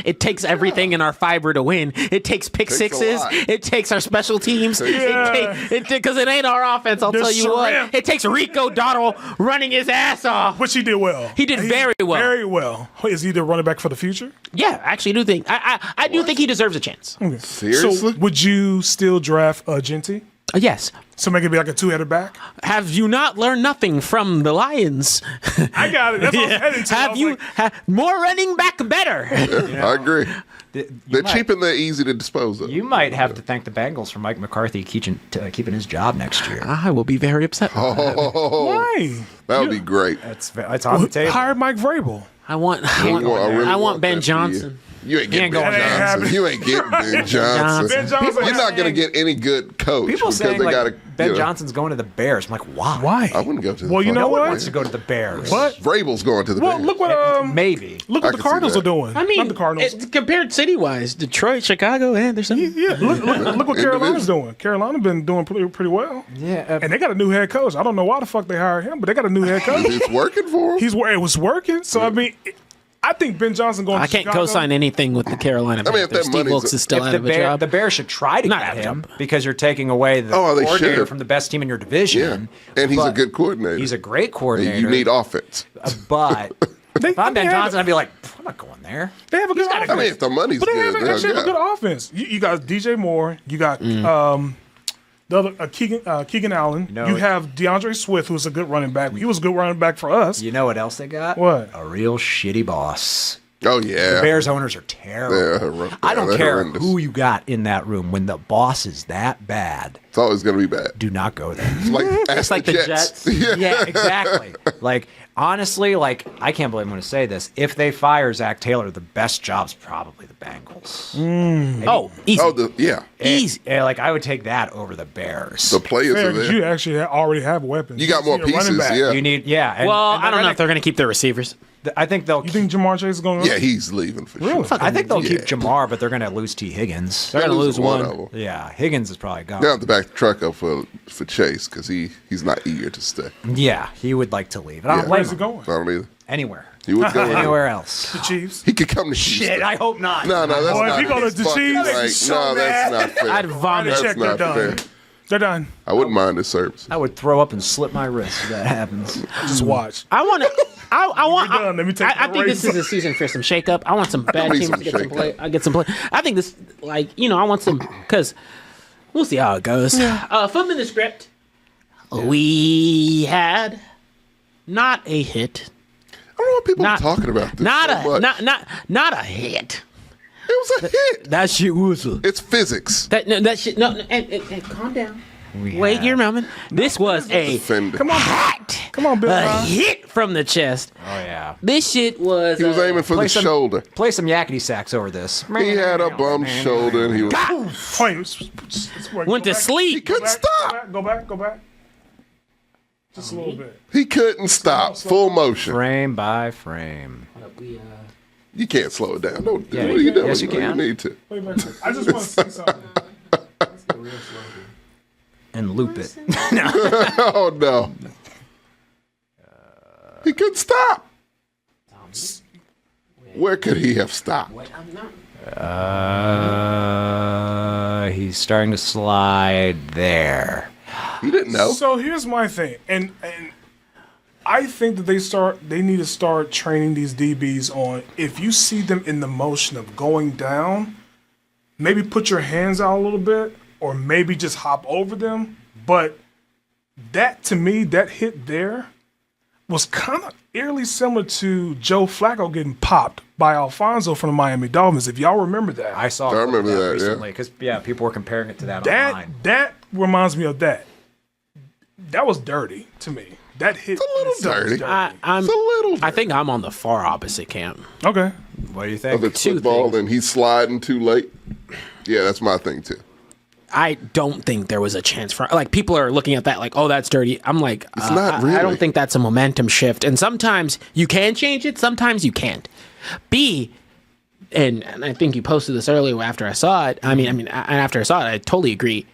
It takes everything in our fiber to win. It takes pick Takes a sixes. lot. It takes our special teams. Yeah. Because it ain't our offense. I'll The tell you what. shrimp. It takes Rico Dottle running his ass off. Which he did well. He did very well. Very well. Is he the running back for the future? Yeah, actually, I do think I do think he deserves a chance. Seriously? So would you still draft Genty? Yes. So make it be like a two-headed back. Have you not learned nothing from the Lions? I got it. That's what I was heading to. I Have was you like, more running back better? I agree. They're might- cheap and they're easy to dispose of. You might have to thank the Bengals for Mike McCarthy keeping his job next year. I will be very upset. Oh, why? that would be great. It's on the table. Hire Mike Vrabel. I want really want Ben that for Johnson. You ain't getting Ben going there. Johnson. You ain't getting Ben Johnson. Ben Johnson. You're not going to get any good coach People because saying they like got to. Ben Johnson's going to the Bears. I'm like, why? Why? I wouldn't go to the Well, you know fucking what? He Bears. wants to go to the Bears. What? Vrabel's going to the Well, Bears. look what Maybe. look I what the can see Cardinals that. are doing. I mean, not the Cardinals. compared city-wise, Detroit, Chicago, Anderson. Yeah, look what Carolina's doing. Carolina's been doing pretty well. Yeah. And they got a new head coach. I don't know why the fuck they hired him, but they got a new head coach. It's working for him. It was working. So I mean, I think Ben Johnson going. I to can't Chicago, co-sign anything with the Carolina I mean, if Panthers. that Steve money's- Wilkes is still out of a job. The Bears should try to Not get out of him job. because you're taking away the Oh, they coordinator should. from the best team in your division. Yeah, and he's a But good coordinator. He's a great coordinator. You need offense. But if I'm Ben they have- Johnson, I'd be like, I'm not going there. They have a good offense. I mean, if the money's But they good, have they'll actually have a go. good offense. You got DJ Moore. You got the other Keegan Allen. know- You have DeAndre Swift, who's a good running back. He was a good running back for us. You know what else they got? What? A real shitty boss. Oh yeah, The Bears owners are terrible. Yeah, I don't they're care horrendous. who you got in that room. When the boss is that bad, It's always going to be bad. do not go there. Like, ask like the Jets. Yeah, exactly. Like, honestly, like, I can't believe I'm going to say this. If they fire Zach Taylor, the best job's probably the Bengals. Oh, easy. Oh, yeah. Easy. Like, I would take that over the Bears. The players Fair, are 'cause there. you actually already have weapons. You got more need a running pieces, back. yeah. You need, yeah. And, Well, and I don't know they're if they're going to keep their receivers. I think they'll. You think Jamar Chase is going to Yeah, he's leaving for Really? sure. I think they'll keep Yeah. Jamar, but they're going to lose T. Higgins. They're going to lose one. of them. Yeah, Higgins is probably gone. They have to back the truck up for Chase because he's not eager to stay. Yeah, he would like to leave. And I don't Yeah. blame Where's he him. going? I don't either. Anywhere. He would go Anywhere else. The Chiefs. He could come to Houston. Shit, I hope not. No, that's Boy, if not. he go to that's the fucking Chiefs, right. so No, that's mad. not fair. I'd vomit. That's Check, they're not done. fair. They're done. I wouldn't mind his service. I would throw up and slip my wrist if that happens. Just watch. I want to. I want. We're done. Let me take I the think this race. is a season for some shakeup. I want some bad need teams some to get some play. shakeup. I get some play. I think this, like, I want some because we'll see how it goes. Flip in the script. We had not a hit. I don't know what people Not- are talking about this Not so a much. not a hit. It was a hit. That shit was a. It's physics. That shit. No, and calm down. Wait your moment. This was a Defender. Come on, come on, Bill. a Nye. hit from the chest. Oh, yeah. This shit was. He was aiming for the Play some- shoulder. Play some yakety sax over this. He had a bum shoulder and he was. Wait, Went go to back. sleep. He couldn't stop. Go back. Just a little bit. He couldn't stop. Full motion. Frame by frame. You can't slow it down. Don't do Yeah, it. What are you doing? yes, you No, can. need to. Wait, I just want to see something. And loop it. Oh no. He couldn't stop. Where could he have stopped? He's starting to slide there. He didn't know. So here's my thing, and I think that they need to start training these DBs on if you see them in the motion of going down, maybe put your hands out a little bit, or maybe just hop over them. But that to me, that hit there was kind of eerily similar to Joe Flacco getting popped by Alfonso from the Miami Dolphins. If y'all remember that, I saw I remember that, yeah. recently because people were comparing it to that online. that reminds me of that. That was dirty to me. That hit It's a little itself was dirty. I'm. It's a little. I think I'm on the far opposite camp. Okay. What do you Of think? it's two football things. and he's sliding too late. Yeah, that's my thing too. I don't think there was a chance for like people are looking at that like, oh, that's dirty. I'm like, It's not really. I don't think that's a momentum shift. And sometimes you can change it, sometimes you can't. B, and I think you posted this earlier after I saw it. After I saw it, I totally agree.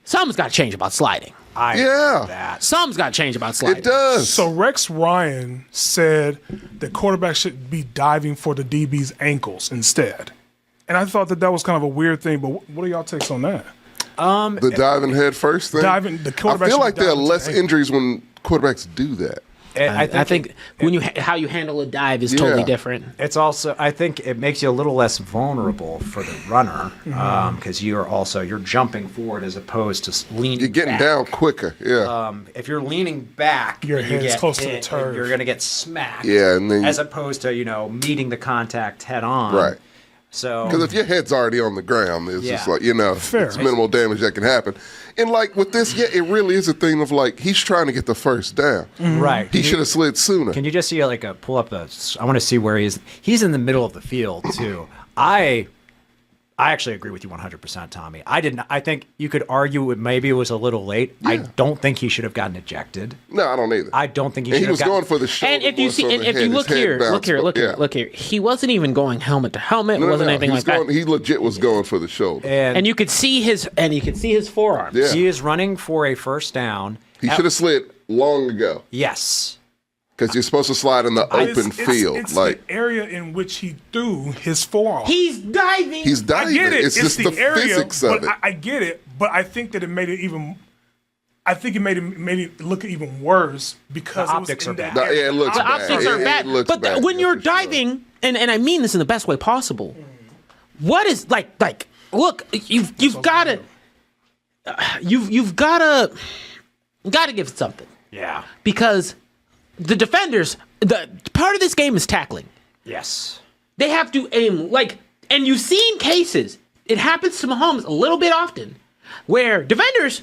Something's got to change about sliding. Yeah, Something's got to change about sliding. it does. So Rex Ryan said the quarterback should be diving for the DB's ankles instead. And I thought that was kind of a weird thing, but what are y'all takes on that? The diving head first thing. Diving- the I quarterback feel should like be there are diving to less the ankle. injuries when quarterbacks do that. I think when how you handle a dive is totally different. It's also, I think it makes you a little less vulnerable for the runner because you're jumping forward as opposed to leaning. You're getting back. down quicker. Yeah. If you're leaning back, Your and head's you get close to the hit, turf. You're going to get smacked. Yeah, and then as opposed to meeting the contact head on. Right. So Because if your head's already on the ground, it's just like, Fair. it's minimal damage that can happen. And like with this, it really is a thing of like, he's trying to get the first down. right, He should have slid sooner. Can you just see pull up I want to see where he is. He's in the middle of the field too. I actually agree with you 100%, Tommy. I think you could argue maybe it was a little late. Yeah. I don't think he should have gotten ejected. No, I don't either. I don't think he And should he was have going for the shoulder. And if you more see, so and than if head. you His look head here, bounced, but yeah. look here, he wasn't even going helmet to helmet. It wasn't anything he like that. He legit was going for the shoulder. And you could see his forearms. Yeah. He is running for a first down. He should have slid long ago Yes. because you're supposed to slide in the open field. It's like the area in which he threw his forearm. He's diving. he's diving. I get it. It's just the area, physics but of it. I get it, but I think that it made it even. I think it made it look even worse because The it was optics in are that bad. area. Yeah, it looks the bad. optics are It bad. looks But bad, when yeah, you're for sure. diving, and I mean this in the best way possible, what is like look, you've got to you've got to give it something Yeah. because the defenders, the part of this game is tackling. Yes. They have to aim and you've seen cases. It happens to Mahomes a little bit often, where defenders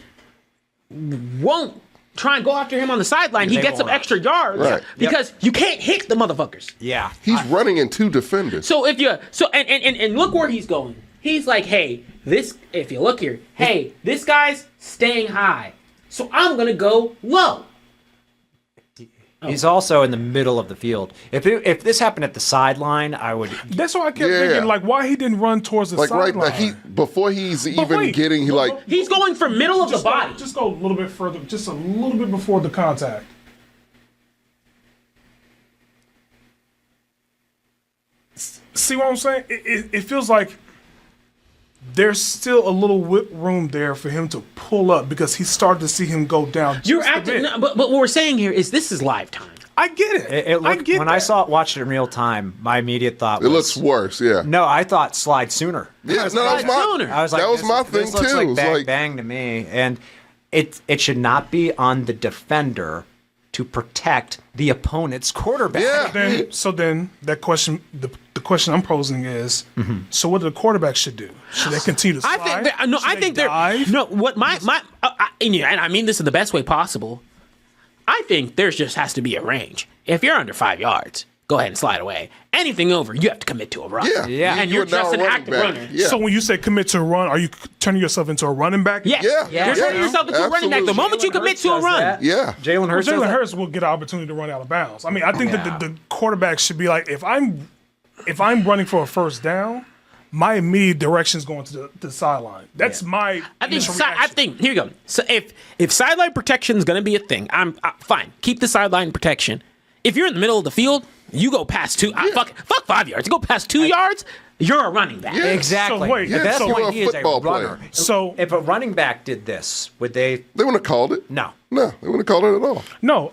won't try and go after him on the sideline. He They gets some won't. extra yards Right. because you can't hit the motherfuckers. Yeah. He's running in two defenders. So if you and look where he's going. He's like, hey, if you look here, hey, this guy's staying high, so I'm gonna go low. He's also in the middle of the field. If this happened at the sideline, I would. That's why I kept Yeah. thinking, like, why he didn't run towards the Like right sideline. now, before he's even wait, getting, He's going for middle of the Just body. Just go a little bit further, just a little bit before the contact. See what I'm saying? It feels like there's still a little whip room there for him to pull up because he started to see him go down. You're just a acting, bit. no, but what we're saying here is this is live time. I get it. It I looked, get when that. I watched it in real time, my immediate thought it was, looks worse. Yeah. no, I thought slide sooner. Yeah, no, that was sooner. my. I was like, that was this, my this thing looks too. like It was bang like, bang to me, and it should not be on the defender to protect the opponent's quarterback. yeah. So then that question, the question I'm posing is, so what do the quarterback should do? Should they continue to slide? I think they're what my and I mean this in the best way possible. I think there just has to be a range. If you're under 5 yards, go ahead and slide away. Anything over, you have to commit to a run. Yeah. Yeah. And You you're are now just an running active back. runner. Yeah. So when you say commit to a run, are you turning yourself into a running back? Yes. Yeah. You're turning Yeah. yourself into a running back. The Absolutely. moment you commit to a Does run, that. Yeah. Jalen Hurts. does Jalen that. Hurts will get an opportunity to run out of bounds. I mean, I think Yeah. that the quarterback should be like, if I'm running for a first down, my immediate direction is going to the sideline. That's my initial reaction. here you go. So if sideline protection is going to be a thing, I'm fine. Keep the sideline protection. If you're in the middle of the field, you go past fuck 5 yards. You go past 2 yards, you're a running back. Yeah. Exactly. So wait, At that so point, you're a he is a football player. runner. So- if a running back did this, would they? They wouldn't have called it. No. No, they wouldn't have called it at all. No,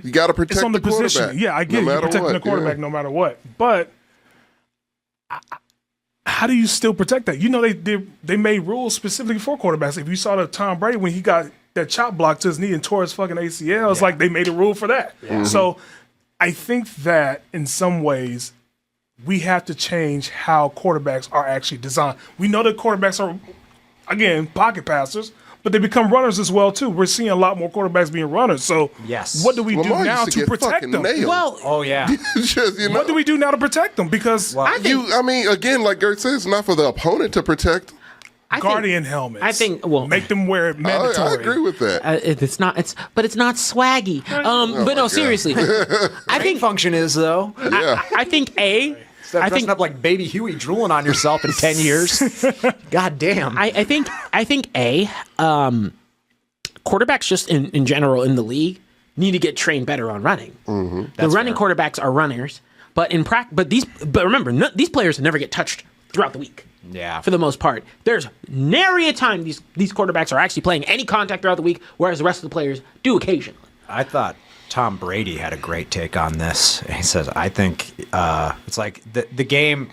You got to protect it's on the position. quarterback, Yeah, I get no it. You're matter protecting what. the quarterback Yeah. no matter what. But how do you still protect that? You know, they made rules specifically for quarterbacks. If you saw the Tom Brady when he got that chop block to his knee and tore his fucking ACL, it's like they made a rule for that. So I think that in some ways we have to change how quarterbacks are actually designed. We know that quarterbacks are, again, pocket passers, but they become runners as well too. We're seeing a lot more quarterbacks being runners. So Yes. what do we do Lamar now used to to get protect fucking them? nailed. Well, Oh yeah. Just, you know, What do we do now to protect them? Because I think I mean, again, like Gert said, it's not for the opponent to protect. I think- guardian helmets. I think well, make them wear it mandatory. I agree with that. it's not swaggy. But no, seriously, I think function is though. Yeah. I think Instead of I dressing think up like Baby Huey drooling on yourself in 10 years. God damn. I think quarterbacks just in general in the league need to get trained better on running. The running quarterbacks are runners, but but remember, these players never get touched throughout the week. Yeah. For the most part, there's nary a time these quarterbacks are actually playing any contact throughout the week, whereas the rest of the players do occasionally. I thought Tom Brady had a great take on this. He says, I think it's like the game,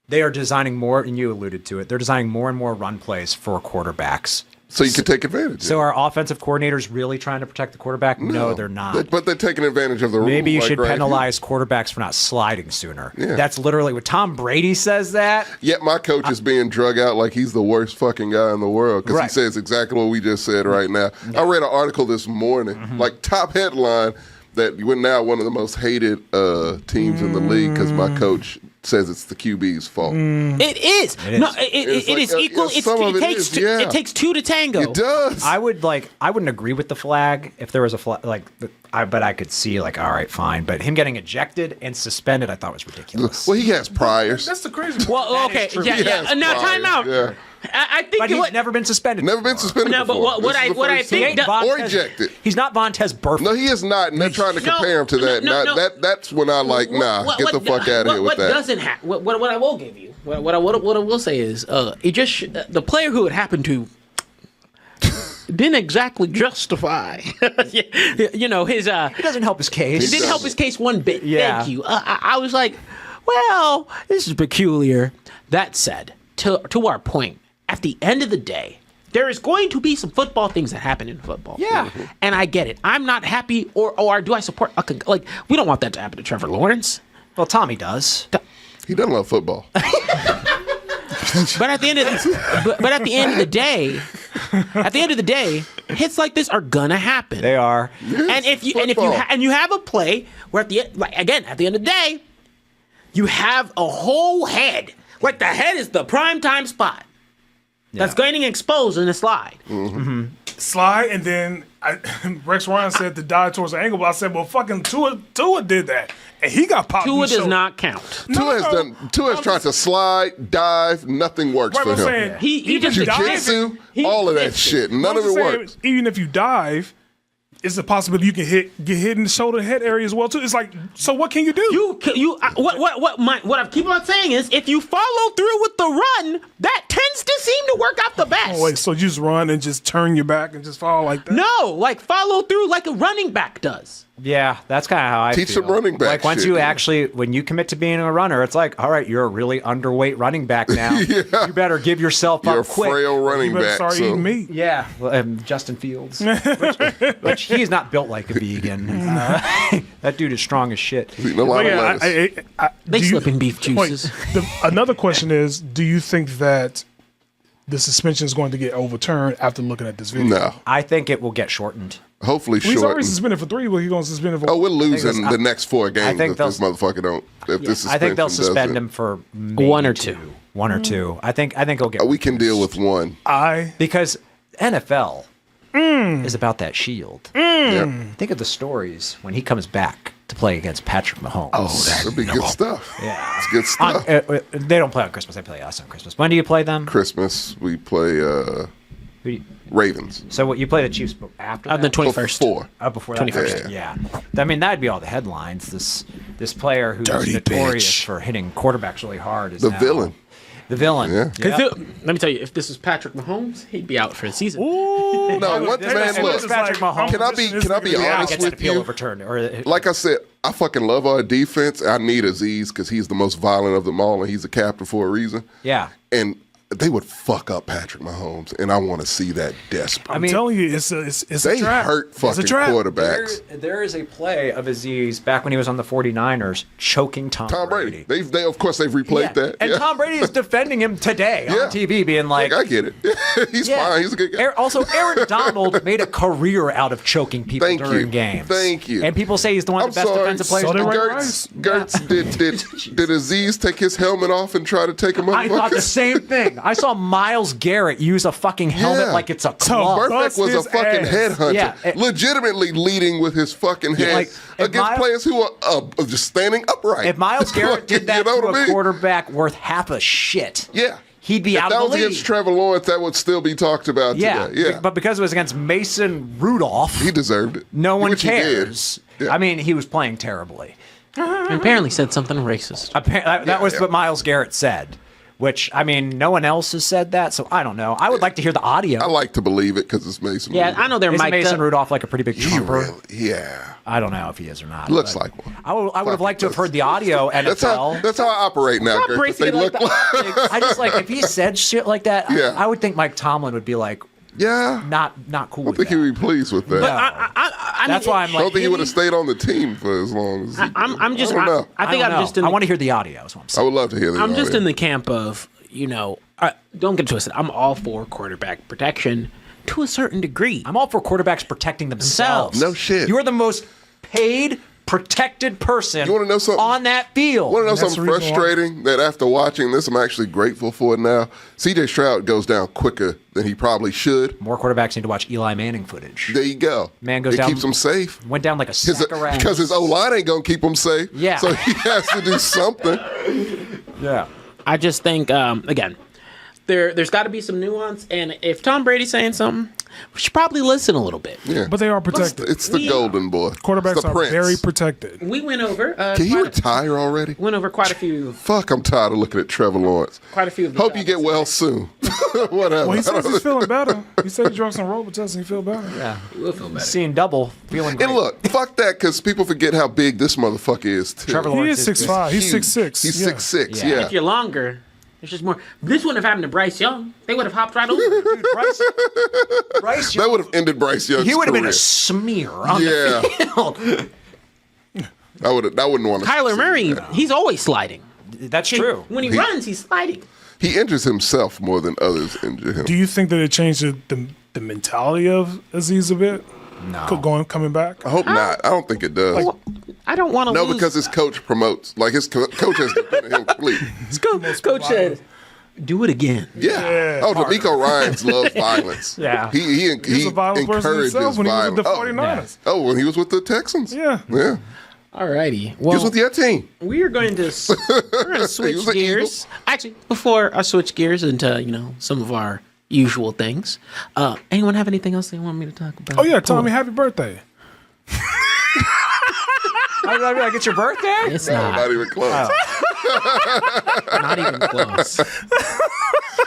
they are designing more, and you alluded to it, they're designing more and more run plays for quarterbacks. So you can take advantage. So are offensive coordinators really trying to protect the quarterback? No, they're not. But they're taking advantage of the rule. Maybe you should right penalize quarterbacks for not sliding sooner. Yeah. That's literally what Tom Brady says that. Yet my coach is being drug out like he's the worst fucking guy in the world because he says exactly what we just said right now. I read an article this morning, like top headline, that we're now one of the most hated teams in the league because my coach says it's the QB's fault. It is. No, it is equal. It takes two to tango. It does. I wouldn't agree with the flag if there was a flag, but I could see, all right, fine. But him getting ejected and suspended, I thought was ridiculous. Well, he has priors. That's the crazy part. Well, okay. Yeah. Now, time out. Yeah. I think But he's never been suspended. Never been suspended No, but before. what I think or ejected. He's not Vontez Burfict. No, he is not. And they're trying to compare him to that. That's when I get the fuck out of here with that. What doesn't happen? What I will give you, what I will say is, it just the player who it happened to didn't exactly justify, his. He doesn't help his case. It didn't help his case one bit. Yeah. Thank you. I was like, well, this is peculiar. That said, to our point, at the end of the day, there is going to be some football things that happen in football. Yeah. And I get it. I'm not happy, or do I support? We don't want that to happen to Trevor Lawrence. Well, Tommy does. He doesn't love football. But at the end of the day, hits like this are gonna happen. They are. Yes, And you have a play where at the end of the day, you have a whole head. Like the head is the prime time spot. That's getting exposed in the slide. Mm-hmm. Slide, and then Rex Ryan said to dive towards the angle, but I said, well, fucking Tua did that. And he got popped. Tua does not count. Tua's tried to slide, dive, nothing works for him. Saying, he just jiu-jitsu, all of that shit. None of it works. Even if you dive, it's a possibility you can get hit in the shoulder head area as well too. It's like, so what can you do? What I keep on saying is, if you follow through with the run, that tends to seem to work out the best. Oh wait, so you just run and just turn your back and just fall like that? No, follow through like a running back does. Yeah, that's kind of how I teach feel. some running back. Like once when you commit to being a runner, it's like, all right, you're a really underweight running back now. You better give yourself you're up quick. You're a frail running back. Start eating meat. Yeah, Justin Fields, which he's not built like a vegan. That dude is strong as shit. Eating a lot of lettuce. They slip in beef juices. Another question is, do you think that the suspension is going to get overturned after looking at this video? No. I think it will get shortened. Hopefully short. He's already suspended for 3. Well, he's going to suspend him for. Oh, we're losing the next 4 games if this motherfucker don't. If this I think they'll suspend him for one or two. One or two. I think he'll get. We can deal with one. Because NFL is about that shield. Yeah. Think of the stories when he comes back to play against Patrick Mahomes. Oh, that'd be good stuff. Yeah, it's good stuff. They don't play on Christmas. They play us on Christmas. When do you play them? Christmas. We play Ravens. So what, you play the Chiefs after on the 21st? Before that. 21st. Yeah. I mean, that'd be all the headlines. This player who's Dirty notorious bitch. for hitting quarterbacks really hard is the now villain. The villain. Yeah. Let me tell you, if this was Patrick Mahomes, he'd be out for the season. Ooh, no, what man? Look, Patrick Mahomes. Can I be honest with you? Like I said, I fucking love our defense. I need Aziz because he's the most violent of them all, and he's a captain for a reason. Yeah. And they would fuck up Patrick Mahomes, and I want to see that desperate. I'm telling you, it's a trap. They hurt fucking quarterbacks. There is a play of Aziz back when he was on the 49ers choking Tom Brady. They of course they've replayed that. And Tom Brady is defending him today on TV, being like, I get it. He's fine. He's a good guy. Also, Aaron Donald made a career out of choking people during games. Thank you. And people say he's the one of the best defensive players. Gertz, did Aziz take his helmet off and try to take him up? I thought the same thing. I saw Myles Garrett use a fucking helmet like it's a club. Burfict was a fucking headhunter. Legitimately leading with his fucking head against players who are just standing upright. If Myles Garrett did that to a quarterback worth half a shit, he'd be out of the league. If that was against Trevor Lawrence, that would still be talked about today. Yeah. But because it was against Mason Rudolph, he deserved it. No one cares. I mean, he was playing terribly. And apparently said something racist. That was what Myles Garrett said. Which, I mean, no one else has said that, so I don't know. I would like to hear the audio. I like to believe it because it's Mason. Yeah, Rudolph. I know they're Isn't mic'd Mason up. Rudolph like a pretty big trumper? Yeah. I don't know if he is or not. Looks but like one. I would have liked to have heard the audio. NFL. That's how I operate now. Stop Chris. bracing They it like look the I just like if he said shit like that. Yeah. I would think Mike Tomlin would be like, yeah. not cool. I with think that. he'd be pleased with that. But I That's mean, why I'm I like. don't think he would have stayed on the team for as long as. I'm just. I don't know. I think don't I'm know. just. In I the, want to hear the audio. Is what I'm I saying. would love to hear that. I'm just in the camp of don't get twisted. I'm all for quarterback protection to a certain degree. I'm all for quarterbacks protecting themselves. No shit. You are the most paid, protected person. You wanna know something? on that field? Want to know That's something the reason why. frustrating? That after watching this, I'm actually grateful for it now. C.J. Stroud goes down quicker than he probably should. More quarterbacks need to watch Eli Manning footage. There you go. Man goes it down. keeps him safe. Went down like a sack of rats. Because his O-line ain't going to keep him safe. Yeah. So he has to do something. Yeah. I just think again, there's got to be some nuance, and if Tom Brady's saying something, we should probably listen a little bit. Yeah. But they are protected. It's the golden boy. Quarterbacks It's the are prince. very protected. We went over. Can you retire already? Went over quite a few. Fuck, I'm tired of looking at Trevor Lawrence. Quite a few of the Hope you get well soon. Whatever. Well, he says he's feeling better. He said he drunk some Robitussin and he feel better. Yeah. We'll feel better. Seeing double, feeling great. And look, fuck that, because people forget how big this motherfucker is, too. Trevor He Lawrence is 6'5". He's Huge. 6'6". He's yeah. 6'6", Yeah. yeah. If you're longer, there's just more. This wouldn't have happened to Bryce Young. They would have hopped right over. Dude, Bryce That would have ended Bryce Young's he would have been career. a smear on Yeah. the field. I wouldn't want to. Kyler Murray, he's always sliding. That's true. When he runs, he's sliding. He injures himself more than others injure him. Do you think that it changed the mentality of Aziz a bit? No. Coming back? I hope not. I don't think it does. I don't want to No, lose. because his coach promotes. Like, his coach has depended him completely. Coach said, do it again. Yeah. Oh, D'Amico Ryans loves violence. Yeah. He He was a violent person encourages himself when he was with violence. the 49ers. Oh, when he was with the Texans? Yeah. Yeah. Alrighty. He was Well, with your team. we are going to switch was an gears. Actually, before I switch gears into some of our usual things, anyone have anything else they want me to talk about? Oh, yeah. Tommy, happy birthday. I mean, like, it's your birthday? It's No, not. not even close. Not even close.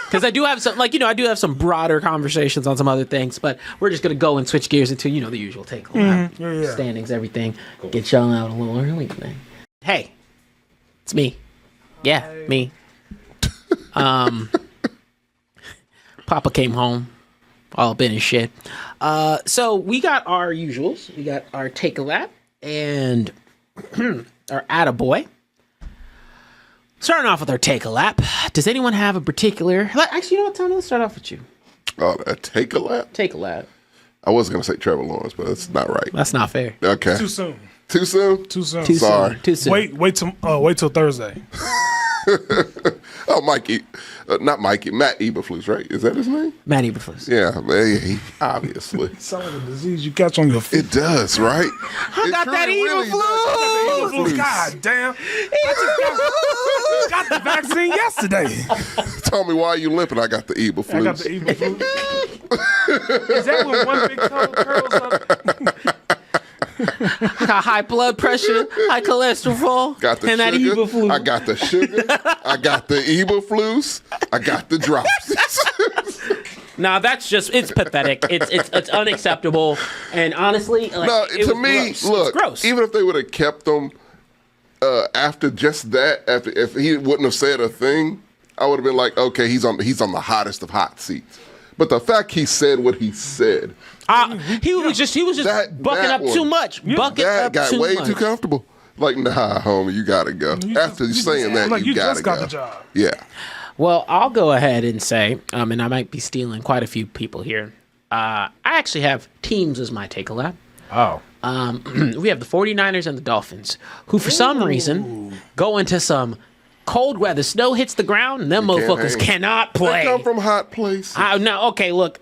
Because I do have some, I do have some broader conversations on some other things, but we're just gonna go and switch gears into, the usual take standings, everything. Get y'all out a little early today. Hey, it's me. Yeah, me. Papa came home, all up in his shit. So we got our usuals. We got our take a lap and our attaboy. Starting off with our take a lap. Does anyone have a particular? Actually, you know what, Tommy? Let's start off with you. Oh, a take a lap? Take a lap. I was going to say Trevor Lawrence, but that's not right. That's not fair. Okay. Too soon. Too soon? Too soon. Too Sorry. soon. Too soon. Wait till Thursday. Oh, Mikey. Not Mikey. Matt Eberflus, right? Is that his name? Matt Eberflus. Yeah, he obviously. Sounds like a disease you catch on your feet. It does, right? I got that Eberflus. God damn. I just got the vaccine yesterday. Tell me why you limping. I got the Eberflus. I got the Eberflus. Is that when one big toe curls up? I got high blood pressure, high cholesterol, Got the and that sugar. Eberflus. I got the sugar. I got the Eberflus. I got the drops. Nah, it's pathetic. It's unacceptable. And honestly, No, it to was me, gross. look, It's gross. even if they would have kept them after just that, if he wouldn't have said a thing, I would have been like, okay, he's on the hottest of hot seats. But the fact he said what he said, he was just bucking up too much. Bucking that up got too way much. too comfortable. Like, nah, homie, you gotta go. After saying that, like you gotta just got go. the job. Yeah. Well, I'll go ahead and say, and I might be stealing quite a few people here. I actually have teams as my take a lap. Oh. We have the 49ers and the Dolphins, who for some reason go into some cold weather. Snow hits the ground, and them motherfuckers hang. cannot They play. come from hot places. No, okay, look,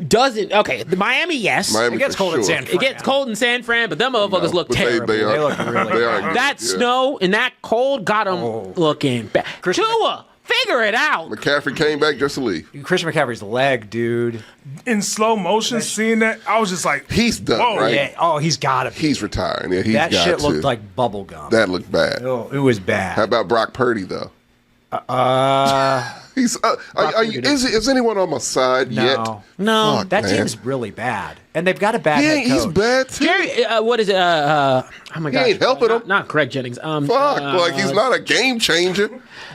doesn't okay. The Miami, yes, Miami It gets for cold in sure. San Fran. it gets cold in San Fran, but them motherfuckers look But terrible. They look really are bad. good, That yeah. snow and that cold got them looking bad. Tua, figure it out. McCaffrey came back just to leave. Christian McCaffrey's leg, dude. In slow motion, seeing that, I was just like, He's done, Whoa. right? Yeah. Oh, he's got to be. He's retiring. Yeah, he's That got shit to. looked like bubble gum. That looked bad. Oh, it was bad. How about Brock Purdy, though? He's. Is anyone on my side yet? No. Fuck, That man. team's really bad, and they've got a bad head He's coach. bad too. Gary, what is it? Oh my gosh. ain't helping him. Not Greg Jennings. Fuck, like he's not a game changer.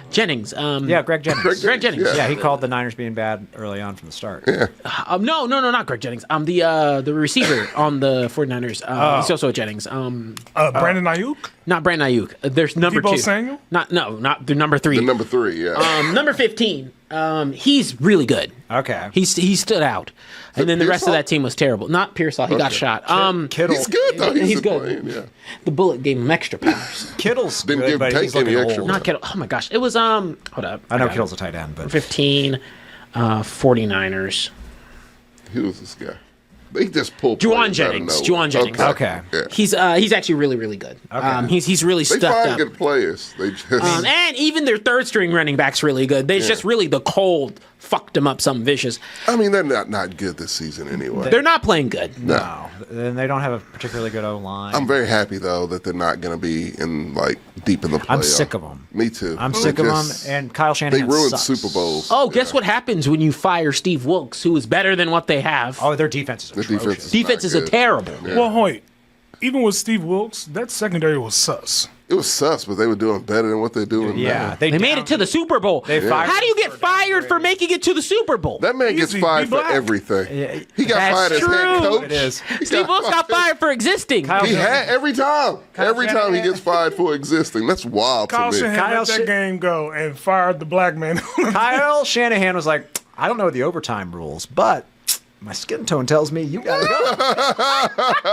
Jennings. Yeah, Greg Jennings. Greg Jennings. Yeah, he called the Niners being bad early on from the start. Yeah. No, not Greg Jennings. The receiver on the 49ers. He's also a Jennings. Brandon Ayuk? Not Brandon Ayuk. There's number Deebo 2. Samuel? Not the number 3. The number 3, yeah. Number 15. He's really good. Okay. He stood out. And then the rest of Pearsall? that team was terrible. Not Pearsall. He got shot. Kittle. He's good though. He's He's good. playing, yeah. The bullet gave him extra powers. Kittle's Didn't good, give but Tank he's looking any extra old. Not Kittle. Oh my gosh. It was hold up. I know Kittle's a tight end, but 15 49ers. Who was this guy? They just pulled Juwan players out of Jennings. nowhere. Juwan Jennings. Okay. Yeah. He's actually really, really good. He's really They stuck find up. good players. They just And even their third string running back's really good. They just really the cold fucked them up something vicious. I mean, they're not good this season anyway. They're not playing good. no. And they don't have a particularly good O-line. I'm very happy though that they're not going to be in deep in the playoffs. I'm sick of them. Me too. I'm They sick of them, just- and Kyle Shanahan They ruined sucks. Super Bowls. Oh, guess what happens when you fire Steve Wilkes, who is better than what they have? Oh, their defense is The atrocious. defense Defense not is good. terrible. Yeah. Well, wait. Even with Steve Wilkes, that secondary was sus. It was sus, but they were doing better than what they're doing Yeah, now. They made it to the Super Bowl. They fired How do you him get for fired for making it to the Super Bowl? That man gets Easy, fired be for black. everything. He got That's fired as head true. coach. It is. Steve Wilkes got fired for existing. Kyle He had every time. Every time he Shanahan. gets fired for existing. That's wild Kyle to me. Shanahan Kyle let that Sha- game go and fired the black man. Kyle Shanahan was like, I don't know the overtime rules, but my skin tone tells me you gotta go.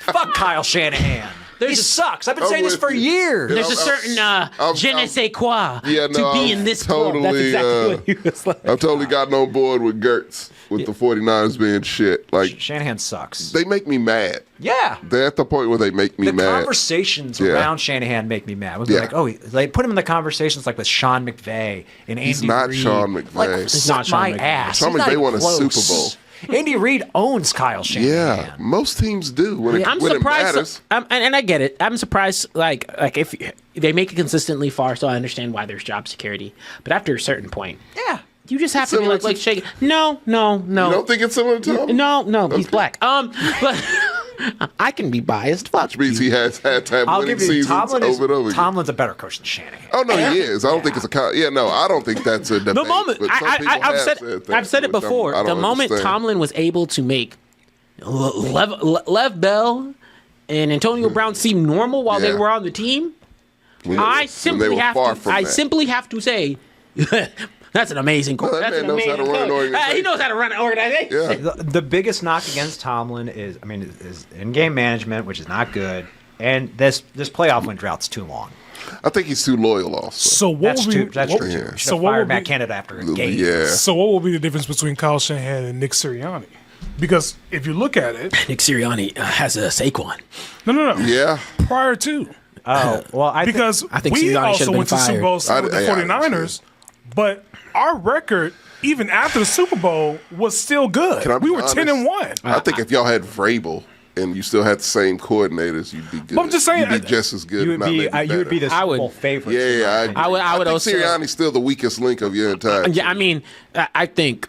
Fuck Kyle Shanahan. He sucks. I've been I'm saying this with for you. years. There's a I'm- certain I'm- je ne sais quoi Yeah, to no, be I'm in this club. That's totally, exactly what he was like. I've totally gotten on board with Gertz with the 49ers being shit. Like, Shanahan sucks. they make me mad. Yeah. They're at the point where they make me The mad. conversations Yeah. around Shanahan make me mad. We'd be Yeah. like, oh, they put him in the conversations like with Sean McVay and Andy He's not Reid. Sean McVay. Like, He's suck not Sean my McVay. ass. Sean He's not McVay even won a close. Super Bowl. Andy Reid owns Kyle Shanahan. Yeah, most teams do when it, I'm when it surprised, matters. and I get it. I'm surprised, like if they make it consistently far, so I understand why there's job security. But after a certain point, Yeah. you just have to be Similar like to- shake. No. You don't think it's similar to him? No, he's black. But I can be biased. Fuck. Which means he has had to have I'll winning give you seasons Tomlin. over and over again. Tomlin's a better coach than Shanahan. Oh no, he is. I don't think it's a yeah. No, I don't think that's a debate. The moment but some people I've have said that, I've said it which before. I The don't moment understand. Tomlin was able to make Lev Bell and Antonio Brown seem normal while they Yeah. were on the team, When I they simply were have far to. from I that. simply have to say. That's an amazing coach. that That's man an knows how amazing to run an coach. organization. He knows how to run an organization. Yeah. The biggest knock against Tomlin is in-game management, which is not good, and this playoff win drought's too long. I think he's too loyal. Also, So what That's would be, true. That's what, true. Yeah. Should have So what fired would Matt be- Canada after a game. yeah. So what will be the difference between Kyle Shanahan and Nick Sirianni? Because if you look at it, Nick Sirianni has a Saquon. no. Yeah. Prior to, Oh well, because I think we Sirianni also should've been went to Super fired. Bowl with the Yeah, 49ers, but our record, even after the Super Bowl, was still good. Can I be We were honest? 10-1. I think if y'all had Vrabel and you still had the same coordinators, you'd be good. But I'm just saying, you'd be just as good. you if would not be maybe you would be better. the I Super would- Bowl favorite. Yeah, I agree. I would think also- Sirianni's still the weakest link of your entire. Yeah, I mean, I think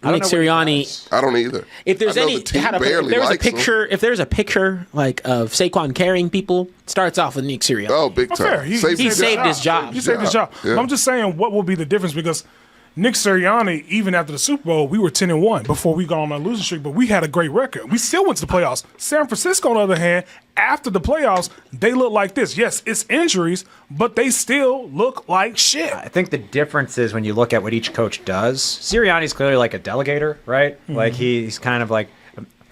don't Nick know what he Sirianni. does. I don't either. If there's I know any, the team if barely there was a likes him. picture, if there's a picture like of Saquon carrying people, starts off with Nick Sirianni. Oh, big Well, time. fair. He He saved his job. He saved his job. Yeah. But I'm just saying, what will be the difference? Because Nick Sirianni, even after the Super Bowl, we were 10-1 before we got on a losing streak, but we had a great record. We still went to the playoffs. San Francisco, on the other hand, after the playoffs, they look like this. Yes, it's injuries, but they still look like shit. I think the difference is when you look at what each coach does. Sirianni's clearly like a delegator, right? Like he's kind of like.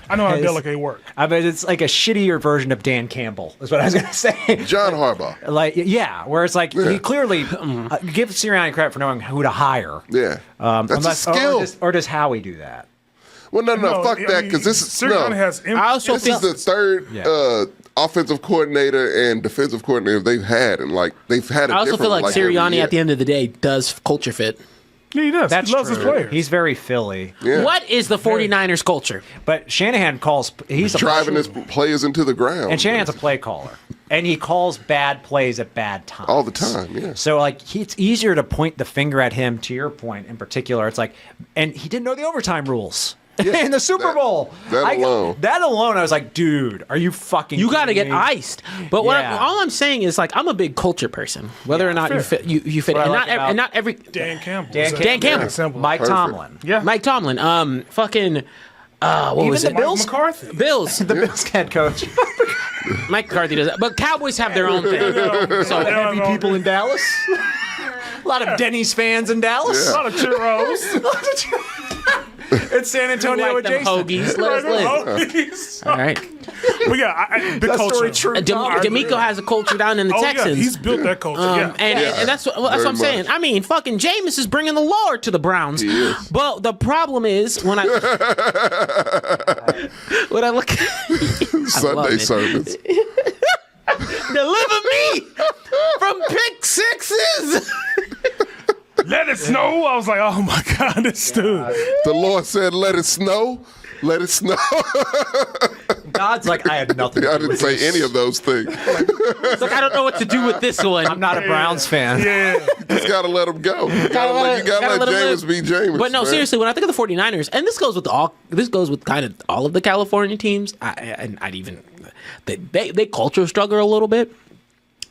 I know how his- delicate work. I mean, it's like a shittier version of Dan Campbell, is what I was going to say. John Harbaugh. Like, yeah, where it's like he clearly give Sirianni credit for knowing who to hire. Yeah, that's Unless, a skill. or does Howie do that? Well, no, No, fuck I that, mean, because this is Sirianni has. I also This is the third Yeah. offensive coordinator and defensive coordinator they've had, and like they've had. I also feel like every Sirianni year. at the end of the day does culture fit. Yeah, he does. That's he loves true. his players. He's very Philly. Yeah. What is the 49ers culture? But Shanahan calls. He's driving a his players into the ground. and Shanahan's a play caller, and he calls bad plays at bad times all the time. Yeah. So like it's easier to point the finger at him. To your point in particular, it's like, and he didn't know the overtime rules. Yeah, in the Super Bowl. That alone, I was like, dude, are you fucking You got to kidding get me? iced. But Yeah. all I'm saying is, like, I'm a big culture person. Whether or not you fit, you fit, What I and like not, and not every. Dan Campbell. Dan Campbell. Simple. Mike Perfect. Tomlin. Yeah. Mike Tomlin. Fucking. What Even was the it? Bills? Mike McCarthy. Bills. The Bills head coach. Mike McCarthy does that. But Cowboys have their own thing. So heavy people in Dallas. A lot of Denny's fans in Dallas. A lot of churros. It's San Antonio Like them adjacent. hoagies. Let us live. All right. But yeah, big That culture. story true. D'Amico has a culture down in the Oh, Texans. yeah, he's built that culture. Yeah. And that's what I'm saying. much. I mean, fucking Jameis is bringing the Lord to the Browns. He is. But the problem is when I look at Sunday it. sermons. Deliver me from pick sixes. Let it snow. I was like, oh my God, this dude. The Lord said, "Let it snow." Let it snow. God's like, I had nothing to I do didn't with say this. any of those things. It's like I don't know what to do with this one. I'm not a Browns fan. Yeah. Just gotta let him go. You gotta let Jameis be Jameis. But no, man. seriously, when I think of the 49ers, and this goes with kind of all of the California teams, they culture struggle a little bit.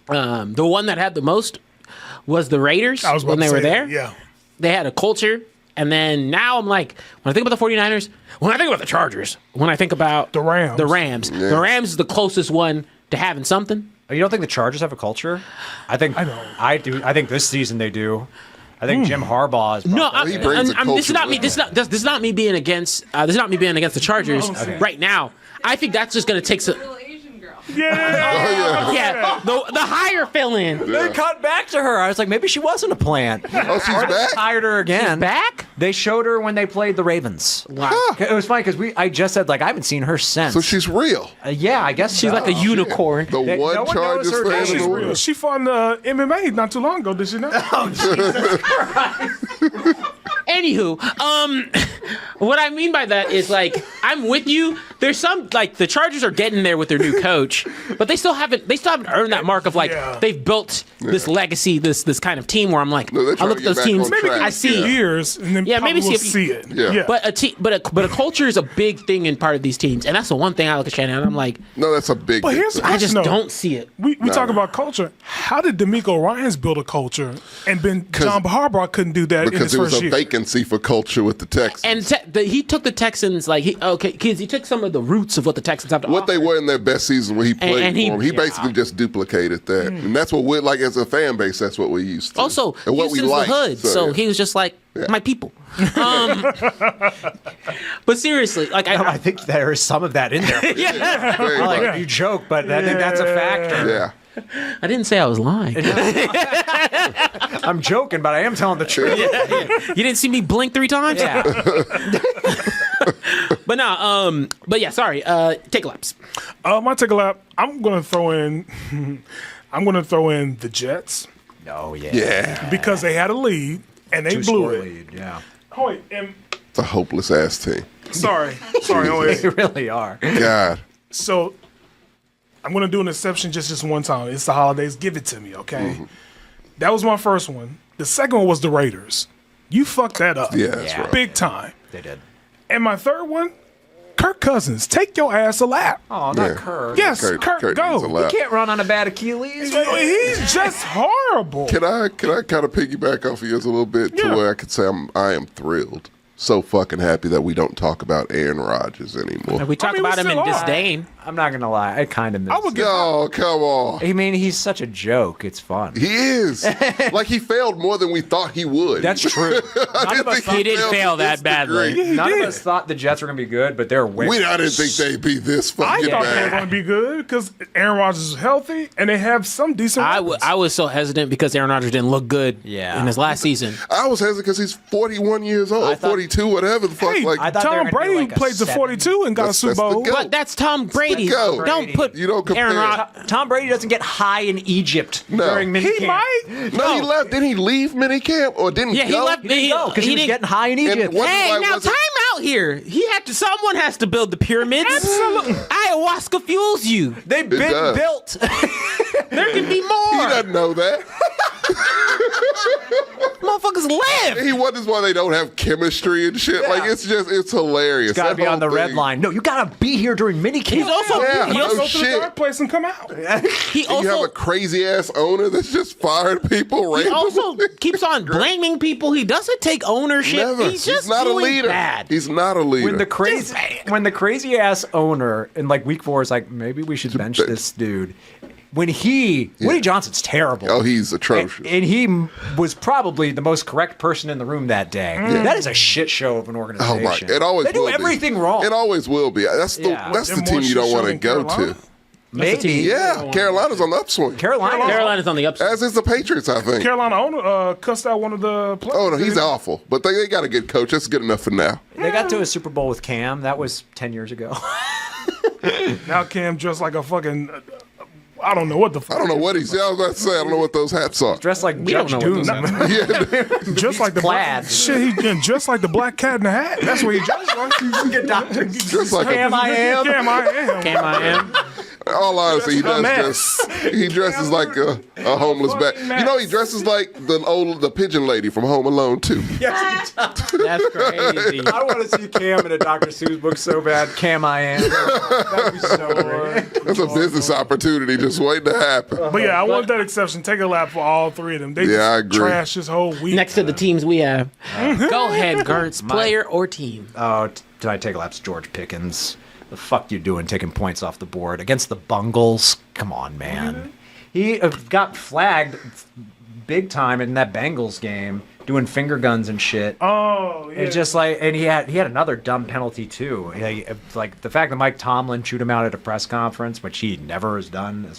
The one that had the most was the Raiders I was about when they to were say there. that, yeah. They had a culture. And then now I'm like, when I think about the 49ers, when I think about the Chargers, when I think about The Rams. the Rams is the closest one to having something. You don't think the Chargers have a culture? I think I don't. I do. I think this season they do. I think Jim Harbaugh is. No, He brings a this is not culture me. This is not me being against. This is not me being against the Chargers right now. I think that's just going to take some. Yeah. Yeah, the hire fill in. They cut back to her. I was like, maybe she wasn't a plant. Oh, she's back? Hired her again. Back? They showed her when they played the Ravens. Wow. It was funny because I just said like I haven't seen her since. So she's real. Yeah, I guess She's so. like a unicorn. The They- one no one knows Chargers her fan name. in She's the real. world. She fought in MMA not too long ago, did she not? Anywho, what I mean by that is like I'm with you. There's some like the Chargers are getting there with their new coach, but they still haven't earned that mark of like Yeah. they've built this legacy, this kind of team where I'm like No, they're I trying look to at get those back teams. on track. I see. Years, and then Yeah, maybe probably see we'll if see you- it. Yeah. But a culture is a big thing in part of these teams, and that's the one thing I look at Shannon. And I'm like, No, that's a big. But here's the I just question, though. don't see it. We talk about culture. How did D'Amico Ryans build a culture, and John Harbaugh couldn't do that in because his there was first a year? vacancy for culture with the Texans. And he took the Texans like he took some of the roots of what the Texans have to What offer. they were in their best season when he played and for he- them, he basically just duplicated that, and that's what we're like as a fan base. That's what we're used to. Also, and what Houston's we like. the hood, so yeah. he was just like my people. But seriously, like I think there is some of that in there. yeah, Very Like much. you joke, but I think that's a factor. Yeah. I didn't say I was lying. I'm joking, but I am telling the truth. You didn't see me blink 3 times. Yeah. But no, but yeah, sorry. Take laps. My take a lap. I'm gonna throw in. I'm gonna throw in the Jets Oh yeah. Yeah. because they had a lead and they blew it. Lead. Yeah. Oh wait, and It's a hopeless ass team. sorry. Oh, wait. They really are. God. So I'm gonna do an exception just one time. It's the holidays. Give it to me, okay? Mm-hmm. That was my first one. The second one was the Raiders. You fucked that up. Yeah, that's right. Big time. They did. And my third one, Kirk Cousins. Take your ass a lap. Oh, not Yeah. Kirk. Yes, Kurt Kirk, needs a go. lap. Can't run on a bad Achilles. He's just horrible. Can I kind of piggyback off of yours a little bit to Yeah. where I could say I am thrilled, so fucking happy that we don't talk about Aaron Rodgers anymore. We talk mean, we about him in still are. disdain. I'm not gonna lie. I kind of miss. I would get Oh, come on. I mean, he's such a joke. It's fun. He is. Like, he failed more than we thought he would. That's true. None of us, He didn't failed fail to that this badly. degree. none of did. us thought the Jets were gonna be good, but they're way. I didn't think they'd be this I fucking thought they were bad. going to be good because Aaron Rodgers is healthy and they have some decent weapons. I was so hesitant because Aaron Rodgers didn't look good in his last season. I was hesitant because he's 41 years old, I thought- 42, whatever the fuck. Hey, like, I thought they were Tom gonna do Brady like a played to 7. 42 and got a That's Super the Bowl. goat. But that's Tom Brady. Brady. go. Don't put You don't compare. Aaron Rodgers. Tom Brady doesn't get high in Egypt during minicamp. He might. No, he left. Didn't he leave minicamp or didn't Yeah, go? he left. He didn't go because he was didn't- getting high in Egypt. what- Hey, Why now wasn't- time out here. Someone has to build the pyramids. Absolutely. Ayahuasca fuels you. They've been does. built. There can be He more. doesn't know that. Motherfuckers live. He wonders why they don't have chemistry and shit. Like it's hilarious. Got to That be on whole the red thing. line. No, you got to be here during minicamp. He's also Yeah, he no also, Go to the shit. dark place and come out. he You have also a crazy ass owner that's just firing people he randomly. also keeps on blaming people. He doesn't take ownership. Never. He's just not a doing leader. bad. He's not a leader. when the crazy ass owner in like week 4 is like, maybe we should bench this dude. Woody Johnson's terrible. Oh, he's atrocious. And he was probably the most correct person in the room that day. That is a shit show of an Oh organization. my! It always they do will be. everything wrong. It always will be. That's the Yeah. that's the They're team more you don't shit want show to than go Carolina. to. Maybe. Yeah, Carolina's on the upswing. Carolina's on the upside. As is the Patriots, I think. Carolina owner cussed out one of the players. Oh no, he's awful. But they got a good coach. That's good enough for now. They got to a Super Bowl with Cam. That was 10 years ago. Now Cam dressed like a fucking. I don't know what the fuck. I don't know what he's. I was about to say. I don't know what those hats are. Dressed like We don't Judge know what Doom. those Yeah, Just like the plaid. Shit, he dressed like the black cat in the hat. That's what he dressed like. Get doctors. just like Cam I am. Cam I am. Cam I am. all honesty, he Just a does he dresses like a homeless bat. You know, he dresses like the pigeon lady from Home Alone too. Yes, he does. That's crazy. I want to see Cam in a Dr. Seuss book so bad. Cam I am. That'd be so great. That's a business opportunity just waiting to happen. But yeah, I want that exception. Take a lap for all three of them. They Yeah, I just agree. trash this whole week. Next to the teams we have. Go ahead, Gertz. Player or team? Oh, did I take a lapse? George Pickens. The fuck you doing taking points off the board against the Bungles? Come on, man. He got flagged big time in that Bengals game doing finger guns and shit. Oh, yeah. It's just like, and he had another dumb penalty too. Like the fact that Mike Tomlin chewed him out at a press conference, which he never has done as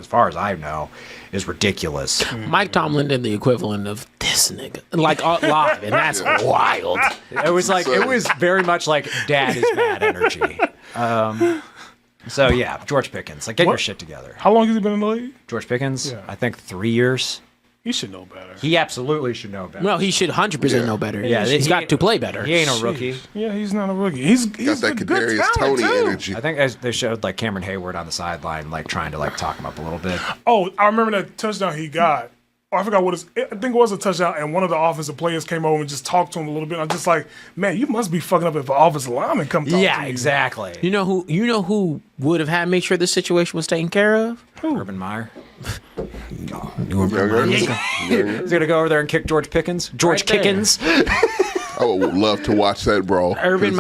far as I know, is ridiculous. Mike Tomlin did the equivalent of this nigga, like live, and that's wild. It was very much like dad is mad energy. So yeah, George Pickens, like get your shit together. How long has he been in the league? George Pickens, Yeah. I think 3 years. He should know better. He absolutely should know better. No, he should 100% know better. Yeah, he's he got ain't- to play better. He ain't a rookie. Yeah, he's not a rookie. He's Got that a good Kadarius talent, Toney too. energy. I think they showed like Cameron Hayward on the sideline, like trying to like talk him up a little bit. Oh, I remember that touchdown he got. Oh, I forgot I think it was a touchdown, and one of the offensive players came over and just talked to him a little bit. I'm just like, man, you must be fucking up if an offensive lineman come talk to Yeah, you. exactly. You know who would have had to make sure this situation was taken care of? Urban Meyer. Younger. He's gonna go over there and kick George Pickens. George Right there. Kickens. I would love to watch that brawl. Urban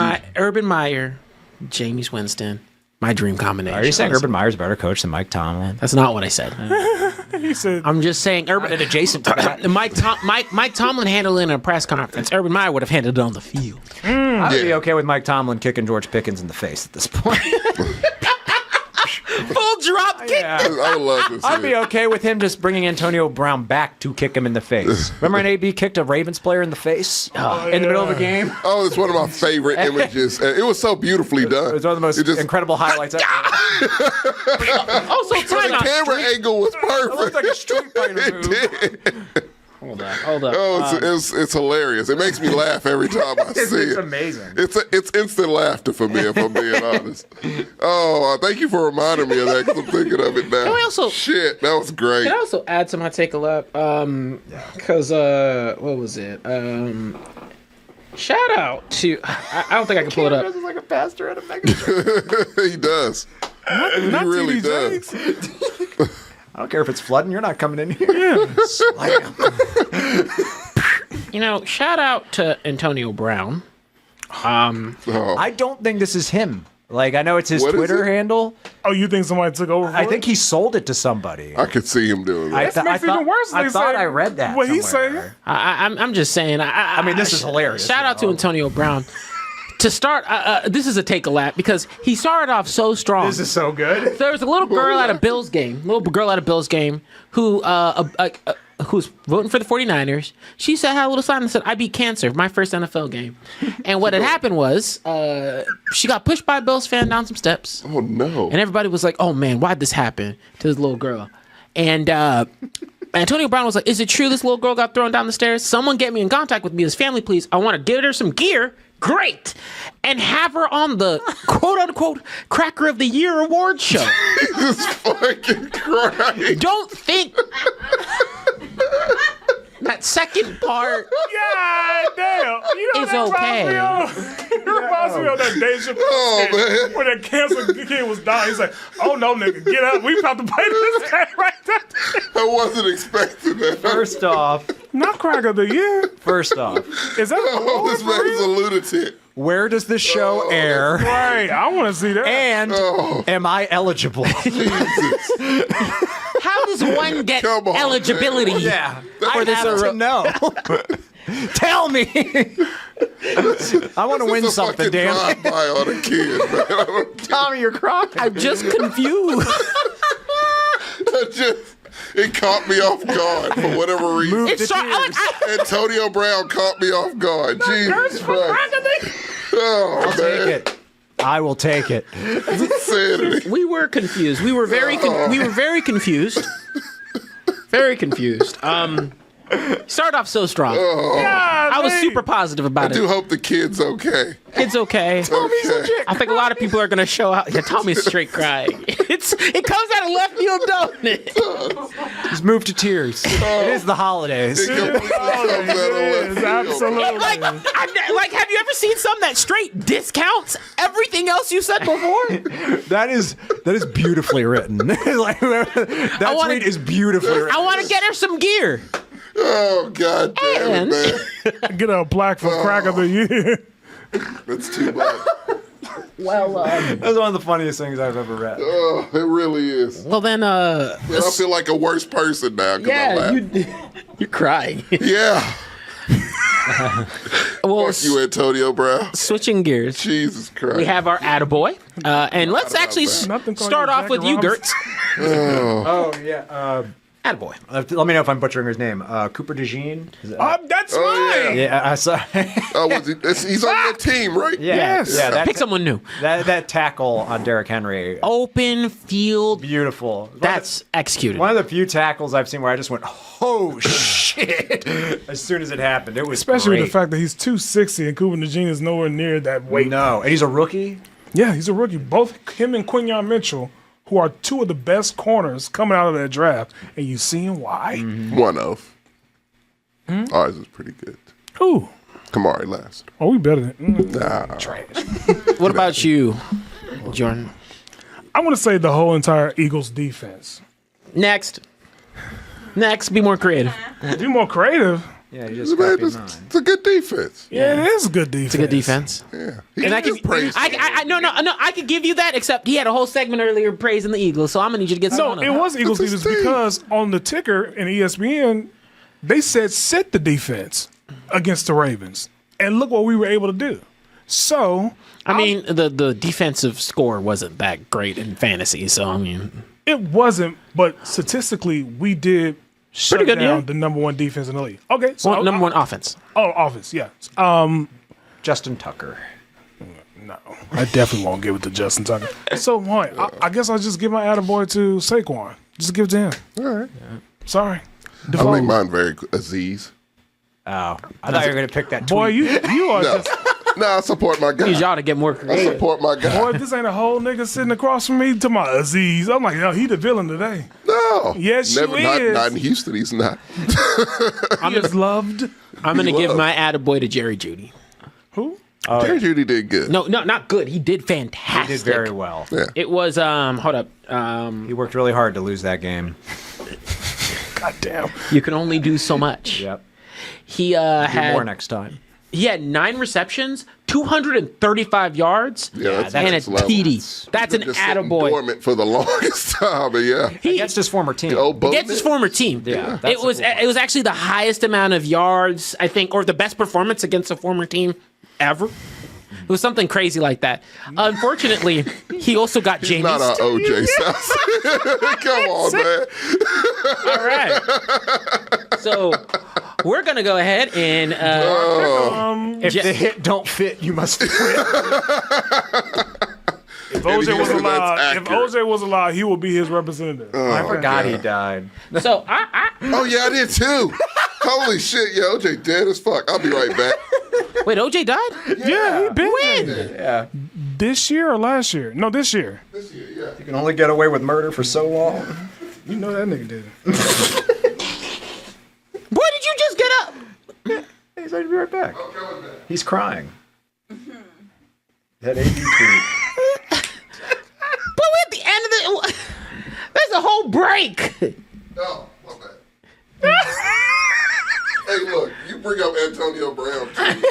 Meyer, Jameis Winston. My dream combination. Are you saying Urban Meyer's a better coach than Mike Tomlin? That's not what I said. He said, I'm just saying Urban. Adjacent to that. Mike Tomlin handled it in a press conference. Urban Meyer would have handled it on the field. I would be Yeah. okay with Mike Tomlin kicking George Pickens in the face at this point. Full drop kick. Yeah. I would love to see I'd be it. okay with him just bringing Antonio Brown back to kick him in the face. Remember when AB kicked a Ravens player in the face in the middle of a game? Oh, it's one of my favorite images. And it was so beautifully done. It was one of the most It just- incredible highlights ever. Also, The time out. camera angle was It looked perfect. like a street fighter It move. did. Hold up. Oh, it's hilarious. It makes me laugh every time I see It's it. amazing. It's instant laughter for me, if I'm being honest. Oh, thank you for reminding me of that because I'm thinking of it now. Can we also- Shit, that was great. Can I also add to my take a lap? Because what was it? Shout out to I don't think I can pull it up. This is like a pastor at a mega. He does. He not really TD does. Jakes. I don't care if it's flooding. You're not coming in here. Slam. Shout out to Antonio Brown. Oh, I don't think this is him. Like, I know it's his What is Twitter it? handle. Oh, you think somebody took over for I it? think he sold it to somebody. I could see him doing that. That makes it even worse. I They thought say- I read that. What he's somewhere. saying. I'm just saying. I mean, this is hilarious, Shout out to though. Antonio Brown. To start, this is a take a lap because he started off so strong. This is so good. There was a little girl at a Bills game, who who's voting for the 49ers, she said, had a little sign that said, I beat cancer, my first NFL game. And what had happened was she got pushed by a Bills fan down some steps. Oh, no. And everybody was like, oh, man, why'd this happen to this little girl? And Antonio Brown was like, is it true this little girl got thrown down the stairs? Someone get me in contact with me as family, please. I want to give her some gear. Great. And have her on the quote-unquote Cracker of the Year award show. Jesus fucking Christ. Don't think that second part God damn. You know is that okay. It reminds me of that Dave Chappelle skit man. when that cancer kid was dying. He's like, oh no, nigga, get up. We about to play this game right there. I wasn't expecting that. First off, Not Crack of the Year. first off, Is that Oh, this man's a lunatic. where does this show air? right? I want to see that. And am I eligible? How does one get Come on, eligibility? Yeah, For I this have to know. Tell me. I want to win It's a something, fucking damn it. drive-by on a kid, man. I don't get Tommy, you're crying. I'm just confused. it caught me off guard for whatever reason. It's so, Antonio Brown caught me off guard. Jesus Christ. Oh, I'll take it. I will take it. Insanity. we were confused. We were very confused. Very confused. Started off so strong. I was super positive I about do it. hope the kid's okay. It's okay. Okay. I think a lot of people are gonna show out. Yeah, Tommy's straight crying. It comes out of left field, don't it? Just move to tears. It is the holidays. It completely comes out of left field. Absolutely. Like, have you ever seen some that straight discounts everything else you said before? That is beautifully written. Like, that wanna- tweet is beautifully written. I want to get her some gear. Oh, God damn it, man. Get a plaque for Crack of the Year. That's too much. That's one of the funniest things I've ever read. Oh, it really is. Well then, Man, I feel like a worse person now because I laughed. you're crying. Yeah. Well, Fuck you, Antonio Brown. switching gears. Jesus Christ. We have our attaboy. And let's actually Nothing called start you off with Jackie you, Robinson. Gertz. Oh, yeah. Attaboy. Let me know if I'm butchering his name. Cooper DeJean? That's Oh, mine. Yeah, I saw. Oh, he's on your team, right? Yes. Yeah, that, Pick someone new. that tackle on Derrick Henry. Open field. Beautiful. That's executed. One of the few tackles I've seen where I just went, oh, shit, as soon as it happened. It was Especially great. with the fact that he's 260 and Cooper DeJean is nowhere near that weight. No, and he's a rookie? Yeah, he's a rookie. Both him and Quinyon Mitchell, who are two of the best corners coming out of that draft, and you seeing why? One of. Ours is pretty good. Who? Kamari last. Oh, we better than Nah. What about you, Jordan? I want to say the whole entire Eagles defense. Next. Be more creative. Be more creative. Yeah, he just Man, copied mine. it's a good defense. Yeah, it is a good defense. It's a good defense. Yeah. He And I can can, praise. no, I could give you that. Except he had a whole segment earlier praising the Eagles, so I'm gonna need you to get some. No, it was Eagles That's his defense team. because on the ticker in ESPN, they said sit the defense against the Ravens, and look what we were able to do. So I mean, the defensive score wasn't that great in fantasy, so I mean, it wasn't, but statistically, we did shut Pretty good, down yeah. the number one defense in the league. Okay, so number one offense. Oh, offense, yeah. Justin Tucker. No, I definitely won't give it to Justin Tucker. So what? I guess I'll just give my attaboy to Saquon. Just give it to him. All right. Sorry. I'll make mine very Aziz. Oh, I thought you were going to pick that tweet. Boy, you are No. just. No, I support my guy. Need y'all to get more I creative. support my guy. Boy, this ain't a whole nigga sitting across from me to my Aziz. I'm like, no, he the villain today. No. Yes, Never, you not, is. not in Houston, he's not. He is loved. I'm gonna give Love. my attaboy to Jerry Jeudy. Who? Jerry Jeudy did good. No, not good. He did He fantastic. did very well. Yeah. It was hold up. He worked really hard to lose that game. God damn. You can only do so much. Yep. He Do more had next time. 9 receptions, 235 yards, Yeah, that's and a next level. TD. That's an Just sitting attaboy. dormant for the longest time, but yeah. Against his former team. Oh, Against his former team. Yeah, that's It the was cool part. it was actually the highest amount of yards, I think, or the best performance against a former team ever. It was something crazy like that. Unfortunately, he also got He's Jamie. not our OJ Simpson. Come on, man. All right. So we're gonna go ahead and If the hit don't fit, you must quit. If OJ was That's allowed, accurate. he would be his representative. I forgot he died. so I Oh, yeah, I did too. Holy shit, yeah, OJ dead as fuck. I'll be right back. wait. OJ died. Yeah, he been When? Yeah. this year or last year? No, this year. This year, yeah. You can only get away with murder for so long. You know that nigga did. Boy, did you just get up? He's going to be right back. I'm coming back. He's crying. That AD tweet. But we're at the end of the. There's a whole break. Oh, my bad. Hey, look, you bring up Antonio Brown, please.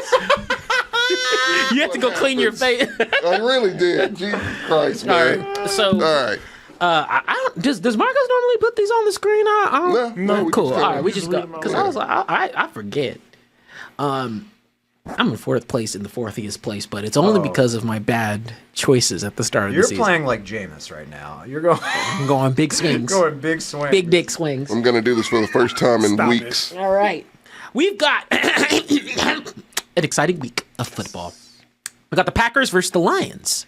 You have to go clean your face. I really did. Jesus Christ, All man. right. So All right. I don't. Does Marcos normally put these on the screen? I don't. No, we Cool. just All right, we just just read go them out because I was like, I forget. I'm in fourth place in the fourthiest place, but it's only because of my bad choices at the start of You're the season. playing like Jameis right now. You're going, I'm going big swings, going big swing. big dick swings. I'm going to do this for the first time in Stop weeks. All right, we've got an exciting week of football. We got the Packers versus the Lions.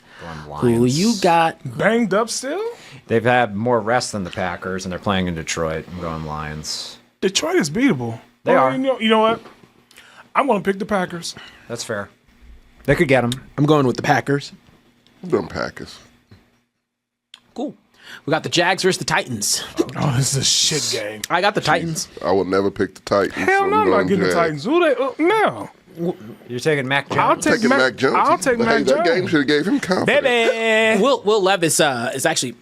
Who you got? Banged up still? They've had more rest than the Packers, and they're playing in Detroit. I'm going Lions. Detroit is beatable. They are. You know what? I'm going to pick the Packers. That's fair. They could get them. I'm going with the Packers. Them Packers. Cool. We got the Jags versus the Titans. Oh, this is a shit game. I got the Titans. I will never pick the Titans. Hell so no, I'm not going getting the Jags. Titans. Who they? No. You're taking Mac Jones. I'll take Taking Mac Jones. I'll take Hey, Mac that game Jones. should have gave him confidence. Baby. Will Levis is actually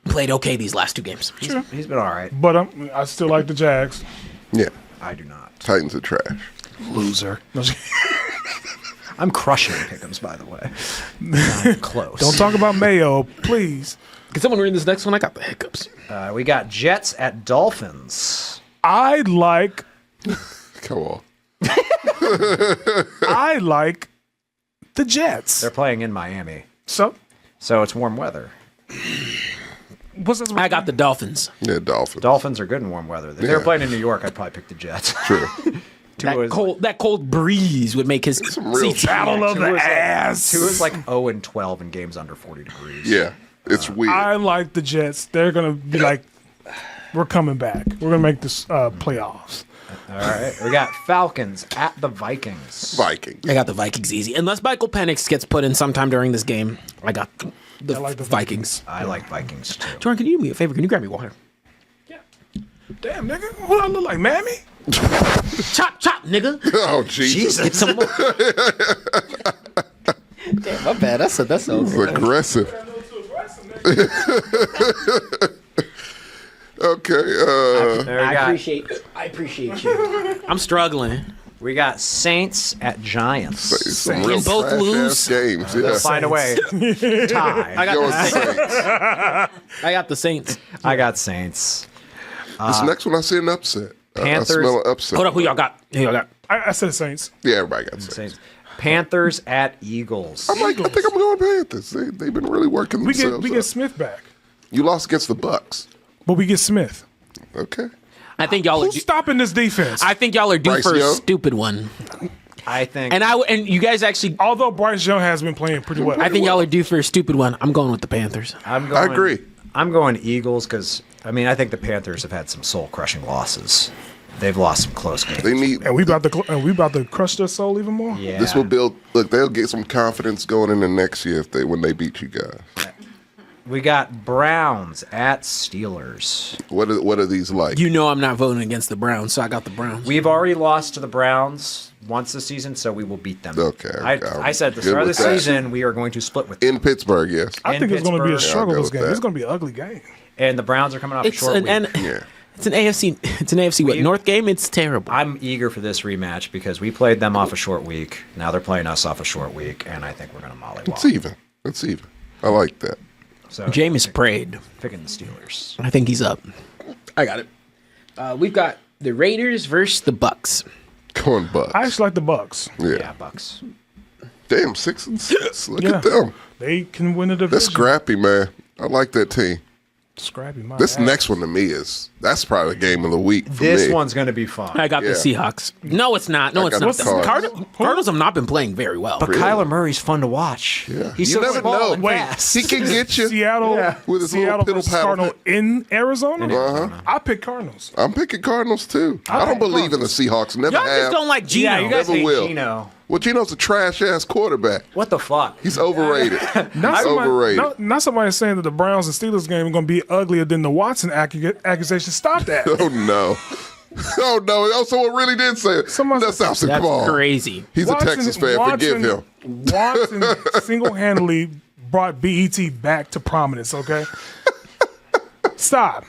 played okay these last two games. He's been all right. But I still like the Jags. Yeah. I do not. Titans are trash. Loser. I'm crushing Pick'ems, by the way. Not close. Don't talk about Mayo, please. Can someone read this next one? I got the hiccups. We got Jets at Dolphins. I like Come on. I like the Jets. They're playing in Miami, So so it's warm weather. what's this? I got the Dolphins. Yeah, Dolphins. Dolphins are good in warm weather. If they were Yeah. playing in New York, I'd probably pick the Jets. True. That cold breeze would make his Some real seats. Battle of the ass. Two is like 0 and 12 in games under 40 degrees. Yeah. It's weird. I like the Jets. They're gonna be like, we're coming back. We're gonna make this playoffs. All right. We got Falcons at the Vikings. Vikings. I got the Vikings easy. Unless Michael Penix gets put in sometime during this game, I got the I like the Vikings. I like Vikings too. Jordan, can you do me a favor? Can you grab me water? Damn, nigga, what I look like, mammy? Chop, chop, nigga. Oh, Jesus. Get some more. Damn, my bad. That's Aggressive. Okay. There we got, I appreciate you. I'm struggling. we got Saints at Giants. Some real Can both trash-ass lose? games. They'll Yeah. find a way. Tie. I got Go the with Saints. Saints. I got the Saints. I got Saints. This next one, I see an upset. I Panthers- smell an upset. Hold up, who y'all got? Who y'all got? I said the Saints. Yeah, everybody got Saints. Saints. Panthers at Eagles. I think I'm going Panthers. They've been really working We themselves get up. Smith back, You lost against the Bucks. but we get Smith. Okay. I think y'all are. Who's stopping this defense? I think y'all are due Bryce for a Young? stupid one. I think. And you guys actually. Although Bryce Young has been playing pretty well. I think y'all are due for a stupid one. I'm going with the Panthers. I'm I going, agree. I'm going Eagles because, I think the Panthers have had some soul-crushing losses. They've lost some close games. They need. and we about to crush their soul even more. Yeah. This will build. Look, they'll get some confidence going into next year when they beat you guys. We got Browns at Steelers. What are these like? You know I'm not voting against the Browns, so I got the Browns. We've already lost to the Browns once this season, so we will beat them. Okay, I said at the good start of the with that. season we are going to split with them. In Pittsburgh, yes. I In think it's going to be a Pittsburgh. struggle Yeah, I'll this go game. with It's that. going to be an ugly game. And the Browns are coming off a It's short an, week. and Yeah. it's an AFC North game. It's terrible. I'm eager for this rematch because we played them off a short week. Now they're playing us off a short week, and I think we're going to It's mollywop. even. It's even. I like that. So Jameis prayed. picking the Steelers. I think he's up. I got it. We've got the Raiders versus the Bucks. Going Bucks. I actually like the Bucks. yeah. Yeah, Bucks. Damn, 6-6. Look Yeah. at them. They can win the division. That's scrappy, man. I like that team. Scrappy. My This ass. next one to me that's probably the game of the week for This me. one's going to be fun. I got the Seahawks. No, it's not. No, I it's got not. the The Cardinals. Cardinals have not been playing very well. But Kyler Murray's fun to watch. Yeah. He's You so never small know. and Wait, fast. He can get you. Seattle With his Seattle little versus piddle-paddle Cardinal in Arizona. Uh-huh. I pick Cardinals. I'm picking Cardinals too. I don't believe in the Seahawks. Never Y'all have. just don't like Geno. Yeah, you guys Never hate will. Geno. Well, Geno's a trash ass quarterback. What the fuck? He's overrated. Not He's somebody, overrated. not somebody saying that the Browns and Steelers game is going to be uglier than the Watson accusation. Stop that. Oh no. Oh no. Oh, someone really did say it. Someone- That's South That's Ball. crazy. He's a Texas fan. Forgive him. Watson single-handedly brought BET back to prominence, okay? Stop.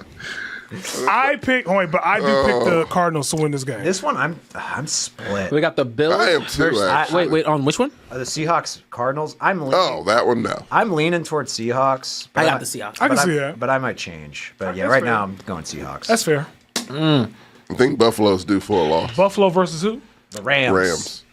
I do pick the Cardinals to win this game. This one, I'm split. We got the Bills. I am too, versus- actually. wait, on which one? The Seahawks, Cardinals. Oh, that one no. I'm leaning towards Seahawks. I but got the Seahawks. I can but see that. But I might change. But yeah, That's right fair. now I'm going Seahawks. That's fair. I think Buffalo's due for a loss. Buffalo versus who? the Rams. Rams.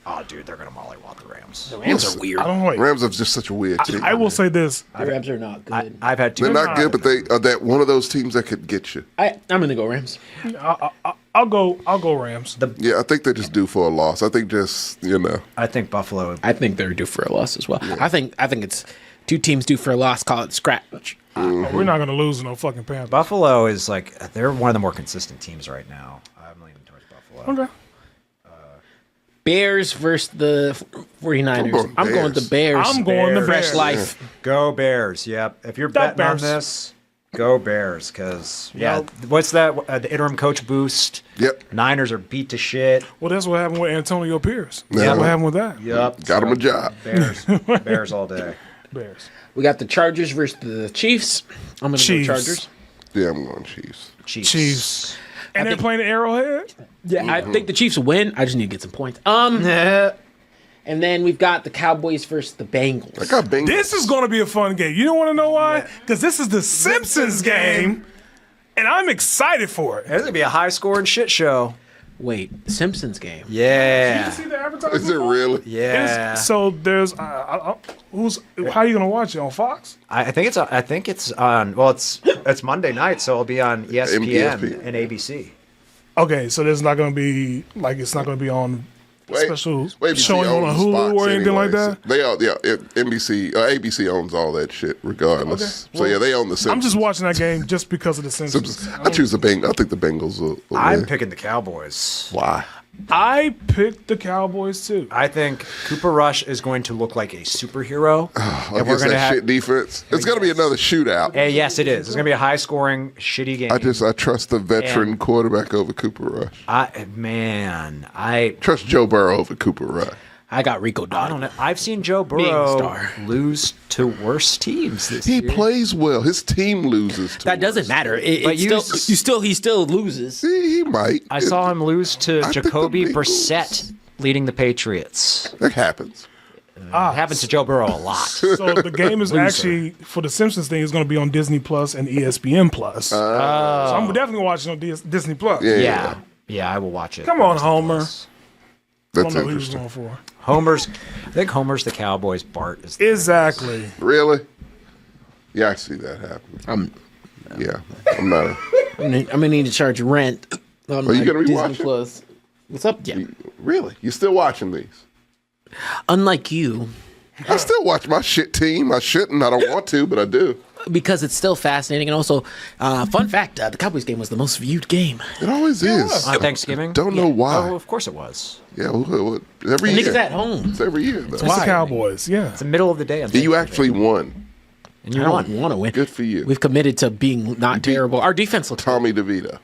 Oh, dude, they're gonna mollywop the Rams. The Rams are weird. I don't know. Wait. Rams are just such a weird team. I will say this. The Rams are not good. I've had two. They're not good, but they are that one of those teams that could get you. I'm gonna go Rams. I'll go Rams. Yeah, I think they're just due for a loss. I think just I think Buffalo. I think they're due for a loss as well. I think it's two teams due for a loss. Call it scratch. We're not going to lose to no fucking Panthers. Buffalo is like they're one of the more consistent teams right now. I'm leaning towards Buffalo. Okay. Bears versus the 49ers. I'm going Bears. the Bears. I'm going the Fresh Bears. life. Go Bears. Yep. If you're That betting on Bears. this, go Bears. Because what's that? The interim coach boost. Yep. Niners are beat to shit. Well, that's what happened with Antonio Pierce. Yeah. That's what happened with that. Yep. got him a job. Bears. Bears all day. Bears. We got the Chargers versus the Chiefs. I'm going to go Chiefs. Chargers. Yeah, I'm going Chiefs. Chiefs. And they're playing the Arrowhead? Yeah, I think the Chiefs will win. I just need to get some points. And then we've got the Cowboys versus the Bengals. I got Bengals. This is going to be a fun game. You don't want to know why? Because this is the Simpsons game, and I'm excited for it. It's gonna be a high scoring shit show. Wait, Simpsons game. Yeah. See the advertisement? Is it really? Yeah. So there's who's how are you gonna watch it on Fox? I think it's on. Well, it's Monday night, so it'll be on ESPN ESPN. and ABC. Okay, so there's not gonna be it's not gonna be on special ABC showing on owns Hulu Fox or anything like anyways. that. They are, NBC, ABC owns all that shit regardless. Okay. So yeah, they own the Simpsons. I'm just watching that game just because of the Simpsons. I choose the Bengals. I think the Bengals will I'm win. picking the Cowboys. Why? I picked the Cowboys too. I think Cooper Rush is going to look like a superhero. and Against that shit defense. It's going to be another shootout. Yes, it is. It's going to be a high scoring, shitty game. I trust the veteran quarterback over Cooper Rush. I Trust Joe Burrow over Cooper Rush. I got Rico Dotto. I don't know. I've seen Joe Being a Burrow star. lose to worse teams this He year. plays well. His team loses. To That doesn't us. matter. But He still loses. He might. I saw him lose to I think the Jacoby Bengals- Brissett leading the Patriots. That happens. It happens to Joe Burrow a lot. So the game is actually for the Simpsons thing is going to be on Disney Plus and ESPN Plus. So I'm definitely watching on Disney Plus. Yeah, I will watch it. Come on, Homer. I That's don't know who he was interesting. going for. I think Homer's the Cowboys. Bart is the Exactly. Really? Yeah, I see that happen. Yeah, I'm not. I'm gonna need to charge rent on Are you my gonna be Disney watching? Plus. What's up? Yeah. Really? You still watching these? Unlike you, I still watch my shit team. I shouldn't. I don't want to, but I do. because it's still fascinating. And also, fun fact: the Cowboys game was the most viewed game. It always is. on Thanksgiving. Don't know why. Oh, of course it was. Yeah, every And year. niggas at home. It's every year, though. It's the Cowboys. Yeah. It's the middle of the day. On You Thanksgiving. actually won. and you I won. don't want to win. Good for you. We've committed to being not terrible. Our defense looks. Tommy DeVito.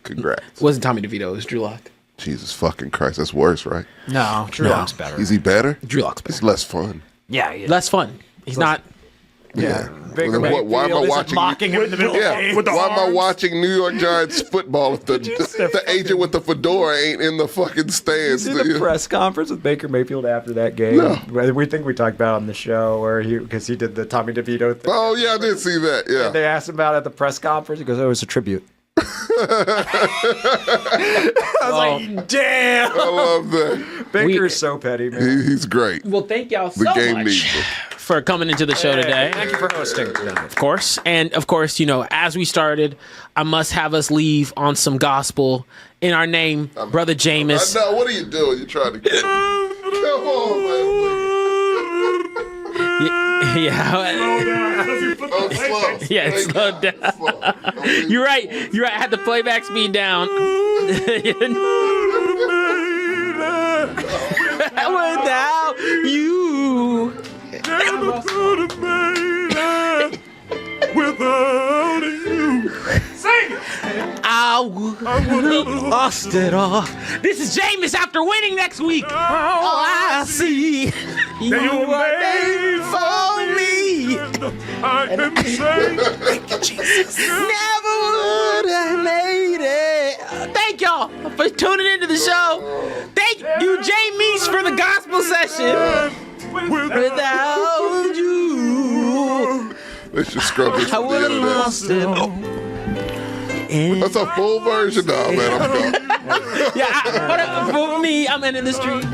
Congrats. It wasn't Tommy DeVito. It was Drew Lock. Jesus fucking Christ. That's worse, right? No, Drew Lock's better. Is he better? Drew Lock's It's better. less fun. Yeah, yeah. Less fun. He's not. Yeah. Baker Well, then why am I Mayfield isn't watching? mocking him in the middle of the Yeah. game. Why am I watching New York Giants football if the agent with the fedora ain't in the fucking stands? See the press conference with Baker Mayfield after that game. No. We think we talked about it on the show where because he did the Tommy DeVito thing. Oh yeah, I did see that. Yeah. They asked him about it at the press conference. He goes, "Oh, it's a tribute." I was like, damn. I love that. Baker's so petty, man. He's great. Well, thank y'all so The game much needs him. for coming into the show today. Thank you for hosting. Of course. And of course, you know, as we started, I must have us leave on some gospel in our name, Brother Jameis. Now, what are you doing? You're trying to get. Come on, man. Slow. Yeah, slow down. You're right. You're right. I had the playback speed down. Without you. Without you. Sing it. I would have lost it all. This is Jameis after winning next week. Oh, I see. You were made for me. I can say, Never would have made it. Thank y'all for tuning into the show. Thank you, Jameis, for the gospel session. Without you, Let's just scrub this. I would have lost it all. That's a full version now, man. I'm done. Yeah, for me, I'm ending the street.